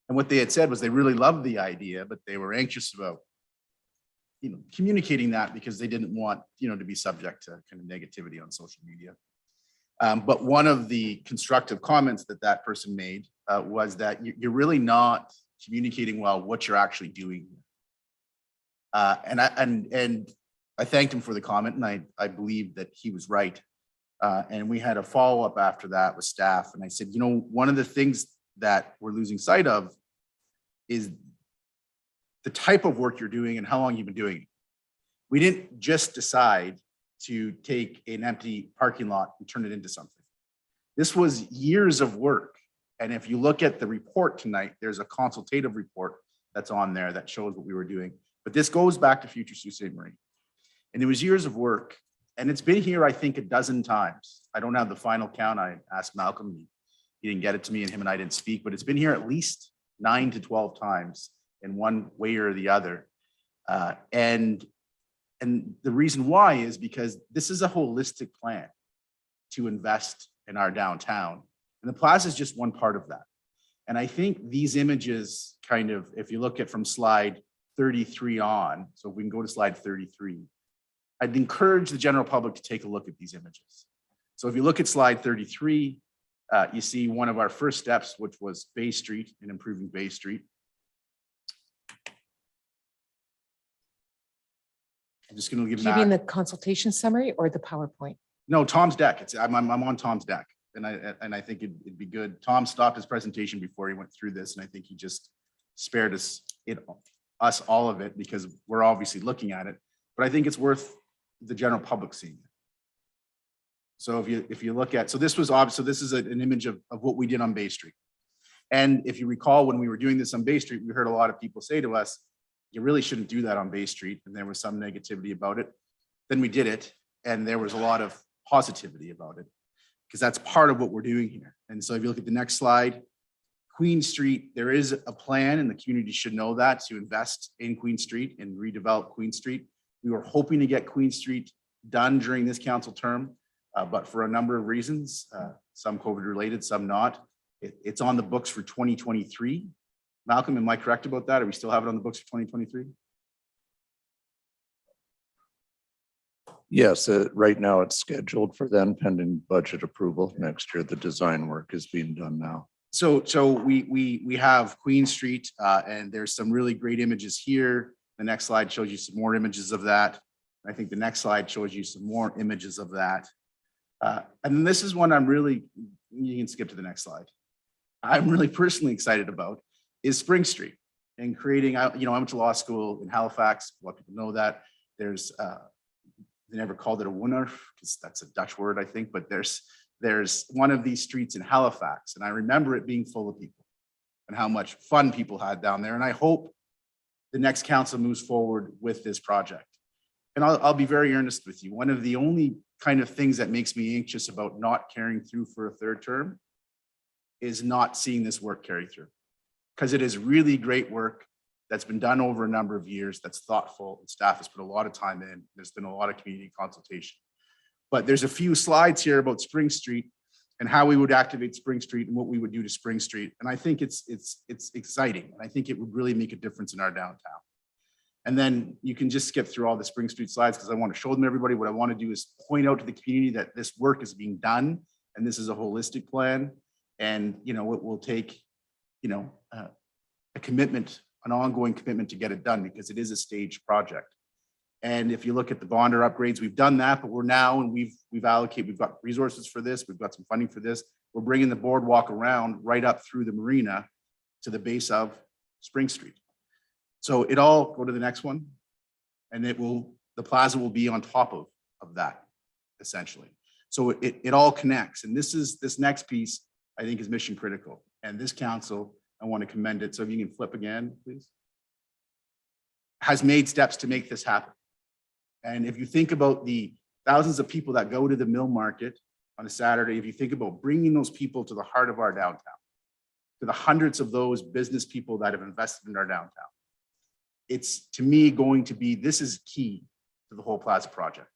And what they had said was they really loved the idea, but they were anxious about communicating that because they didn't want, to be subject to kind of negativity on social media. But one of the constructive comments that that person made was that you're really not communicating well what you're actually doing. And I thanked him for the comment, and I believe that he was right. And we had a follow-up after that with staff. And I said, one of the things that we're losing sight of is the type of work you're doing and how long you've been doing it. We didn't just decide to take an empty parking lot and turn it into something. This was years of work. And if you look at the report tonight, there's a consultative report that's on there that shows what we were doing. But this goes back to Future Sault Ste. Marie. And it was years of work. And it's been here, I think, a dozen times. I don't have the final count. I asked Malcolm, he didn't get it to me, and him and I didn't speak, but it's been here at least 9 to 12 times in one way or the other. And the reason why is because this is a holistic plan to invest in our downtown. And the Plaza is just one part of that. And I think these images kind of, if you look at from slide 33 on, so if we can go to slide 33, I'd encourage the general public to take a look at these images. So if you look at slide 33, you see one of our first steps, which was Bay Street and improving Bay Street. I'm just going to give Do you mean that. the consultation summary or the PowerPoint? No, Tom's deck. I'm on Tom's deck, and I think it'd be good. Tom stopped his presentation before he went through this, and I think he just spared us all of it because we're obviously looking at it. But I think it's worth the general public seeing it. So if you look at, so this was obvious. So this is an image of what we did on Bay Street. And if you recall, when we were doing this on Bay Street, we heard a lot of people say to us, you really shouldn't do that on Bay Street. And there was some negativity about it. Then we did it. And there was a lot of positivity about it because that's part of what we're doing here. And so if you look at the next slide, Queen Street, there is a plan, and the community should know that, to invest in Queen Street and redevelop Queen Street. We were hoping to get Queen Street done during this council term, but for a number of reasons, some COVID related, some not, it's on the books for 2023. Malcolm, am I correct about that? Are we still have it on the books for 2023? Yes, right now it's scheduled for then pending budget approval next year. The design work is being done now. So we have Queen Street, and there's some really great images here. The next slide shows you some more images of that. I think the next slide shows you some more images of that. And this is one I'm really, you can skip to the next slide. I'm really personally excited about is Spring Street and creating, I went to law school in Halifax. A lot of people know that. There's, they never called it a Wooner because that's a Dutch word, I think, but there's one of these streets in Halifax, and I remember it being full of people and how much fun people had down there. And I hope the next council moves forward with this project. And I'll be very earnest with you. One of the only kind of things that makes me anxious about not carrying through for a third term is not seeing this work carry through, because it is really great work that's been done over a number of years, that's thoughtful, and staff has put a lot of time in. There's been a lot of community consultation. But there's a few slides here about Spring Street and how we would activate Spring Street and what we would do to Spring Street. And I think it's exciting. And I think it would really make a difference in our downtown. And then you can just skip through all the Spring Street slides because I want to show them to everybody. What I want to do is point out to the community that this work is being done and this is a holistic plan. And, it will take, a commitment, an ongoing commitment to get it done because it is a staged project. And if you look at the bonder upgrades, we've done that, but we're now, and we've got resources for this. We've got some funding for this. We're bringing the boardwalk around right up through the marina to the base of Spring Street. So it all, go to the next one, and the plaza will be on top of that essentially. So it all connects. And this next piece, I think, is mission critical. And this council, I want to commend it. So if you can flip again, please, has made steps to make this happen. And if you think about the thousands of people that go to the mill market on a Saturday, if you think about bringing those people to the heart of our downtown, to the hundreds of those business people that have invested in our downtown, it's to me going to be, this is key to the whole Plaza project.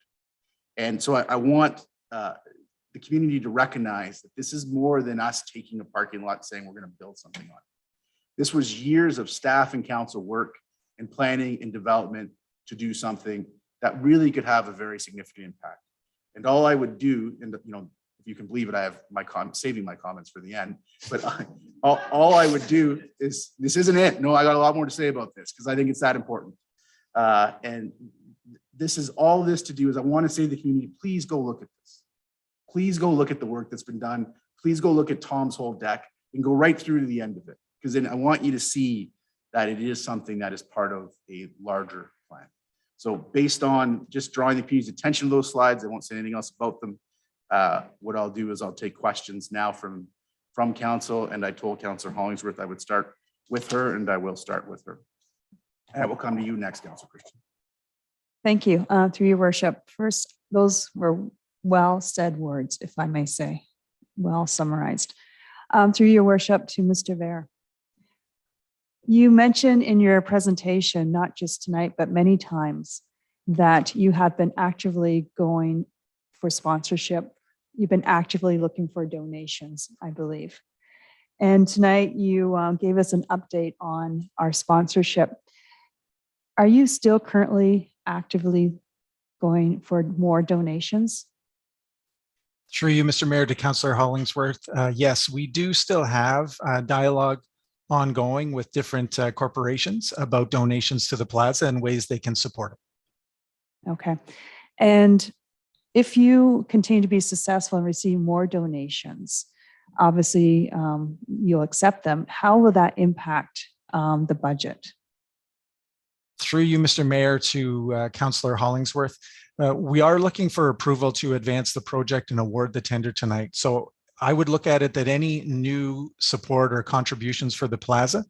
And so I want the community to recognize that this is more than us taking a parking lot and saying we're going to build something on it. This was years of staff and council work and planning and development to do something that really could have a very significant impact. And all I would do, and you know, if you can believe it, I have my saving my comments for the end, but all I would do is, this isn't it. No, I got a lot more to say about this because I think it's that important. And this is all this to do is I want to say to the community, please go look at this. Please go look at the work that's been done. Please go look at Tom's whole deck and go right through to the end of it. Because then I want you to see that it is something that is part of a larger plan. So based on just drawing the community's attention to those slides, I won't say anything else about them. What I'll do is I'll take questions now from council, and I told Councillor Hollingsworth I would start with her, and I will start with her. And I will come to you next, Councillor Christian. Thank you. Through your worship. First, those were well said words, if I may say, well summarized. Through your worship to Mr. Vare. You mentioned in your presentation, not just tonight, but many times, that you have been actively going for sponsorship. You've been actively looking for donations, I believe. And tonight you gave us an update on our sponsorship. Are you still currently actively going for more donations? Through you, Mr. Mayor, to Councillor Hollingsworth. Yes, we do still have dialogue ongoing with different corporations about donations to the Plaza and ways they can support it. Okay. And if you continue to be successful and receive more donations, obviously you'll accept them. How will that impact the budget? Through you, Mr. Mayor, to Councillor Hollingsworth. We are looking for approval to advance the project and award the tender tonight. So I would look at it that any new support or contributions for the Plaza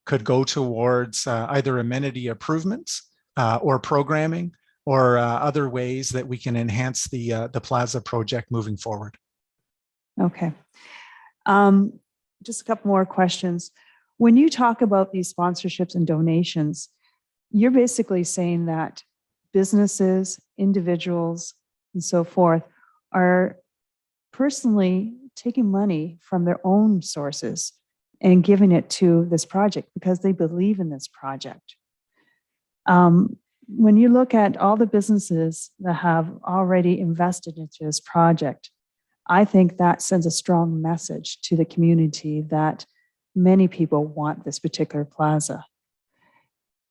could go towards either amenity improvements or programming or other ways that we can enhance the Plaza project moving forward. Okay. Just a couple more questions. When you talk about these sponsorships and donations, you're basically saying that businesses, individuals, and so forth are personally taking money from their own sources and giving it to this project because they believe in this project. When you look at all the businesses that have already invested into this project, I think that sends a strong message to the community that many people want this particular plaza.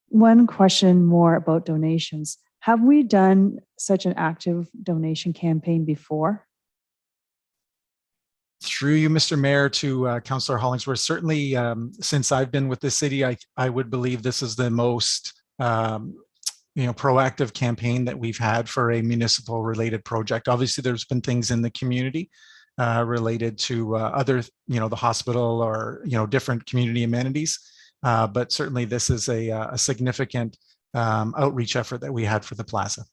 One question more about donations. Have we done such an active donation campaign before? Through you, Mr. Mayor, to Councillor Hollingsworth, certainly since I've been with the city, I would believe this is the most proactive campaign that we've had for a municipal related project. Obviously, there's been things in the community related to other, the hospital or, different community amenities. But certainly this is a significant outreach effort that we had for the Plaza.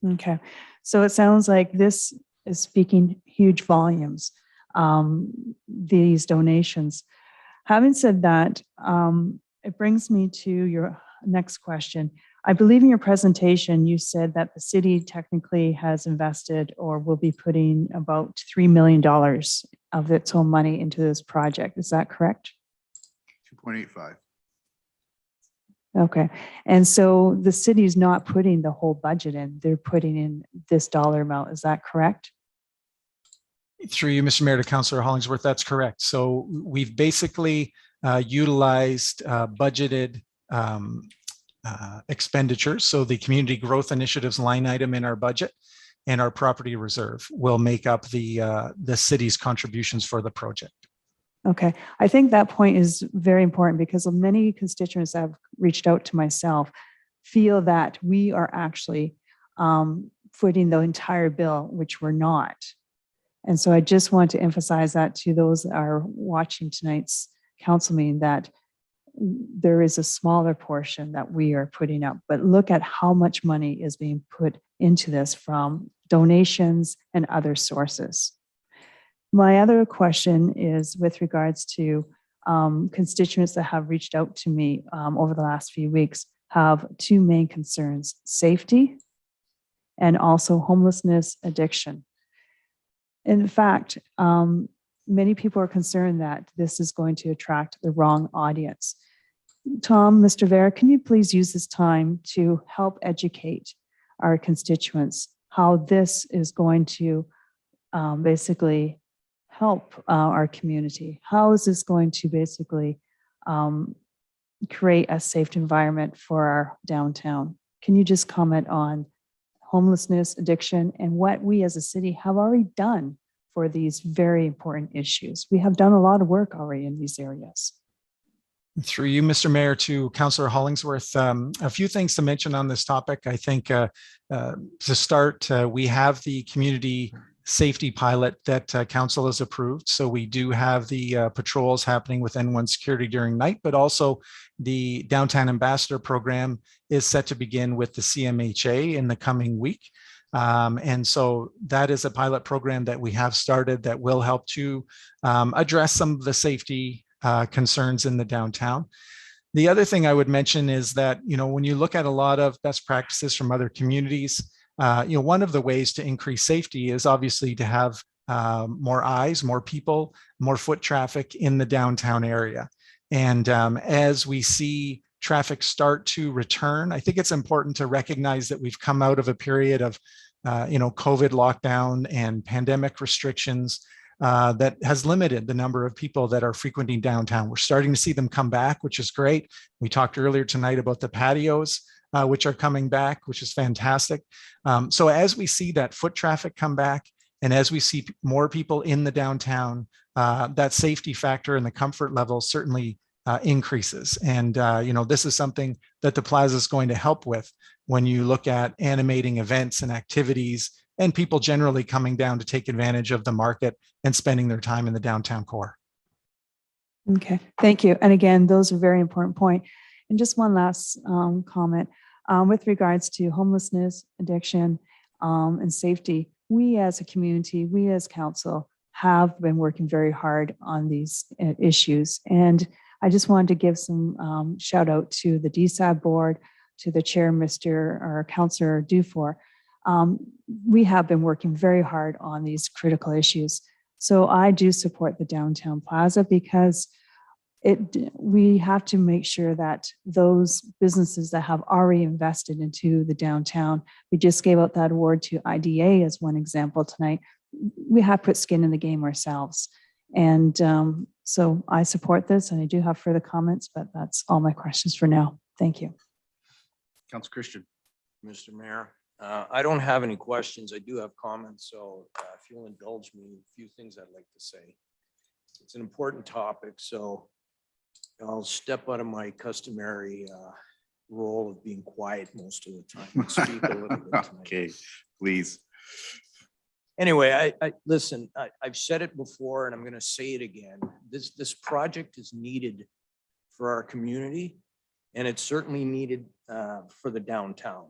Okay, so it sounds like this is speaking huge volumes, these donations. Having said that, it brings me to your next question. I believe in your presentation, you said that the city technically has invested or will be putting about $3 million of its own money into this project. Is that correct? 2.85. Okay. And so the city is not putting the whole budget in, they're putting in this dollar amount. Is that correct? Through you, Mr. Mayor, to Councillor Hollingsworth, that's correct. So we've basically utilized budgeted expenditures. So the community growth initiatives line item in our budget and our property reserve will make up the city's contributions for the project. Okay, I think that point is very important because many constituents that have reached out to myself feel that we are actually footing the entire bill, which we're not. And so I just want to emphasize that to those that are watching tonight's council meeting, that there is a smaller portion that we are putting up, but look at how much money is being put into this from donations and other sources. My other question is with regards to constituents that have reached out to me over the last few weeks have two main concerns: safety and also homelessness, addiction. In fact, many people are concerned that this is going to attract the wrong audience. Tom, Mr. Vera, can you please use this time to help educate our constituents how this is going to basically help our community? How is this going to basically create a safe environment for our downtown? Can you just comment on homelessness, addiction, and what we as a city have already done for these very important issues? We have done a lot of work already in these areas. Through you, Mr. Mayor, to Councillor Hollingsworth, a few things to mention on this topic. I think to start, we have the community safety pilot that council has approved. So we do have the patrols happening with N1 security during night, but also the Downtown Ambassador program is set to begin with the CMHA in the coming week. And so that is a pilot program that we have started that will help to address some of the safety concerns in the downtown. The other thing I would mention is that, when you look at a lot of best practices from other communities, one of the ways to increase safety is obviously to have more eyes, more people, more foot traffic in the downtown area. And as we see traffic start to return, I think it's important to recognize that we've come out of a period of, COVID lockdown and pandemic restrictions that has limited the number of people that are frequenting downtown. We're starting to see them come back, which is great. We talked earlier tonight about the patios, which are coming back, which is fantastic. So as we see that foot traffic come back, and as we see more people in the downtown, that safety factor and the comfort level certainly increases. And, this is something that the Plaza is going to help with when you look at animating events and activities and people generally coming down to take advantage of the market and spending their time in the downtown core. Okay, thank you. And again, those are very important points. And just one last comment with regards to homelessness, addiction, and safety. We as a community, we as council have been working very hard on these issues. And I just wanted to give some shout out to the DSAB board, to the chair, Councillor Dufour. We have been working very hard on these critical issues. So I do support the Downtown Plaza because we have to make sure that those businesses that have already invested into the downtown, we just gave out that award to IDA as one example tonight. We have put skin in the game ourselves. And so I support this, and I do have further comments, but that's all my questions for now. Thank you. Councilor Christian. Mr. Mayor, I don't have any questions. I do have comments, so if you'll indulge me, a few things I'd like to say. It's an important topic, so I'll step out of my customary role of being quiet most of the time and speak a little bit tonight. Okay, please. Anyway, I listen, I've said it before and I'm going to say it again. This project is needed for our community, and it's certainly needed for the downtown.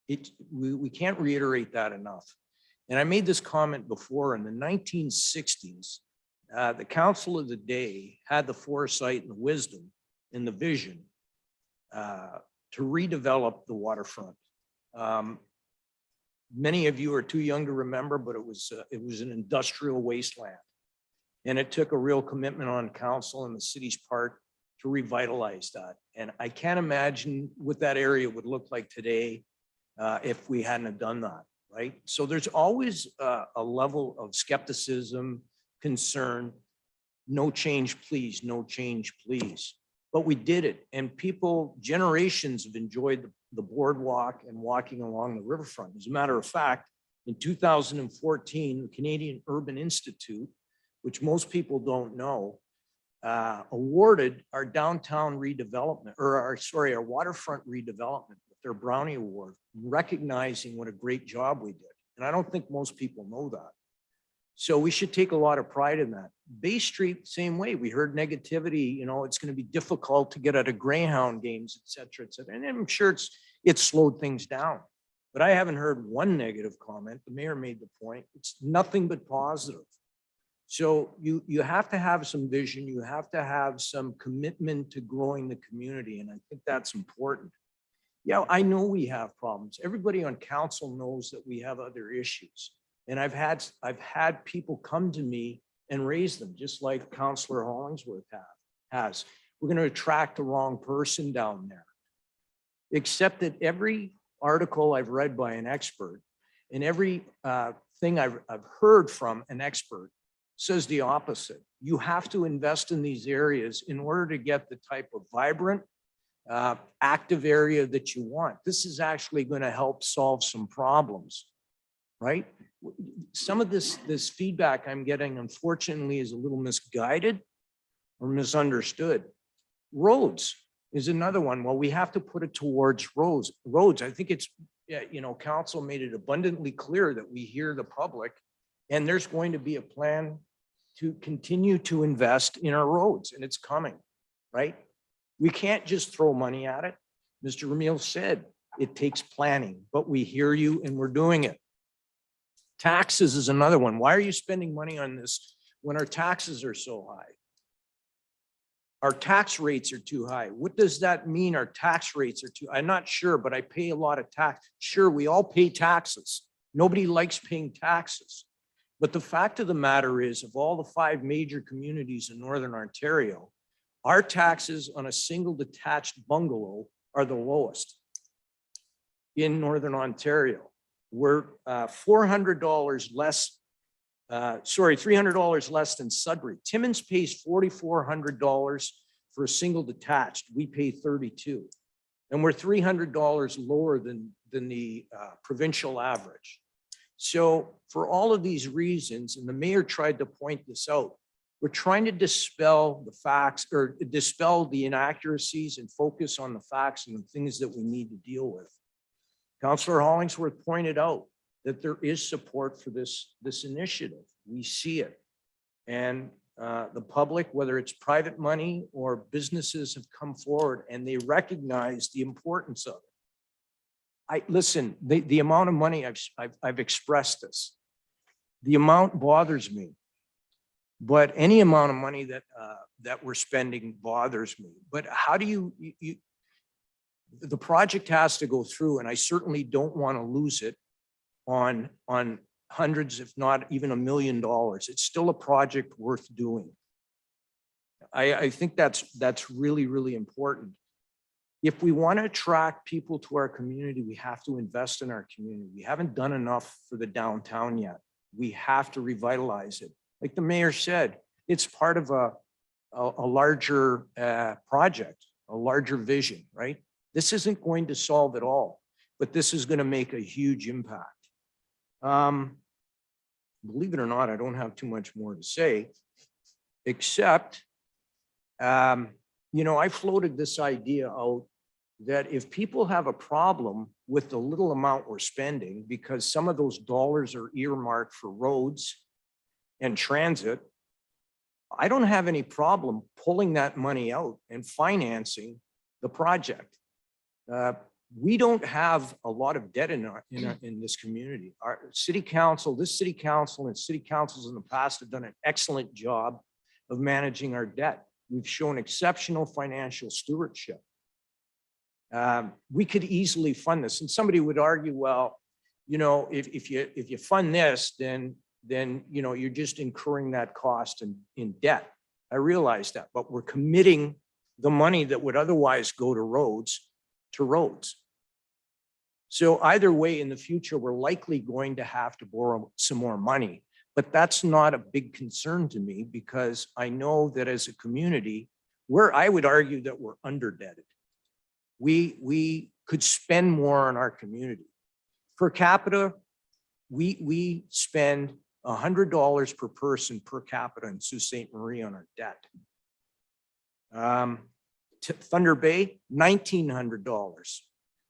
We can't reiterate that enough. And I made this comment before. In the 1960s, the council of the day had the foresight and the wisdom and the vision to redevelop the waterfront. Many of you are too young to remember, but it was an industrial wasteland. And it took a real commitment on council and the city's part to revitalize that. And I can't imagine what that area would look like today if we hadn't have done that, right? So there's always a level of skepticism, concern, no change, please, no change, please. But we did it, and people, generations have enjoyed the boardwalk and walking along the riverfront. As a matter of fact, in 2014, the Canadian Urban Institute, which most people don't know, awarded our downtown redevelopment, or our waterfront redevelopment with their Brownie Award, recognizing what a great job we did. And I don't think most people know that. So we should take a lot of pride in that. Bay Street, same way. We heard negativity, you know, it's going to be difficult to get out of Greyhound games, et cetera, et cetera. And I'm sure it's slowed things down. But I haven't heard one negative comment. The mayor made the point. It's nothing but positive. So you have to have some vision. You have to have some commitment to growing the community. And I think that's important. Yeah, I know we have problems. Everybody on council knows that we have other issues. And I've had people come to me and raise them, just like Councillor Hollingsworth has. We're going to attract the wrong person down there. Except that every article I've read by an expert and every thing I've heard from an expert says the opposite. You have to invest in these areas in order to get the type of vibrant, active area that you want. This is actually going to help solve some problems, right? Some of this feedback I'm getting, unfortunately, is a little misguided or misunderstood. Roads is another one. Well, we have to put it towards roads. I think it's, you know, council made it abundantly clear that we hear the public, and there's going to be a plan to continue to invest in our roads, and it's coming, right? We can't just throw money at it. Mr. Ramil said it takes planning, but we hear you and we're doing it. Taxes is another one. Why are you spending money on this when our taxes are so high? Our tax rates are too high. What does that mean? Our tax rates are too, I'm not sure, but I pay a lot of tax. Sure, we all pay taxes. Nobody likes paying taxes. But the fact of the matter is, of all the 5 major communities in Northern Ontario, our taxes on a single detached bungalow are the lowest in Northern Ontario. We're $400 less, $300 less than Sudbury. Timmins pays $4,400 for a single detached. We pay $32. And we're $300 lower than the provincial average. So for all of these reasons, and the mayor tried to point this out, we're trying to dispel the facts or dispel the inaccuracies and focus on the facts and the things that we need to deal with. Councillor Hollingsworth pointed out that there is support for this initiative. We see it. And the public, whether it's private money or businesses, have come forward and they recognize the importance of it. Listen, the amount of money, I've expressed this. The amount bothers me. But any amount of money that we're spending bothers me. But how do you the project has to go through, and I certainly don't want to lose it on hundreds, if not even $1 million. It's still a project worth doing. I think that's really, really important. If we want to attract people to our community, we have to invest in our community. We haven't done enough for the downtown yet. We have to revitalize it. Like the mayor said, it's part of a larger project, a larger vision, right? This isn't going to solve it all, but this is going to make a huge impact. Believe it or not, I don't have too much more to say, except, you know, I floated this idea out that if people have a problem with the little amount we're spending, because some of those dollars are earmarked for roads and transit, I don't have any problem pulling that money out and financing the project. We don't have a lot of debt in this community. Our city council, this city council and city councils in the past have done an excellent job of managing our debt. We've shown exceptional financial stewardship. We could easily fund this, and somebody would argue, well, you know, if you fund this, then you know, you're just incurring that cost in debt. I realize that, but we're committing the money that would otherwise go to roads. So either way, in the future, we're likely going to have to borrow some more money, but that's not a big concern to me, because I know that as a community, I would argue that we're under-debted. We could spend more on our community. Per capita, we spend $100 per person per capita in Sault Ste. Marie on our debt. Thunder Bay, $1,900.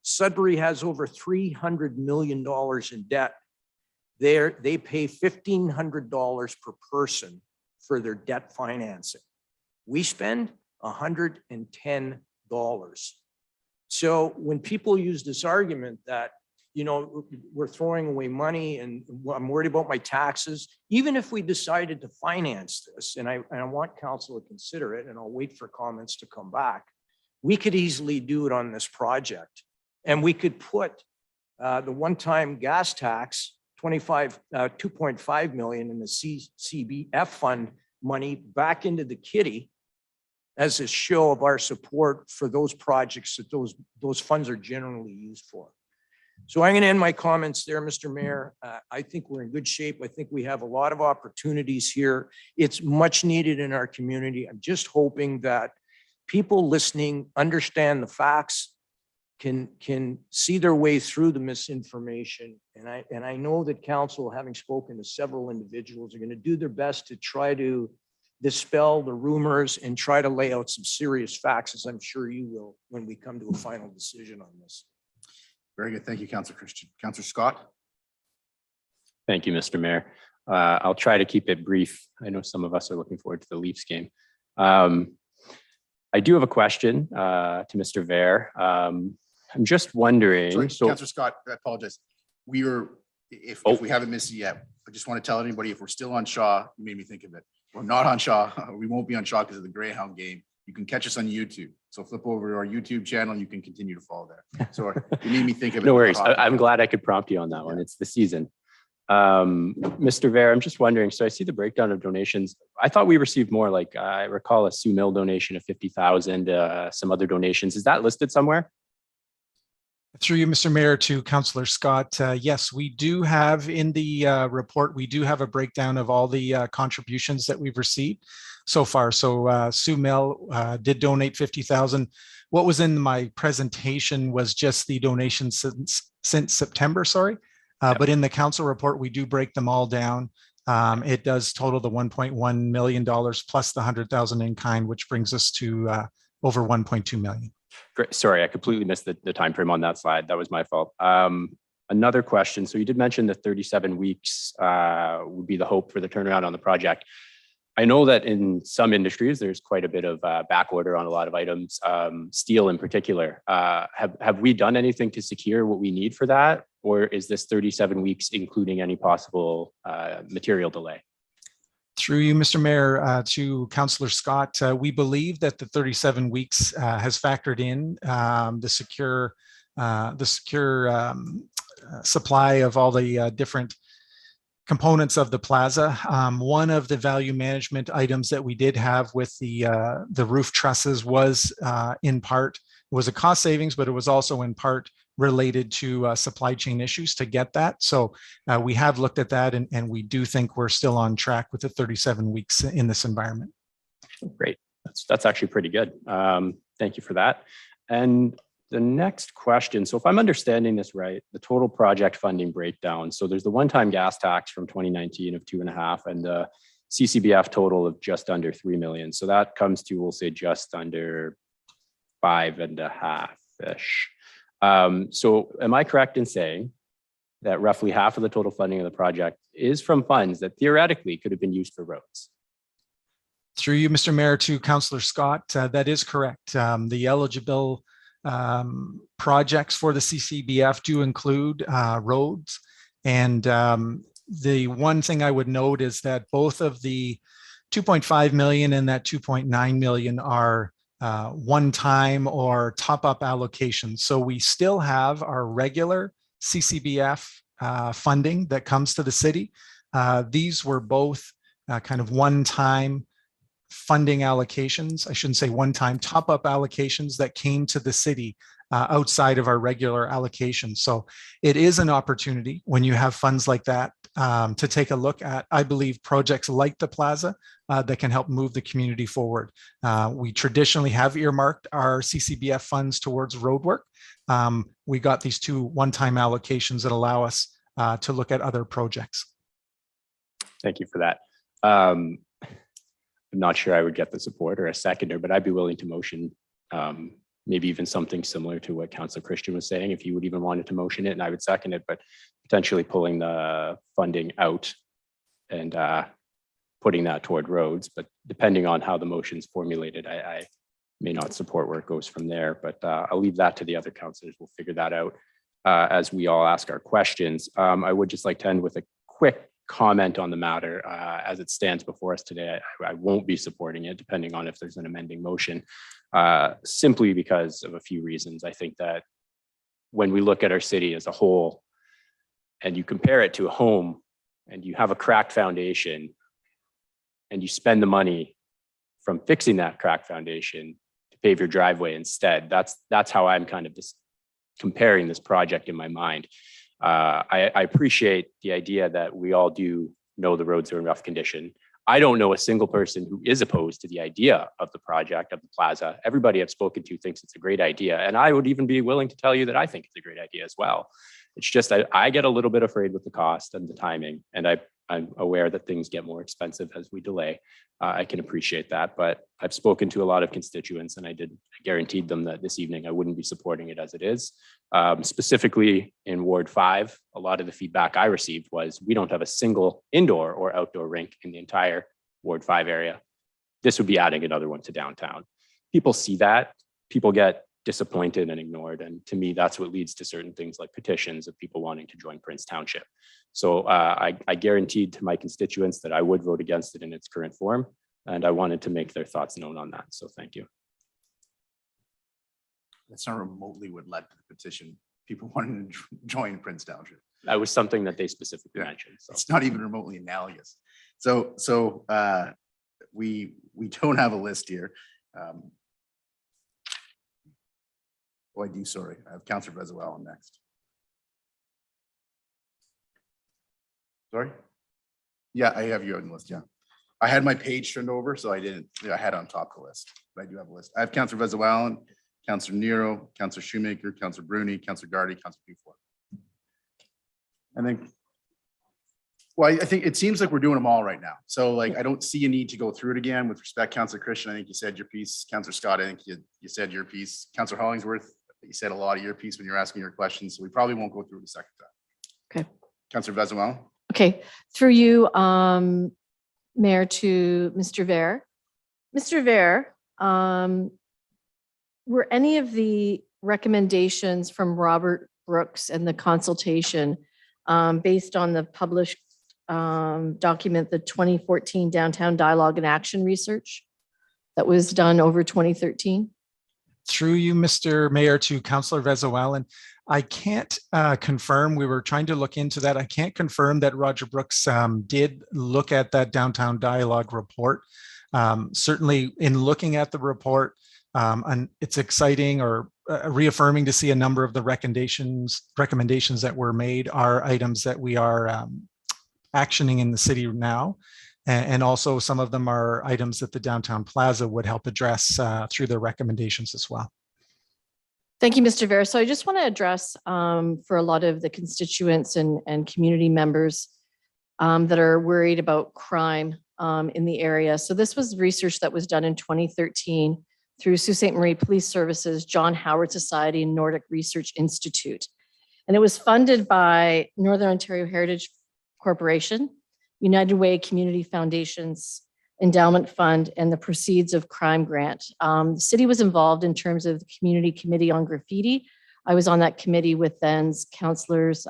Sudbury has over $300 million in debt. they pay $1,500 per person for their debt financing. We spend $110. So when people use this argument that, you know, we're throwing away money and I'm worried about my taxes, even if we decided to finance this, and I want council to consider it, and I'll wait for comments to come back, we could easily do it on this project. And we could put the one-time gas tax, 2.5 million in the CCBF fund money back into the kitty as a show of our support for those projects that those funds are generally used for. So I'm going to end my comments there, Mr. Mayor. I think we're in good shape. I think we have a lot of opportunities here. It's much needed in our community. I'm just hoping that people listening understand the facts, can see their way through the misinformation. And I know that council, having spoken to several individuals, are going to do their best to try to dispel the rumors and try to lay out some serious facts, as I'm sure you will when we come to a final decision on this. Very good. Thank you, Councillor Christian. Councillor Scott. Thank you, Mr. Mayor. I'll try to keep it brief. I know some of us are looking forward to the Leafs game. I do have a question to Mr. Ver. I'm just wondering. Sorry, Councillor Scott, I apologize. If we haven't missed it yet, I just want to tell anybody, if we're still on Shaw, you made me think of it. We're not on Shaw. We won't be on Shaw because of the Greyhound game. You can catch us on YouTube. So flip over to our YouTube channel and you can continue to follow there. So you made me think of it. No worries. I'm glad I could prompt you on that one. It's the season. Mr. Ver, I'm just wondering, so I see the breakdown of donations. I thought we received more, like I recall a Sue Mill donation of 50,000, some other donations. Is that listed somewhere? Through you, Mr. Mayor, to Councillor Scott. Yes, we do have in the report, we do have a breakdown of all the contributions that we've received so far. So Sue Mill did donate 50,000. What was in my presentation was just the donations since September, sorry. But in the council report, we do break them all down. It does total the $1.1 million plus the 100,000 in kind, which brings us to over 1.2 million. Great. Sorry, I completely missed the time frame on that slide. That was my fault. Another question. So you did mention that 37 weeks would be the hope for the turnaround on the project. I know that in some industries, there's quite a bit of back order on a lot of items, steel in particular. Have we done anything to secure what we need for that? Or is this 37 weeks including any possible material delay? Through you, Mr. Mayor, to Councillor Scott, we believe that the 37 weeks has factored in the secure supply of all the different components of the plaza. One of the value management items that we did have with the roof trusses was in part, it was a cost savings, but it was also in part related to supply chain issues to get that. So we have looked at that and we do think we're still on track with the 37 weeks in this environment. Great. That's actually pretty good. Thank you for that. And the next question, so if I'm understanding this right, the total project funding breakdown. So there's the one-time gas tax from 2019 of 2.5 and the CCBF total of just under 3 million. So that comes to, we'll say, just under 5.5-ish. So am I correct in saying that roughly half of the total funding of the project is from funds that theoretically could have been used for roads? Through you, Mr. Mayor, to Councillor Scott, that is correct. The eligible projects for the CCBF do include roads. And the one thing I would note is that both of the 2.5 million and that 2.9 million are one-time or top-up allocations. So we still have our regular CCBF funding that comes to the city. These were both kind of one-time funding allocations. I shouldn't say one-time, top-up allocations that came to the city outside of our regular allocations. So it is an opportunity when you have funds like that to take a look at, I believe, projects like the Plaza that can help move the community forward. We traditionally have earmarked our CCBF funds towards road work. We got these two one-time allocations that allow us to look at other projects. Thank you for that. I'm not sure I would get the support or a seconder, but I'd be willing to motion maybe even something similar to what Councillor Christian was saying, if you would even wanted to motion it, and I would second it, but potentially pulling the funding out and putting that toward roads. But depending on how the motion's formulated, I may not support where it goes from there, but I'll leave that to the other councillors. We'll figure that out as we all ask our questions. I would just like to end with a quick comment on the matter as it stands before us today. I won't be supporting it, depending on if there's an amending motion, simply because of a few reasons. I think that when we look at our city as a whole and you compare it to a home and you have a cracked foundation and you spend the money from fixing that cracked foundation to pave your driveway instead, that's how I'm kind of just comparing this project in my mind. I appreciate the idea that we all do know the roads are in rough condition. I don't know a single person who is opposed to the idea of the project of the plaza. Everybody I've spoken to thinks it's a great idea. And I would even be willing to tell you that I think it's a great idea as well. It's just I get a little bit afraid with the cost and the timing. And I'm aware that things get more expensive as we delay. I can appreciate that, but I've spoken to a lot of constituents and I guaranteed them that this evening I wouldn't be supporting it as it is. Specifically in Ward 5, a lot of the feedback I received was we don't have a single indoor or outdoor rink in the entire Ward 5 area. This would be adding another one to downtown. People see that, people get disappointed and ignored. And to me, that's what leads to certain things like petitions of people wanting to join Prince Township. So I guaranteed to my constituents that I would vote against it in its current form. And I wanted to make their thoughts known on that. So thank you. That's not remotely what led to the petition. People wanted to join Prince Township. That was something that they specifically mentioned. So. It's not even remotely analogous. So we don't have a list here. Oh, I do, sorry. I have Councillor Bezuel on next. Sorry? Yeah, I have you on the list, yeah. I had my page turned over, so I didn't, I had it on top of the list, but I do have a list. I have Councillor Bezuel, Councillor Nero, Councillor Shoemaker, Councillor Bruni, Councillor Gardy, Councillor Dufour. And then, well, I think it seems like we're doing them all right now. So like, I don't see a need to go through it again. With respect, Councillor Christian, I think you said your piece. Councillor Scott, I think you said your piece. Councillor Hollingsworth, you said a lot of your piece when you're asking your questions, so we probably won't go through it a second time. Okay. Councillor Bezuel. Okay, through you, Mayor, to Mr. Ver. Mr. Ver, were any of the recommendations from Robert Brooks and the consultation based on the published document, the 2014 Downtown Dialogue and Action Research that was done over 2013? Through you, Mr. Mayor, to Councillor Bezuel. I can't confirm, we were trying to look into that. I can't confirm that Roger Brooks did look at that downtown dialogue report. Certainly in looking at the report, and it's exciting or reaffirming to see a number of the recommendations that were made are items that we are actioning in the city now. And also some of them are items that the Downtown Plaza would help address through their recommendations as well. Thank you, Mr. Vera. So I just want to address for a lot of the constituents and community members that are worried about crime in the area. So this was research that was done in 2013 through Sault Ste. Marie Police Services, John Howard Society, and Nordic Research Institute. And it was funded by Northern Ontario Heritage Corporation, United Way Community Foundation's Endowment Fund, and the Proceeds of Crime Grant. The city was involved in terms of the Community Committee on Graffiti. I was on that committee with then's councillors,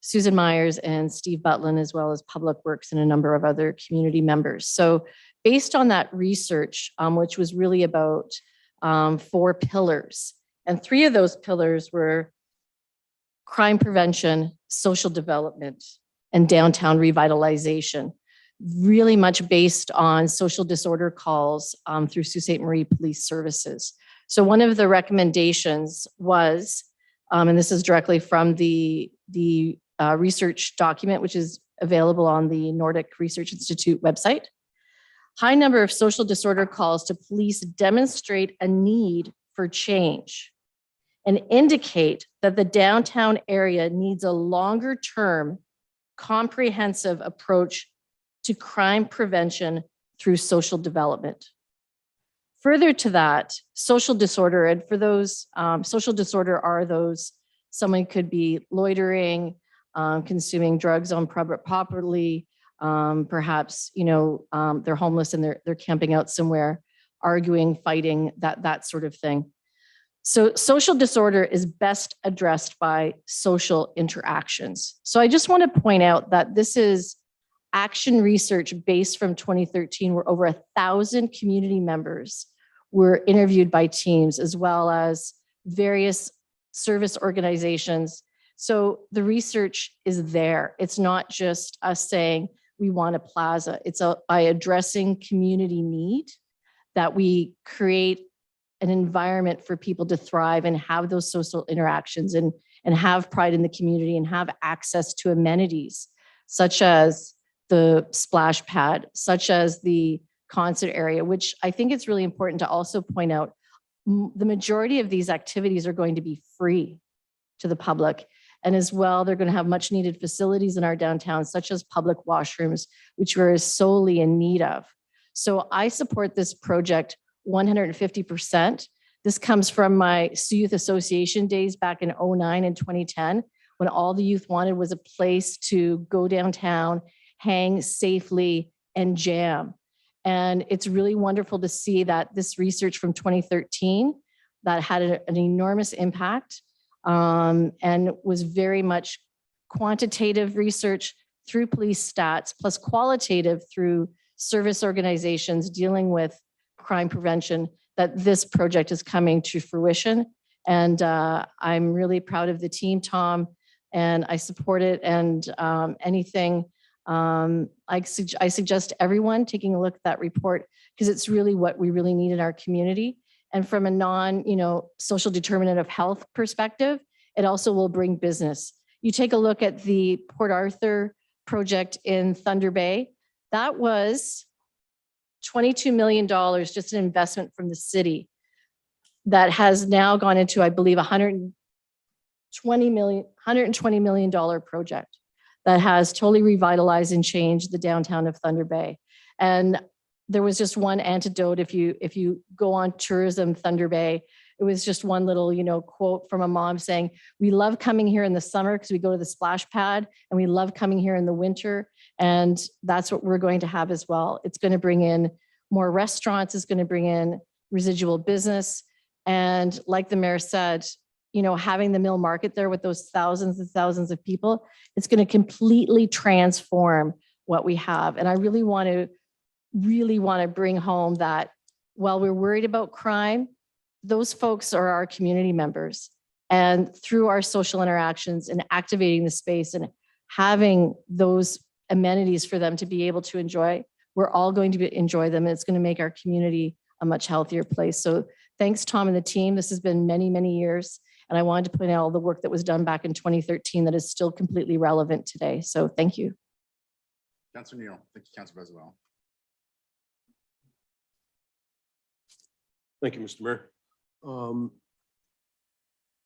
Susan Myers and Steve Butlin, as well as Public Works and a number of other community members. So based on that research, which was really about 4 pillars, and 3 of those pillars were crime prevention, social development, and downtown revitalization, really much based on social disorder calls through Sault Ste. Marie Police Services. So one of the recommendations was, and this is directly from the research document, which is available on the Nordic Research Institute website, high number of social disorder calls to police demonstrate a need for change and indicate that the downtown area needs a longer-term comprehensive approach to crime prevention through social development. Further to that, social disorder, and for those, social disorder are those, someone could be loitering, consuming drugs on private property, perhaps, they're homeless and they're camping out somewhere, arguing, fighting, that sort of thing. So social disorder is best addressed by social interactions. So I just want to point out that this is action research based from 2013, where over 1,000 community members were interviewed by teams, as well as various service organizations. So the research is there. It's not just us saying we want a plaza. It's by addressing community need that we create an environment for people to thrive and have those social interactions and have pride in the community and have access to amenities such as the splash pad, such as the concert area, which I think it's really important to also point out, the majority of these activities are going to be free to the public. And as well, they're going to have much needed facilities in our downtown, such as public washrooms, which we're sorely in need of. So I support this project 150%. This comes from my Youth Association days back in 2009 and 2010, when all the youth wanted was a place to go downtown, hang safely, and jam. And it's really wonderful to see that this research from 2013 that had an enormous impact and was very much quantitative research through police stats, plus qualitative through service organizations dealing with crime prevention, that this project is coming to fruition. And I'm really proud of the team, Tom, and I support it. And anything, I suggest everyone taking a look at that report, because it's really what we really need in our community. And from a social determinant of health perspective, it also will bring business. You take a look at the Port Arthur project in Thunder Bay, that was $22 million, just an investment from the city that has now gone into, I believe, $120 million project that has totally revitalized and changed the downtown of Thunder Bay. And there was just one antidote. If you go on tourism Thunder Bay, it was just one little, quote from a mom saying, "We love coming here in the summer because we go to the splash pad, and we love coming here in the winter." And that's what we're going to have as well. It's going to bring in more restaurants. It's going to bring in residual business. And like the mayor said, having the mill market there with those thousands and thousands of people, it's going to completely transform what we have. And I really want to bring home that while we're worried about crime, those folks are our community members. And through our social interactions and activating the space and having those amenities for them to be able to enjoy, we're all going to enjoy them. And it's going to make our community a much healthier place. So thanks, Tom and the team. This has been many, many years. And I wanted to point out all the work that was done back in 2013 that is still completely relevant today. So thank you. Councilor Neal. Thank you, Councilor Bezuel. Thank you, Mr. Mayor. I'm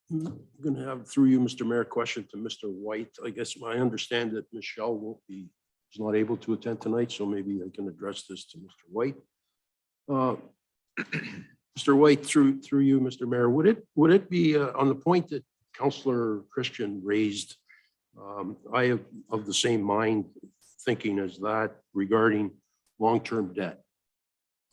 going to have, through you, Mr. Mayor, a question to Mr. White. I guess I understand that Michelle is not able to attend tonight, so maybe I can address this to Mr. White. Mr. White, through you, Mr. Mayor, would it be on the point that Councillor Christian raised? I have of the same mind thinking as that regarding long-term debt.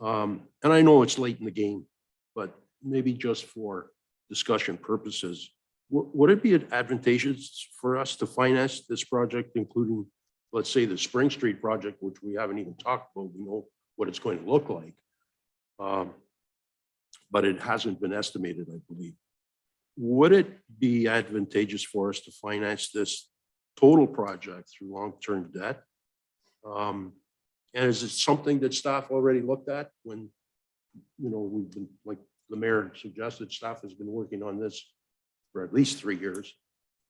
And I know it's late in the game, but maybe just for discussion purposes, would it be advantageous for us to finance this project, including, let's say, the Spring Street project, which we haven't even talked about? We know what it's going to look like, but it hasn't been estimated, I believe. Would it be advantageous for us to finance this total project through long-term debt? And is it something that staff already looked at when, we've been, like the mayor suggested, staff has been working on this for at least 3 years.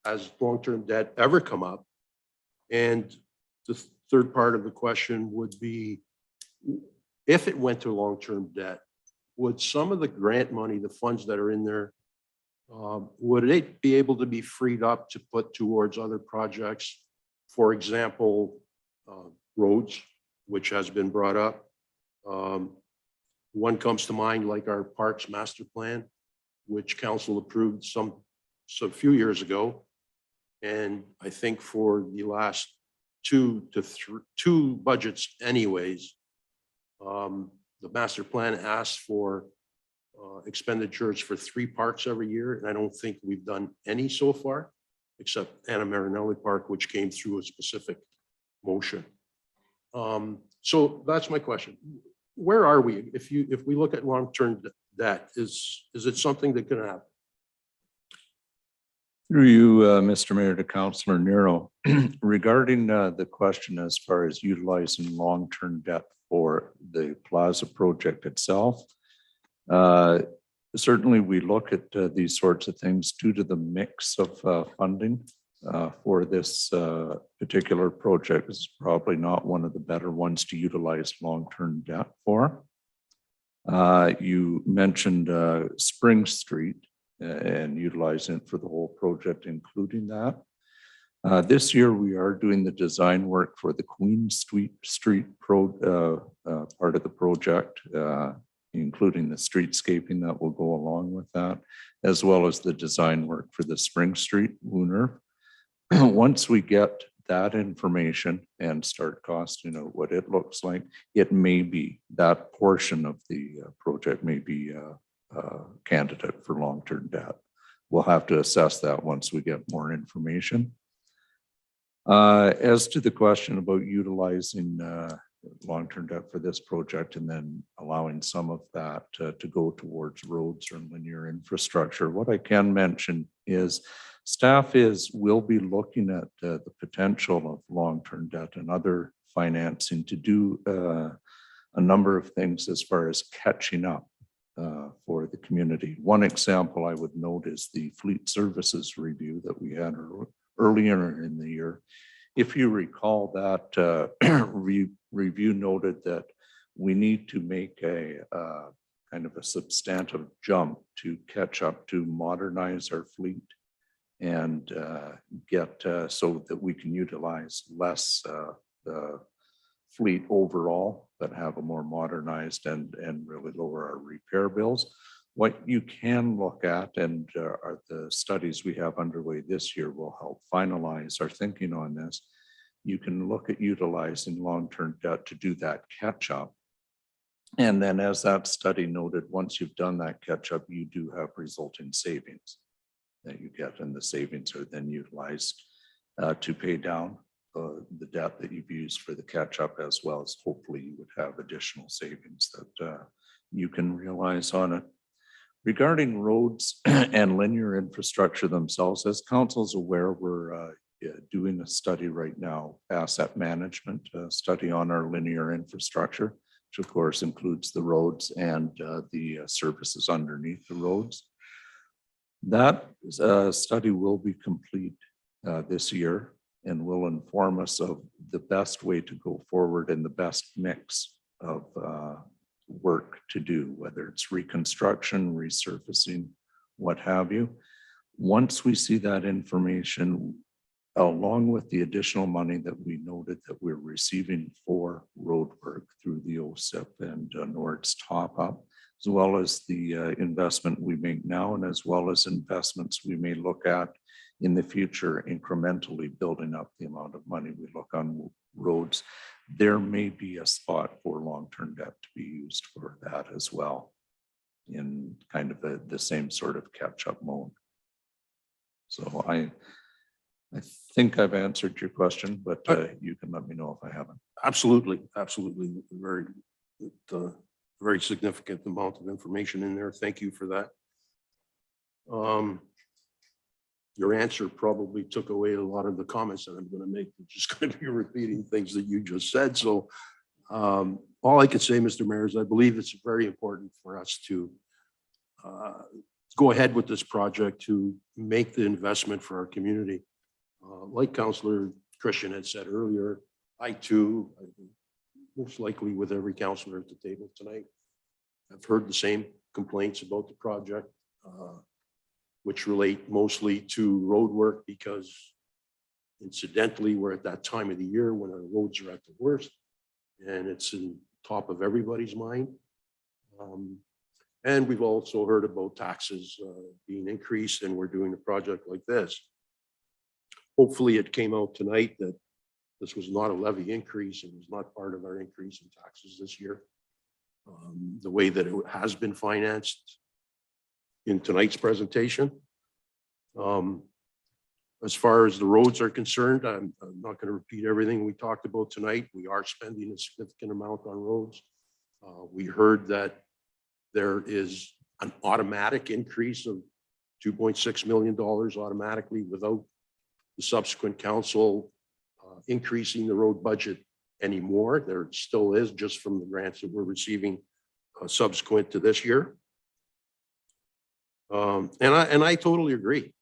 Has long-term debt ever come up? And the third part of the question would be, if it went to long-term debt, would some of the grant money, the funds that are in there, would it be able to be freed up to put towards other projects? For example, roads, which has been brought up, One comes to mind, like our Parks Master Plan, which council approved some few years ago. And I think for the last two budgets anyways, the master plan asks for expenditures for 3 parks every year. And I don't think we've done any so far, except Anna Marinelli Park, which came through a specific motion. So that's my question. Where are we? If we look at long-term debt, is it something that can happen? Through you, Mr. Mayor, to Councillor Nero, regarding the question as far as utilizing long-term debt for the Plaza project itself, certainly we look at these sorts of things due to the mix of funding for this particular project. It's probably not one of the better ones to utilize long-term debt for. You mentioned Spring Street and utilizing it for the whole project, including that. This year, we are doing the design work for the Queen Street part of the project, including the streetscaping that will go along with that, as well as the design work for the Spring Street Wooner. Once we get that information and start costing out what it looks like, it may be that portion of the project may be candidate for long-term debt. We'll have to assess that once we get more information. As to the question about utilizing long-term debt for this project and then allowing some of that to go towards roads or linear infrastructure, what I can mention is staff will be looking at the potential of long-term debt and other financing to do a number of things as far as catching up for the community. One example I would note is the fleet services review that we had earlier in the year. If you recall, that review noted that we need to make a kind of a substantive jump to catch up to modernize our fleet and get so that we can utilize less fleet overall, but have a more modernized and really lower our repair bills. What you can look at, and are the studies we have underway this year will help finalize our thinking on this. You can look at utilizing long-term debt to do that catch up. And then as that study noted, once you've done that catch up, you do have resulting savings that you get, and the savings are then utilized to pay down the debt that you've used for the catch up, as well as hopefully you would have additional savings that you can realize on it. Regarding roads and linear infrastructure themselves, as council's aware, we're doing a study right now, asset management study on our linear infrastructure, which of course includes the roads and the services underneath the roads. That study will be complete this year and will inform us of the best way to go forward and the best mix of work to do, whether it's reconstruction, resurfacing, what have you. Once we see that information, along with the additional money that we noted that we're receiving for road work through the OSIP and NORD's top up, as well as the investment we make now, and as well as investments we may look at in the future, incrementally building up the amount of money we look on roads, there may be a spot for long-term debt to be used for that as well, in kind of the same sort of catch-up mode. So I think I've answered your question, but you can let me know if I haven't. Absolutely, absolutely. Very significant amount of information in there. Thank you for that. Your answer probably took away a lot of the comments that I'm going to make. I'm just going to be repeating things that you just said. So all I can say, Mr. Mayor, is I believe it's very important for us to go ahead with this project to make the investment for our community. Like Councillor Christian had said earlier, I too, most likely with every councillor at the table tonight, I've heard the same complaints about the project, which relate mostly to road work, because incidentally, we're at that time of the year when our roads are at the worst, and it's in top of everybody's mind. And we've also heard about taxes being increased, and we're doing a project like this. Hopefully it came out tonight that this was not a levy increase. It was not part of our increase in taxes this year. The way that it has been financed in tonight's presentation. As far as the roads are concerned, I'm not going to repeat everything we talked about tonight. We are spending a significant amount on roads. We heard that there is an automatic increase of $2.6 million automatically without the subsequent council increasing the road budget anymore. There still is, just from the grants that we're receiving subsequent to this year. And I totally agree.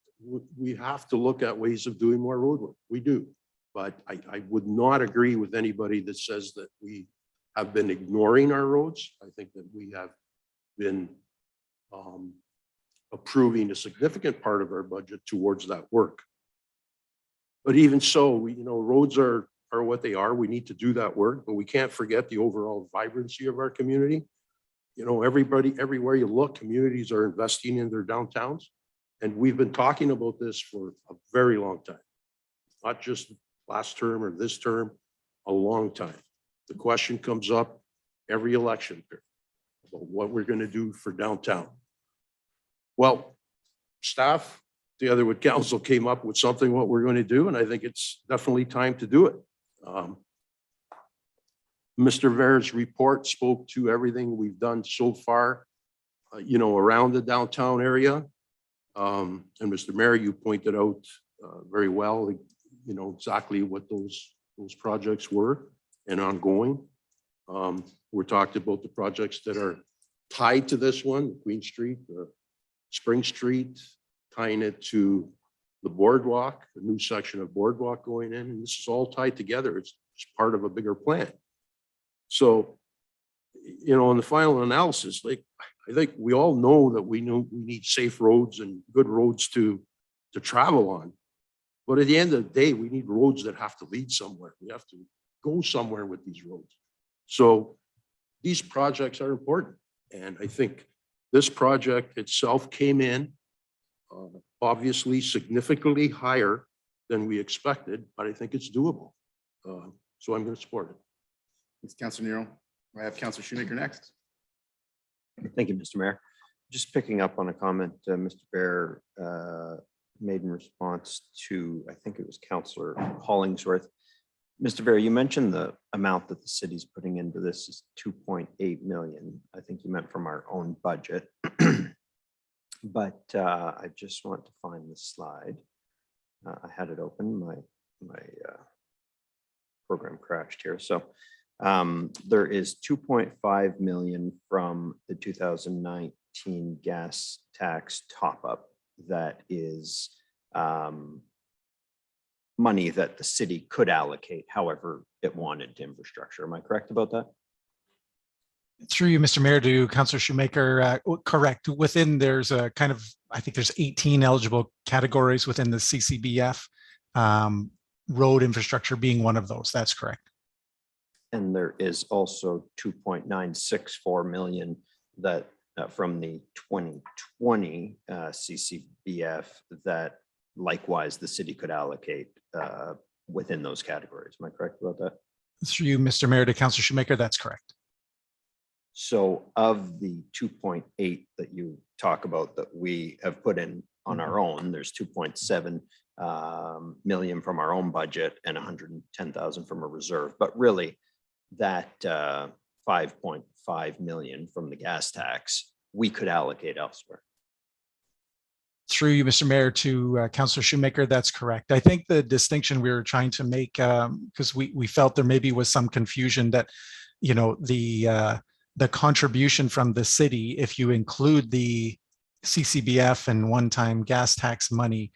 We have to look at ways of doing more road work. We do. But I would not agree with anybody that says that we have been ignoring our roads. I think that we have been approving a significant part of our budget towards that work. But even so, roads are what they are. We need to do that work, but we can't forget the overall vibrancy of our community. Everybody, everywhere you look, communities are investing in their downtowns. And we've been talking about this for a very long time, not just last term or this term, a long time. The question comes up every election period about what we're going to do for downtown. Well, staff together with council came up with something what we're going to do, and I think it's definitely time to do it. Mr. Vere's report spoke to everything we've done so far, around the downtown area. And Mr. Mayor, you pointed out very well, exactly what those projects were and ongoing. We talked about the projects that are tied to this one, Queen Street, Spring Street, tying it to the boardwalk, the new section of boardwalk going in, and this is all tied together. It's part of a bigger plan. So, in the final analysis, I think we all know that we need safe roads and good roads to travel on. But at the end of the day, we need roads that have to lead somewhere. We have to go somewhere with these roads. So these projects are important. And I think this project itself came in obviously significantly higher than we expected, but I think it's doable. So I'm going to support it. Thanks, Councilor Nero. I have Councilor Shoemaker next. Thank you, Mr. Mayor. Just picking up on a comment Mr. Bear made in response to, I think it was Councilor Hollingsworth. Mr. Bear, you mentioned the amount that the city's putting into this is 2.8 million. I think you meant from our own budget. But I just want to find the slide. I had it open. My program crashed here. So there is 2.5 million from the 2019 gas tax top up that is money that the city could allocate however it wanted to infrastructure. Am I correct about that? Through you, Mr. Mayor, to Councillor Shoemaker, correct. Within there's a kind of, I think there's 18 eligible categories within the CCBF, road infrastructure being one of those. That's correct. And there is also 2.964 million that from the 2020 CCBF that likewise the city could allocate within those categories. Am I correct about that? Through you, Mr. Mayor, to Councillor Shoemaker, that's correct. So of the 2.8 that you talk about that we have put in on our own, there's 2.7 million from our own budget and 110,000 from a reserve. But really that 5.5 million from the gas tax, we could allocate elsewhere. Through you, Mr. Mayor, to Councillor Shoemaker, that's correct. I think the distinction we were trying to make, because we felt there maybe was some confusion that, the contribution from the city, if you include the CCBF and one-time gas tax money,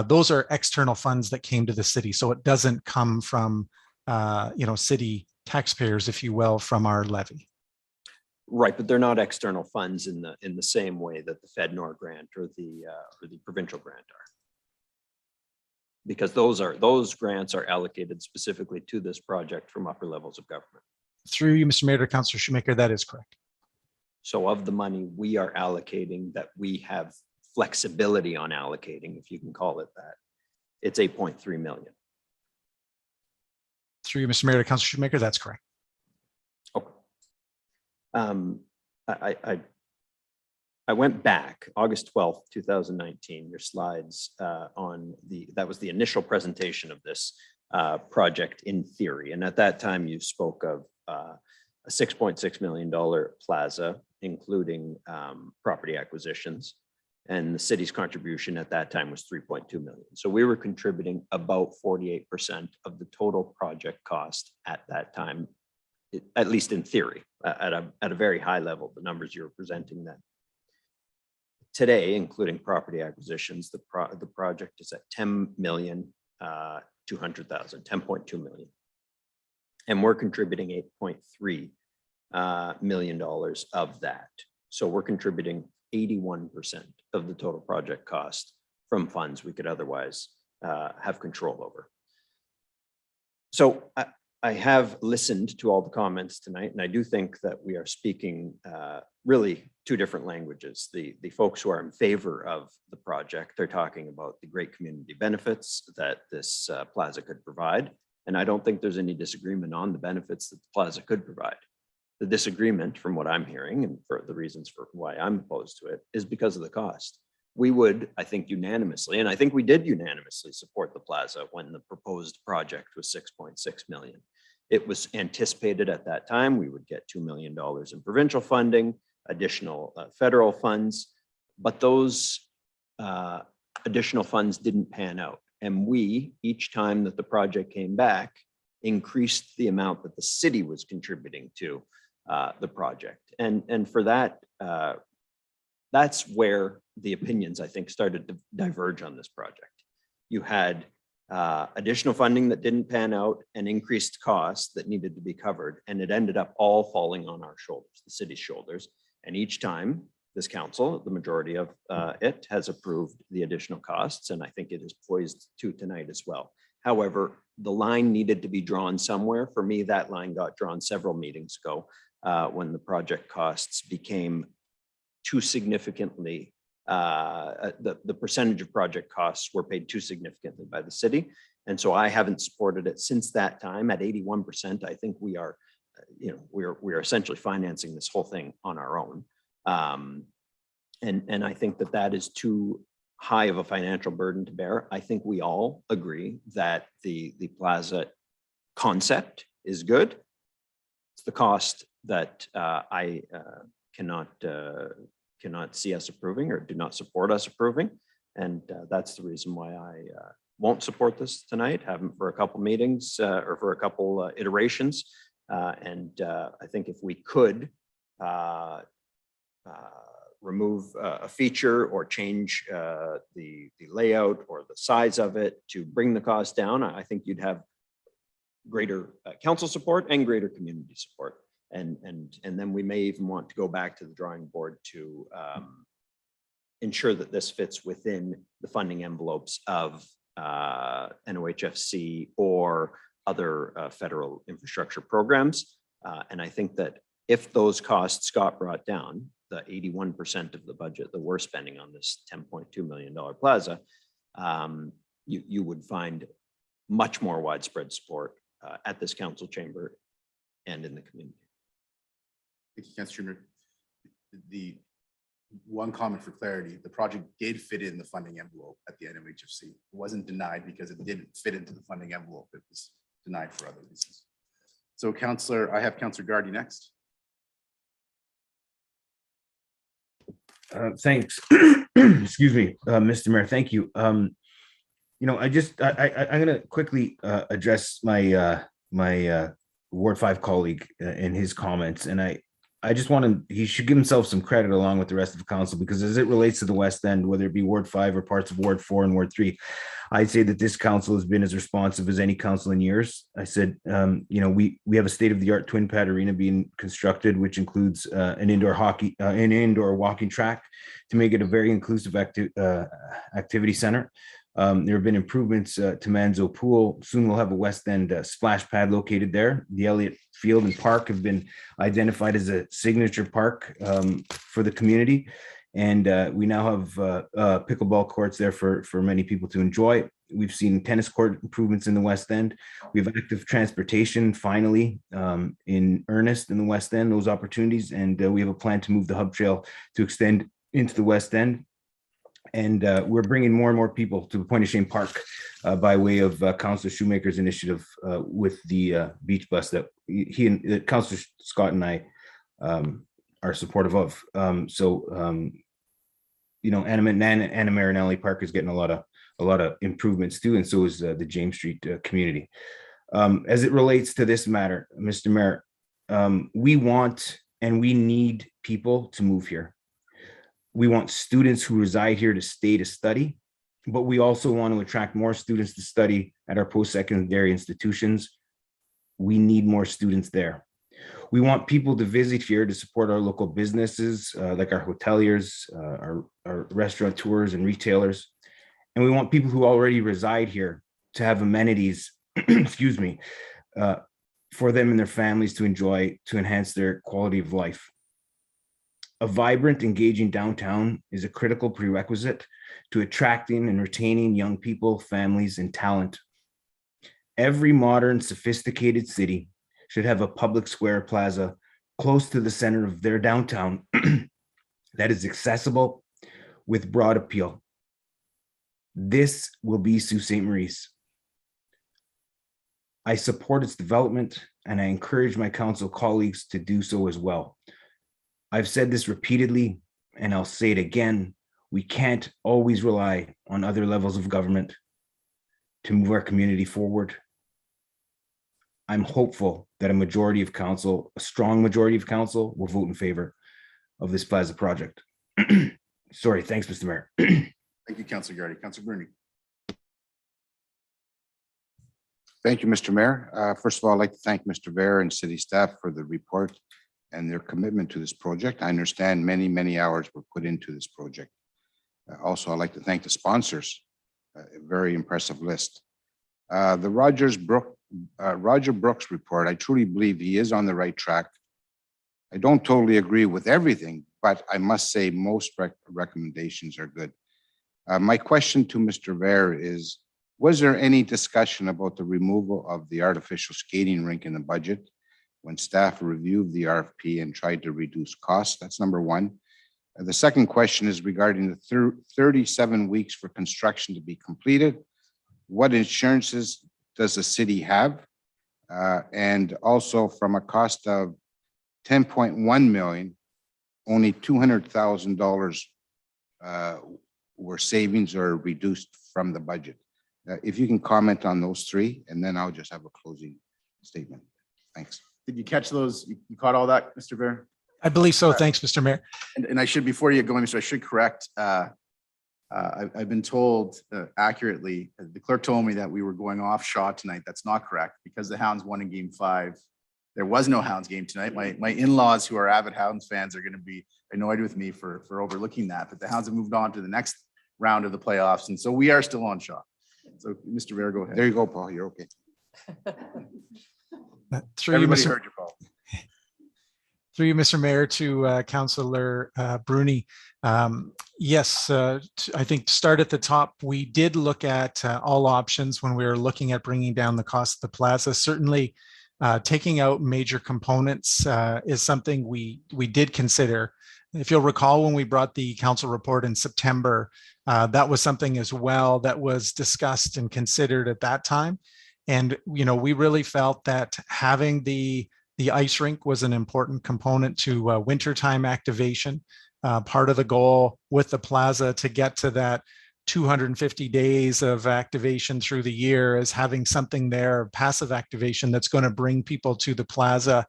those are external funds that came to the city. So it doesn't come from, city taxpayers, if you will, from our levy. Right, but they're not external funds in the same way that the FedNor grant or the provincial grant are. Because those grants are allocated specifically to this project from upper levels of government. Through you, Mr. Mayor, to Councillor Shoemaker, that is correct. So of the money we are allocating, that we have flexibility on allocating, if you can call it that, it's 8.3 million. Through you, Mr. Mayor, to Councilor Shoemaker, that's correct. Okay. I went back August 12th, 2019, your slides that was the initial presentation of this project in theory. And at that time you spoke of a $6.6 million plaza, including property acquisitions. And the city's contribution at that time was 3.2 million. So we were contributing about 48% of the total project cost at that time, at least in theory, at a very high level, the numbers you're presenting then. Today, including property acquisitions, the project is at 10,200,000, 10.2 million. And we're contributing $8.3 million of that. So we're contributing 81% of the total project cost from funds we could otherwise have control over. So I have listened to all the comments tonight, and I do think that we are speaking really two different languages. The folks who are in favor of the project, they're talking about the great community benefits that this plaza could provide. And I don't think there's any disagreement on the benefits that the plaza could provide. The disagreement, from what I'm hearing, and for the reasons for why I'm opposed to it, is because of the cost. We would, I think, unanimously, and I think we did unanimously support the plaza when the proposed project was 6.6 million. It was anticipated at that time we would get $2 million in provincial funding, additional federal funds, but those additional funds didn't pan out. And we, each time that the project came back, increased the amount that the city was contributing to the project. And for that, that's where the opinions, I think, started to diverge on this project. You had additional funding that didn't pan out and increased costs that needed to be covered. And it ended up all falling on our shoulders, the city's shoulders. And each time this council, the majority of it, has approved the additional costs. And I think it is poised to tonight as well. However, the line needed to be drawn somewhere. For me, that line got drawn several meetings ago when the project costs became too significantly, the percentage of project costs were paid too significantly by the city. And so I haven't supported it since that time. At 81%, I think we are, we are essentially financing this whole thing on our own. And I think that that is too high of a financial burden to bear. I think we all agree that the plaza concept is good. It's the cost that I cannot see us approving or do not support us approving. And that's the reason why I won't support this tonight, haven't for a couple meetings or for a couple iterations. And I think if we could remove a feature or change the layout or the size of it to bring the cost down, I think you'd have greater council support and greater community support. And then we may even want to go back to the drawing board to ensure that this fits within the funding envelopes of NOHFC or other federal infrastructure programs. And I think that if those costs got brought down, the 81% of the budget that we're spending on this $10.2 million plaza, you would find much more widespread support at this council chamber and in the community. Thank you, Councilor. The one comment for clarity, the project did fit in the funding envelope at the NOHFC. It wasn't denied because it didn't fit into the funding envelope. It was denied for other reasons. So I have Councilor Gardy next. Thanks. Excuse me, Mr. Mayor. Thank you. I'm going to quickly address my Ward 5 colleague in his comments, and I just he should give himself some credit along with the rest of the council, because as it relates to the West End, whether it be Ward 5 or parts of Ward 4 and Ward 3, I'd say that this council has been as responsive as any council in years. I said, we have a state-of-the-art twin pad arena being constructed, which includes an indoor walking track to make it a very inclusive activity center. There have been improvements to Manzo Pool. Soon we'll have a West End splash pad located there. The Elliott Field and Park have been identified as a signature park for the community. And we now have pickleball courts there for many people to enjoy. We've seen tennis court improvements in the West End. We have active transportation finally in earnest in the West End, those opportunities. And we have a plan to move the hub trail to extend into the West End. And we're bringing more and more people to Point of Shame Park by way of Councillor Shoemaker's initiative with the beach bus that he and Councillor Scott and I are supportive of. You know, Anna Marinelli Park is getting a lot of improvements too, and so is the James Street community. As it relates to this matter, Mr. Mayor, we want and we need people to move here. We want students who reside here to stay to study, but we also want to attract more students to study at our post-secondary institutions. We need more students there. We want people to visit here to support our local businesses, like our hoteliers, our restaurateurs and retailers. And we want people who already reside here to have amenities, excuse me, for them and their families to enjoy, to enhance their quality of life. A vibrant, engaging downtown is a critical prerequisite to attracting and retaining young people, families, and talent. Every modern, sophisticated city should have a public square plaza close to the center of their downtown that is accessible with broad appeal. This will be Sault Ste. Marie's. I support its development, and I encourage my council colleagues to do so as well. I've said this repeatedly, and I'll say it again. We can't always rely on other levels of government to move our community forward. I'm hopeful that a strong majority of council will vote in favor of this Plaza project. Sorry, thanks, Mr. Mayor. Thank you, Councilor Gardy. Councilor Bruni. Thank you, Mr. Mayor. First of all, I'd like to thank Mr. Ver and city staff for the report and their commitment to this project. I understand many, many hours were put into this project. Also, I'd like to thank the sponsors. A very impressive list. The Roger Brooks report, I truly believe he is on the right track. I don't totally agree with everything, but I must say most recommendations are good. My question to Mr. Ver is, was there any discussion about the removal of the artificial skating rink in the budget when staff reviewed the RFP and tried to reduce costs? That's number one. The second question is regarding the 37 weeks for construction to be completed. What insurances does the city have? And also from a cost of 10.1 million, only $200,000 were savings or reduced from the budget. If you can comment on those three, and then I'll just have a closing statement. Thanks. Did you catch those? You caught all that, Mr. Ver? I believe so. Thanks, Mr. Mayor. And I should, before you go, Mr. I should correct. I've been told accurately, the clerk told me that we were going off Shaw tonight. That's not correct because the Hounds won in game 5. There was no Hounds game tonight. My in-laws who are avid Hounds fans are going to be annoyed with me for overlooking that, but the Hounds have moved on to the next round of the playoffs. And so we are still on Shaw. So Mr. Ver, go ahead. There you go, Paul. You're okay. Everybody heard you, Paul. Through you, Mr. Mayor, to Councillor Bruni. Yes, I think to start at the top, we did look at all options when we were looking at bringing down the cost of the plaza. Certainly, taking out major components is something we did consider. If you'll recall, when we brought the council report in September, that was something as well that was discussed and considered at that time. And, you know, we really felt that having the ice rink was an important component to wintertime activation. Part of the goal with the plaza to get to that 250 days of activation through the year is having something there, passive activation, that's going to bring people to the plaza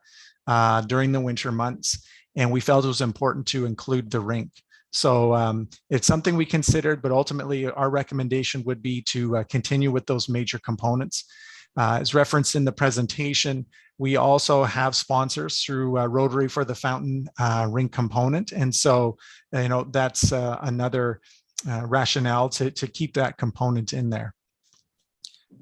during the winter months. And we felt it was important to include the rink. So it's something we considered, but ultimately our recommendation would be to continue with those major components. As referenced in the presentation, we also have sponsors through Rotary for the fountain rink component. And so, you know, that's another rationale to keep that component in there.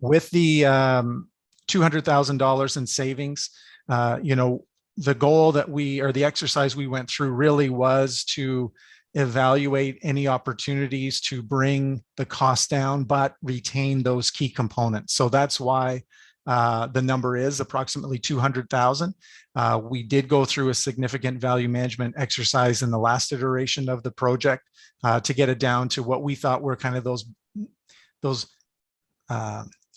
With the $200,000 in savings, the goal that the exercise we went through really was to evaluate any opportunities to bring the cost down, but retain those key components. So that's why the number is approximately 200,000. We did go through a significant value management exercise in the last iteration of the project to get it down to what we thought were kind of those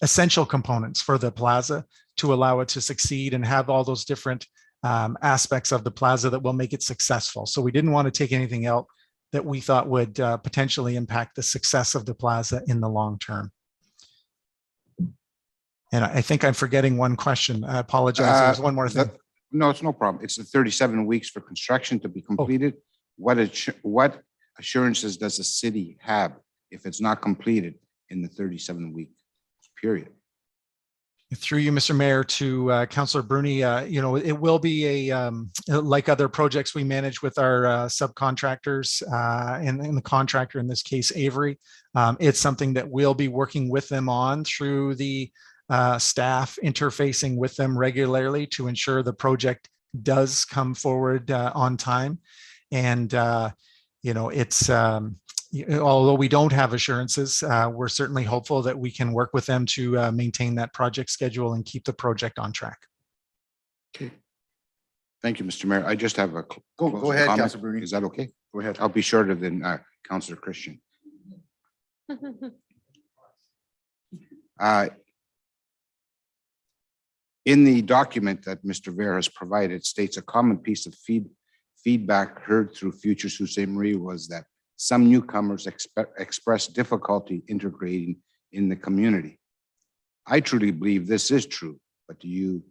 essential components for the plaza to allow it to succeed and have all those different aspects of the plaza that will make it successful. So we didn't want to take anything out that we thought would potentially impact the success of the plaza in the long term. And I think I'm forgetting one question. I apologize. There's one more thing. No, it's no problem. It's the 37 weeks for construction to be completed. What assurances does the city have if it's not completed in the 37-week period? Through you, Mr. Mayor, to Councillor Bruni, it will be like other projects we manage with our subcontractors and the contractor, in this case, Avery. It's something that we'll be working with them on through the staff interfacing with them regularly to ensure the project does come forward on time. And, it's although we don't have assurances, we're certainly hopeful that we can work with them to maintain that project schedule and keep the project on track. Okay. Thank you, Mr. Mayor. I just have a Go ahead, comment. Councilor Bruni. Is that okay? Go ahead. I'll be shorter than Councillor Christian. In the document that Mr. Ver has provided, states a common piece of feedback heard through Future Sault Ste. Marie was that some newcomers express difficulty integrating in the community. I truly believe this is true, but do you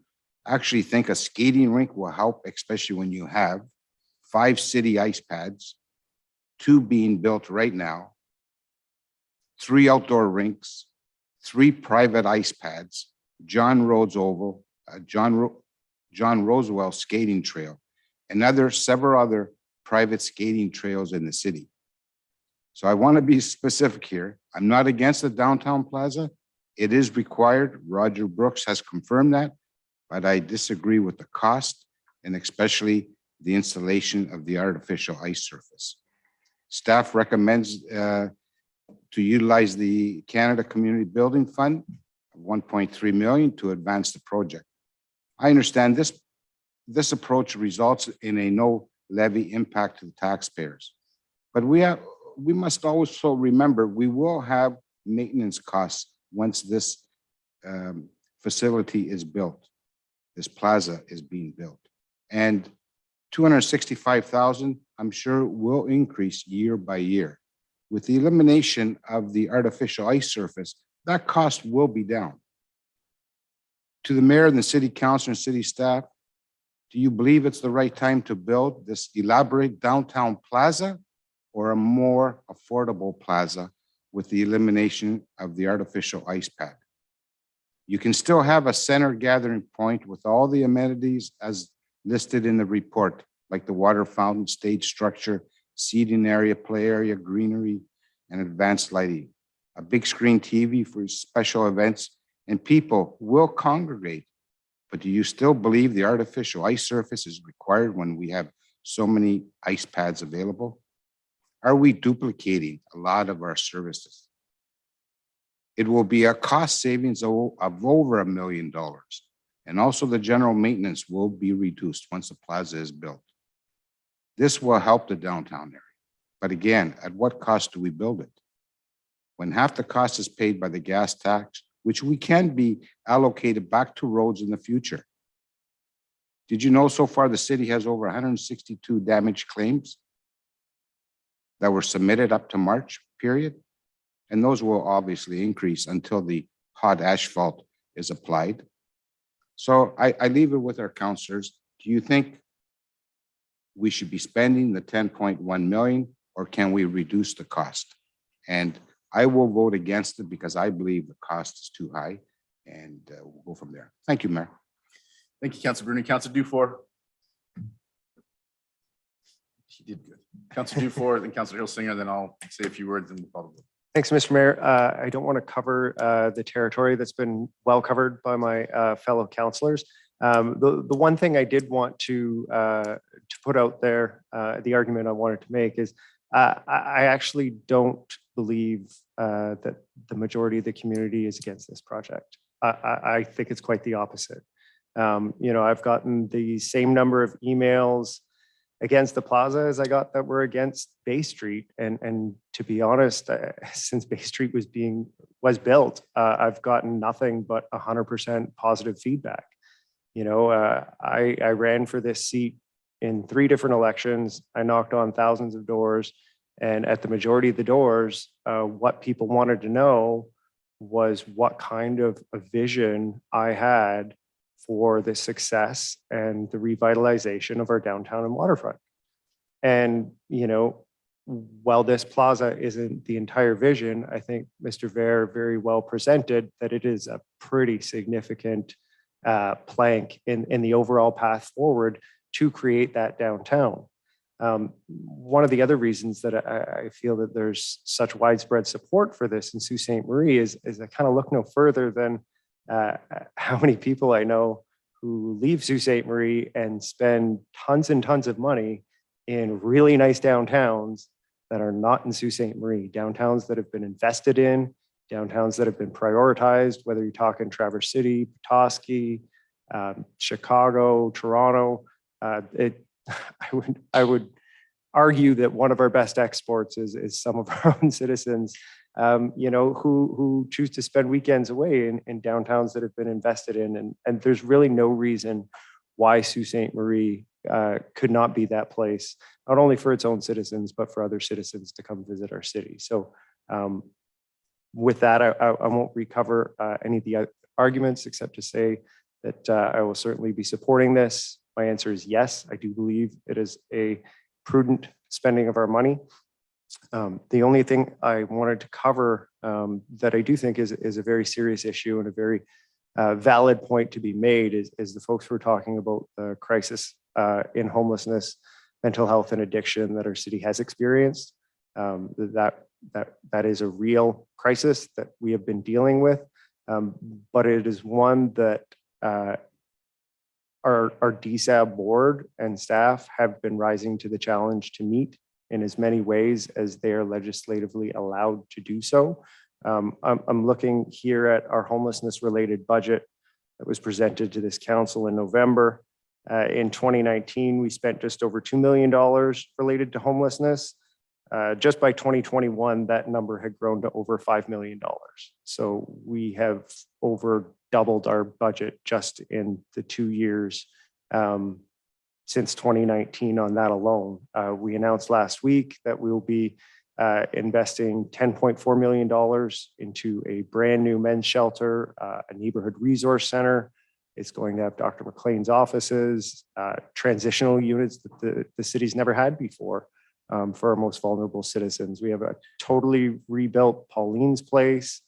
actually think a skating rink will help, especially when you have 5 city ice pads, 2 being built right now, 3 outdoor rinks, 3 private ice pads, John Rhodes Oval, John Rosewell skating trail, and several other private skating trails in the city. So I want to be specific here. I'm not against the downtown plaza. It is required. Roger Brooks has confirmed that, but I disagree with the cost and especially the installation of the artificial ice surface. Staff recommends to utilize the Canada Community Building Fund of 1.3 million to advance the project. I understand this approach results in a no levy impact to the taxpayers, but we must also remember we will have maintenance costs once this facility is built. This plaza is being built, and 265,000, I'm sure, will increase year by year. With the elimination of the artificial ice surface, that cost will be down. To the mayor and the city council and city staff, do you believe it's the right time to build this elaborate downtown plaza or a more affordable plaza with the elimination of the artificial ice pad? You can still have a center gathering point with all the amenities as listed in the report, like the water fountain, stage structure, seating area, play area, greenery, and advanced lighting. A big screen TV for special events, and people will congregate. But do you still believe the artificial ice surface is required when we have so many ice pads available? Are we duplicating a lot of our services? It will be a cost savings of over $1 million. And also the general maintenance will be reduced once the plaza is built. This will help the downtown area. But again, at what cost do we build it? When half the cost is paid by the gas tax, which we can be allocated back to roads in the future. Did you know so far the city has over 162 damage claims that were submitted up to March period? And those will obviously increase until the hot asphalt is applied. So I leave it with our councillors. Do you think we should be spending the 10.1 million, or can we reduce the cost? And I will vote against it because I believe the cost is too high, and we'll go from there. Thank you, Mayor. Thank you, Councilor Bruni. Councilor Dufour. You did good. Councilor Dufour, then Councilor Hilsinger, then I'll say a few words and follow. Thanks, Mr. Mayor. I don't want to cover the territory that's been well covered by my fellow councilors. The one thing I did want to put out there, the argument I wanted to make is I actually don't believe that the majority of the community is against this project. I think it's quite the opposite. I've gotten the same number of emails against the plaza as I got that were against Bay Street. And to be honest, since Bay Street was built, I've gotten nothing but 100% positive feedback. I ran for this seat in 3 different elections. I knocked on thousands of doors, and at the majority of the doors, what people wanted to know was what kind of a vision I had for the success and the revitalization of our downtown and waterfront. And, while this plaza isn't the entire vision, I think Mr. Ver very well presented that it is a pretty significant plank in the overall path forward to create that downtown. One of the other reasons that I feel that there's such widespread support for this in Sault Ste. Marie is I kind of look no further than how many people I know who leave Sault Ste. Marie and spend tons and tons of money in really nice downtowns that are not in Sault Ste. Marie, downtowns that have been invested in, downtowns that have been prioritized, whether you're talking Traverse City, Petoskey, Chicago, Toronto. I would argue that one of our best exports is some of our own citizens, who choose to spend weekends away in downtowns that have been invested in. And there's really no reason why Sault Ste. Marie could not be that place, not only for its own citizens, but for other citizens to come visit our city. So with that, I won't recover any of the arguments except to say that I will certainly be supporting this. My answer is yes. I do believe it is a prudent spending of our money. The only thing I wanted to cover that I do think is a very serious issue and a very valid point to be made is the folks who are talking about the crisis in homelessness, mental health, and addiction that our city has experienced. That is a real crisis that we have been dealing with, but it is one that our DSAB board and staff have been rising to the challenge to meet in as many ways as they are legislatively allowed to do so. I'm looking here at our homelessness related budget that was presented to this council in November. In 2019, we spent just over $2 million related to homelessness. Just by 2021, that number had grown to over $5 million. So we have over doubled our budget just in the 2 years since 2019 on that alone. We announced last week that we will be investing $10.4 million into a brand new men's shelter, a neighborhood resource center. It's going to have Dr. McLean's offices, transitional units that the city's never had before for our most vulnerable citizens. We have a totally rebuilt Pauline's Place,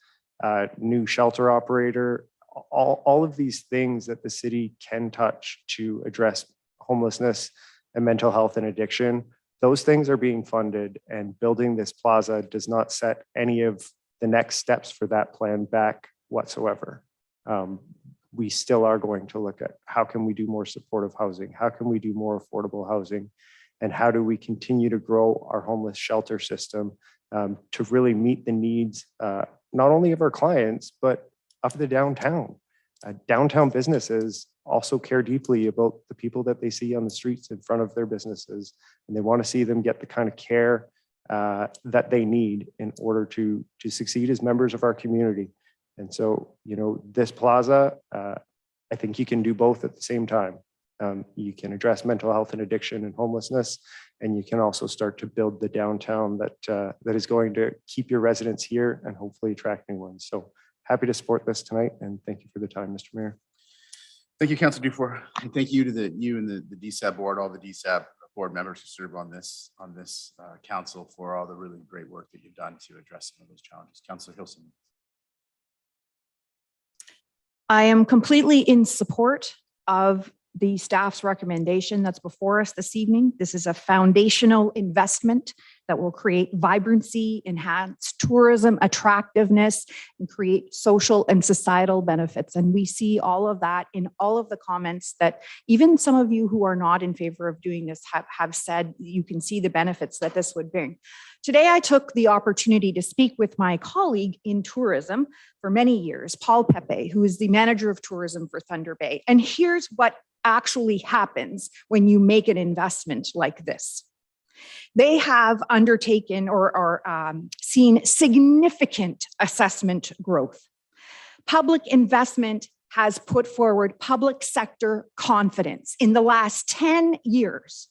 new shelter operator, all of these things that the city can touch to address homelessness and mental health and addiction. Those things are being funded, and building this plaza does not set any of the next steps for that plan back whatsoever. We still are going to look at how can we do more supportive housing? How can we do more affordable housing? And how do we continue to grow our homeless shelter system to really meet the needs, not only of our clients, but of the downtown. Downtown businesses also care deeply about the people that they see on the streets in front of their businesses, and they want to see them get the kind of care that they need in order to succeed as members of our community. And so, this plaza, I think you can do both at the same time. You can address mental health and addiction and homelessness, and you can also start to build the downtown that is going to keep your residents here and hopefully attract new ones. So happy to support this tonight, and thank you for the time, Mr. Mayor. Thank you, Councilor Dufour, and thank you to you and the DSAB board, all the DSAB board members who serve on this council for all the really great work that you've done to address some of those challenges. Councilor Hilson. I am completely in support of the staff's recommendation that's before us this evening. This is a foundational investment that will create vibrancy, enhance tourism attractiveness, and create social and societal benefits. And we see all of that in all of the comments that even some of you who are not in favor of doing this have said. You can see the benefits that this would bring. Today, I took the opportunity to speak with my colleague in tourism for many years, Paul Pepe, who is the manager of tourism for Thunder Bay. And here's what actually happens when you make an investment like this. They have undertaken or seen significant assessment growth. Public investment has put forward public sector confidence. In the last 10 years,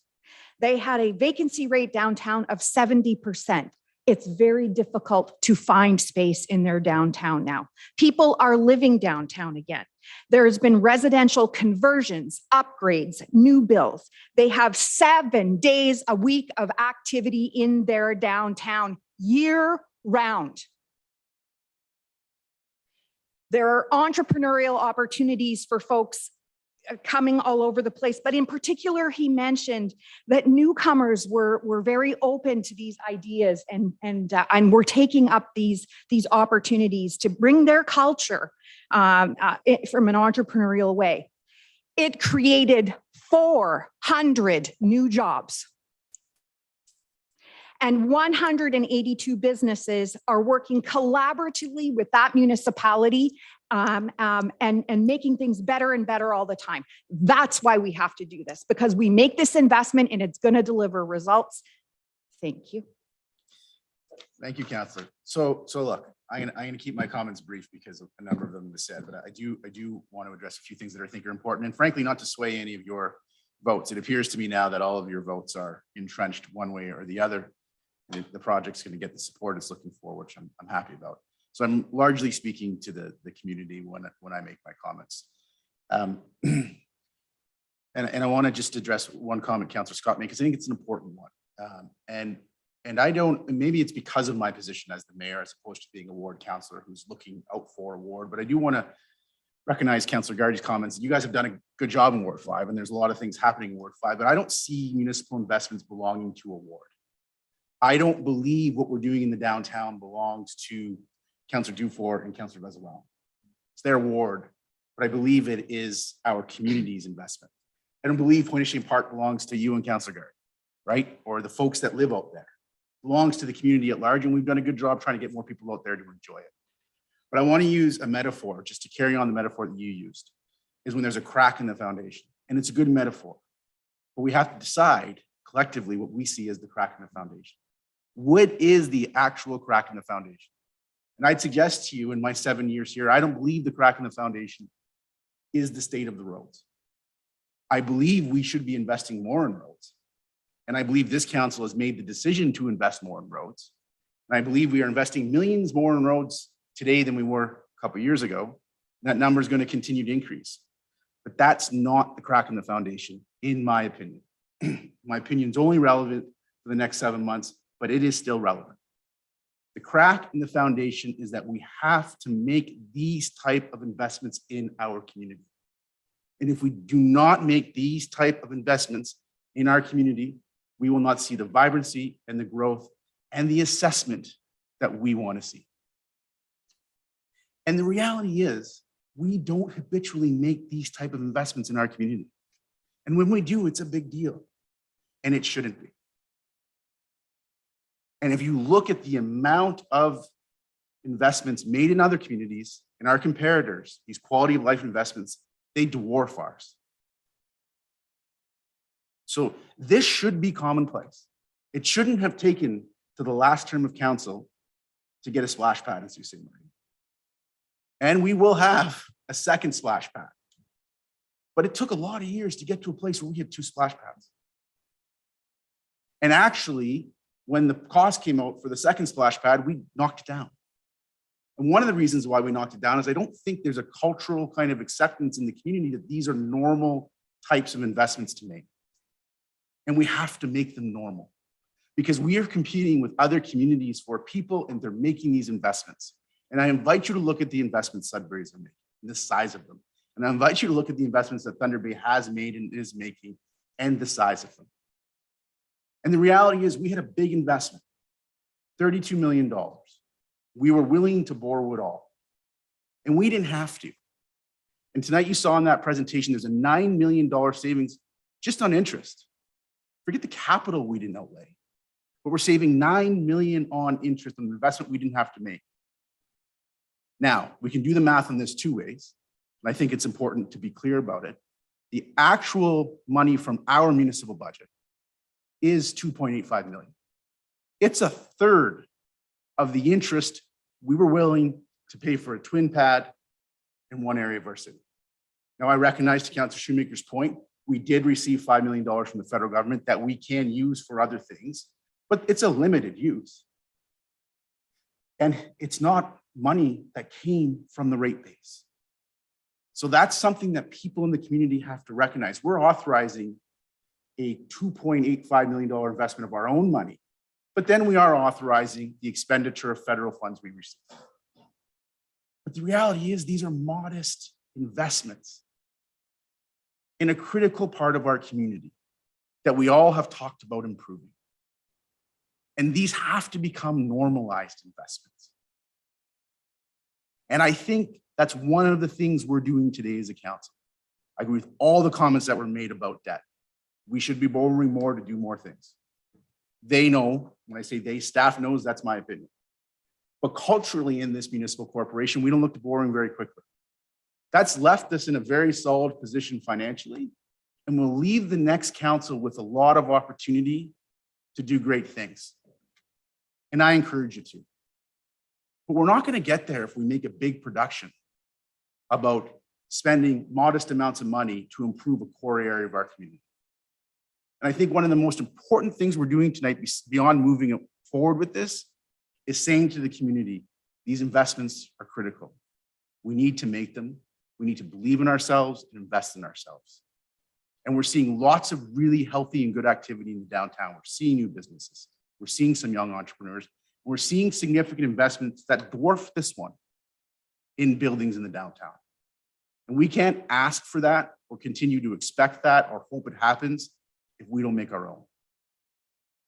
they had a vacancy rate downtown of 70%. It's very difficult to find space in their downtown now. People are living downtown again. There has been residential conversions, upgrades, new builds. They have 7 days a week of activity in their downtown year round. There are entrepreneurial opportunities for folks coming all over the place, but in particular, he mentioned that newcomers were very open to these ideas and were taking up these opportunities to bring their culture from an entrepreneurial way. It created 400 new jobs. And 182 businesses are working collaboratively with that municipality and making things better and better all the time. That's why we have to do this, because we make this investment and it's going to deliver results. Thank you. Thank you, Councillor. So look, I'm going to keep my comments brief because a number of them was said, but I do want to address a few things that I think are important, and frankly, not to sway any of your votes. It appears to me now that all of your votes are entrenched one way or the other. The project's going to get the support it's looking for, which I'm happy about. So I'm largely speaking to the community when I make my comments. And I want to just address one comment Councillor Scott made, because I think it's an important one. And I don't, maybe it's because of my position as the mayor, as opposed to being a ward councillor who's looking out for a ward, but I do want to recognize Councillor Gardy's comments. You guys have done a good job in Ward 5, and there's a lot of things happening in Ward 5, but I don't see municipal investments belonging to a ward. I don't believe what we're doing in the downtown belongs to Councillor Dufour and Councillor Vezelwell. It's their ward, but I believe it is our community's investment. I don't believe Pointe-Shane Park belongs to you and Councillor Gardy, right? Or the folks that live out there. It belongs to the community at large, and we've done a good job trying to get more people out there to enjoy it. But I want to use a metaphor, just to carry on the metaphor that you used, is when there's a crack in the foundation. And it's a good metaphor, but we have to decide collectively what we see as the crack in the foundation. What is the actual crack in the foundation? And I'd suggest to you in my 7 years here, I don't believe the crack in the foundation is the state of the roads. I believe we should be investing more in roads. And I believe this council has made the decision to invest more in roads. And I believe we are investing millions more in roads today than we were a couple of years ago. That number is going to continue to increase. But that's not the crack in the foundation, in my opinion. My opinion is only relevant for the next 7 months, but it is still relevant. The crack in the foundation is that we have to make these type of investments in our community. And if we do not make these type of investments in our community, we will not see the vibrancy and the growth and the assessment that we want to see. And the reality is, we don't habitually make these type of investments in our community. And when we do, it's a big deal, and it shouldn't be. And if you look at the amount of investments made in other communities, in our comparators, these quality of life investments, they dwarf ours. So this should be commonplace. It shouldn't have taken to the last term of council to get a splash pad in Sault Ste. Marie. And we will have a second splash pad. But it took a lot of years to get to a place where we had 2 splash pads. And actually, when the cost came out for the second splash pad, we knocked it down. And one of the reasons why we knocked it down is I don't think there's a cultural kind of acceptance in the community that these are normal types of investments to make. And we have to make them normal, because we are competing with other communities for people, and they're making these investments. And I invite you to look at the investments Sudbury's are making, and the size of them. And I invite you to look at the investments that Thunder Bay has made and is making and the size of them. And the reality is we had a big investment, $32 million. We were willing to borrow it all. And we didn't have to. And tonight you saw in that presentation, there's a $9 million savings just on interest. Forget the capital we didn't outlay, but we're saving $9 million on interest on an investment we didn't have to make. Now, we can do the math on this two ways, and I think it's important to be clear about it. The actual money from our municipal budget is $2.85 million. It's a third of the interest we were willing to pay for a twin pad in one area of our city. Now, I recognize, to Councillor Shoemaker's point, we did receive $5 million from the federal government that we can use for other things, but it's a limited use. And it's not money that came from the rate base. So that's something that people in the community have to recognize. We're authorizing a $2.85 million investment of our own money, but then we are authorizing the expenditure of federal funds we receive. But the reality is these are modest investments in a critical part of our community that we all have talked about improving. And these have to become normalized investments. And I think that's one of the things we're doing today as a council. I agree with all the comments that were made about debt. We should be borrowing more to do more things. They know, when I say they, staff knows that's my opinion. But culturally in this municipal corporation, we don't look to borrowing very quickly. That's left us in a very solid position financially, and will leave the next council with a lot of opportunity to do great things. And I encourage you to. But we're not going to get there if we make a big production about spending modest amounts of money to improve a core area of our community. And I think one of the most important things we're doing tonight, beyond moving forward with this, is saying to the community, these investments are critical. We need to make them. We need to believe in ourselves and invest in ourselves. And we're seeing lots of really healthy and good activity in the downtown. We're seeing new businesses. We're seeing some young entrepreneurs. We're seeing significant investments that dwarf this one in buildings in the downtown. And we can't ask for that or continue to expect that or hope it happens if we don't make our own.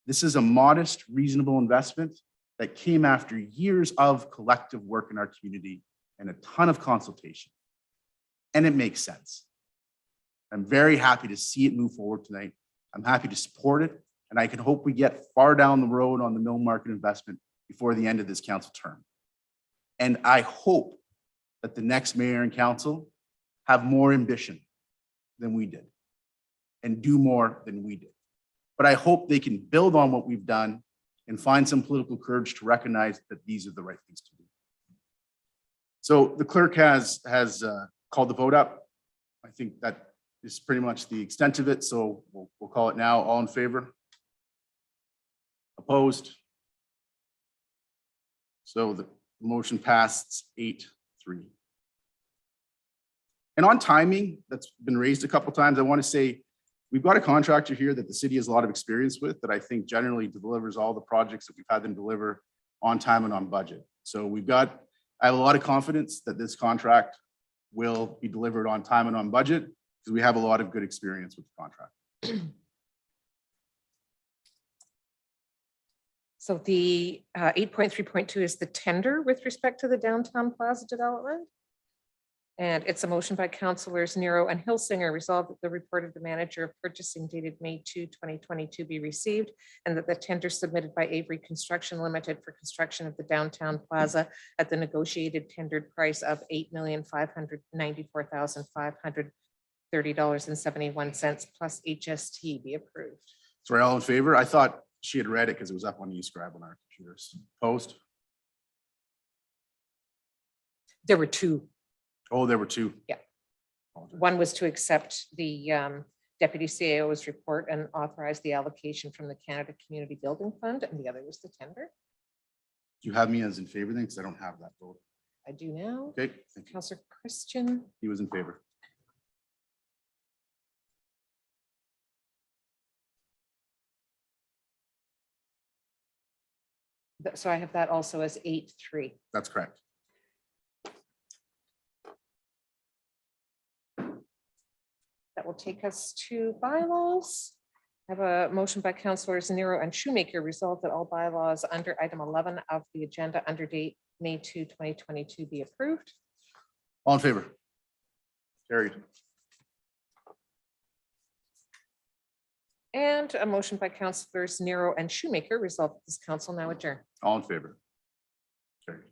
This is a modest, reasonable investment that came after years of collective work in our community and a ton of consultation. And it makes sense. I'm very happy to see it move forward tonight. I'm happy to support it. And I can hope we get far down the road on the mill market investment before the end of this council term. And I hope that the next mayor and council have more ambition than we did and do more than we did. But I hope they can build on what we've done and find some political courage to recognize that these are the right things to do. So the clerk has called the vote up. I think that is pretty much the extent of it. So we'll call it now. All in favor? Opposed? So the motion passed 8-3. And on timing, that's been raised a couple times, I want to say we've got a contractor here that the city has a lot of experience with that I think generally delivers all the projects that we've had them deliver on time and on budget. So I have a lot of confidence that this contract will be delivered on time and on budget because we have a lot of good experience with the contract. So the 8.3.2 is the tender with respect to the downtown Plaza development. And it's a motion by councillors Nero and Hilsinger, resolved that the report of the manager of purchasing dated May 2, 2022 be received, and that the tender submitted by Avery Construction Limited for construction of the downtown Plaza at the negotiated tendered price of $8,594,530.71 plus HST be approved. Sorry, all in favor? I thought she had read it because it was up on eScribe on our computers. Opposed? There were two. Oh, there were two. Yeah. One was to accept the deputy CAO's report and authorize the allocation from the Canada Community Building Fund, and the other was the tender. Do you have me as in favor then? Because I don't have that vote. I do now. Okay. Thank you. Councillor Christian. He was in favor. So I have that also as 8-3. That's correct. That will take us to bylaws. I have a motion by Councilors Nero and Shoemaker, resolved that all bylaws under item 11 of the agenda under date May 2, 2022 be approved. All in favor? Carried. And a motion by Councilors Nero and Shoemaker, resolved that this council now adjourn. All in favor? Carried.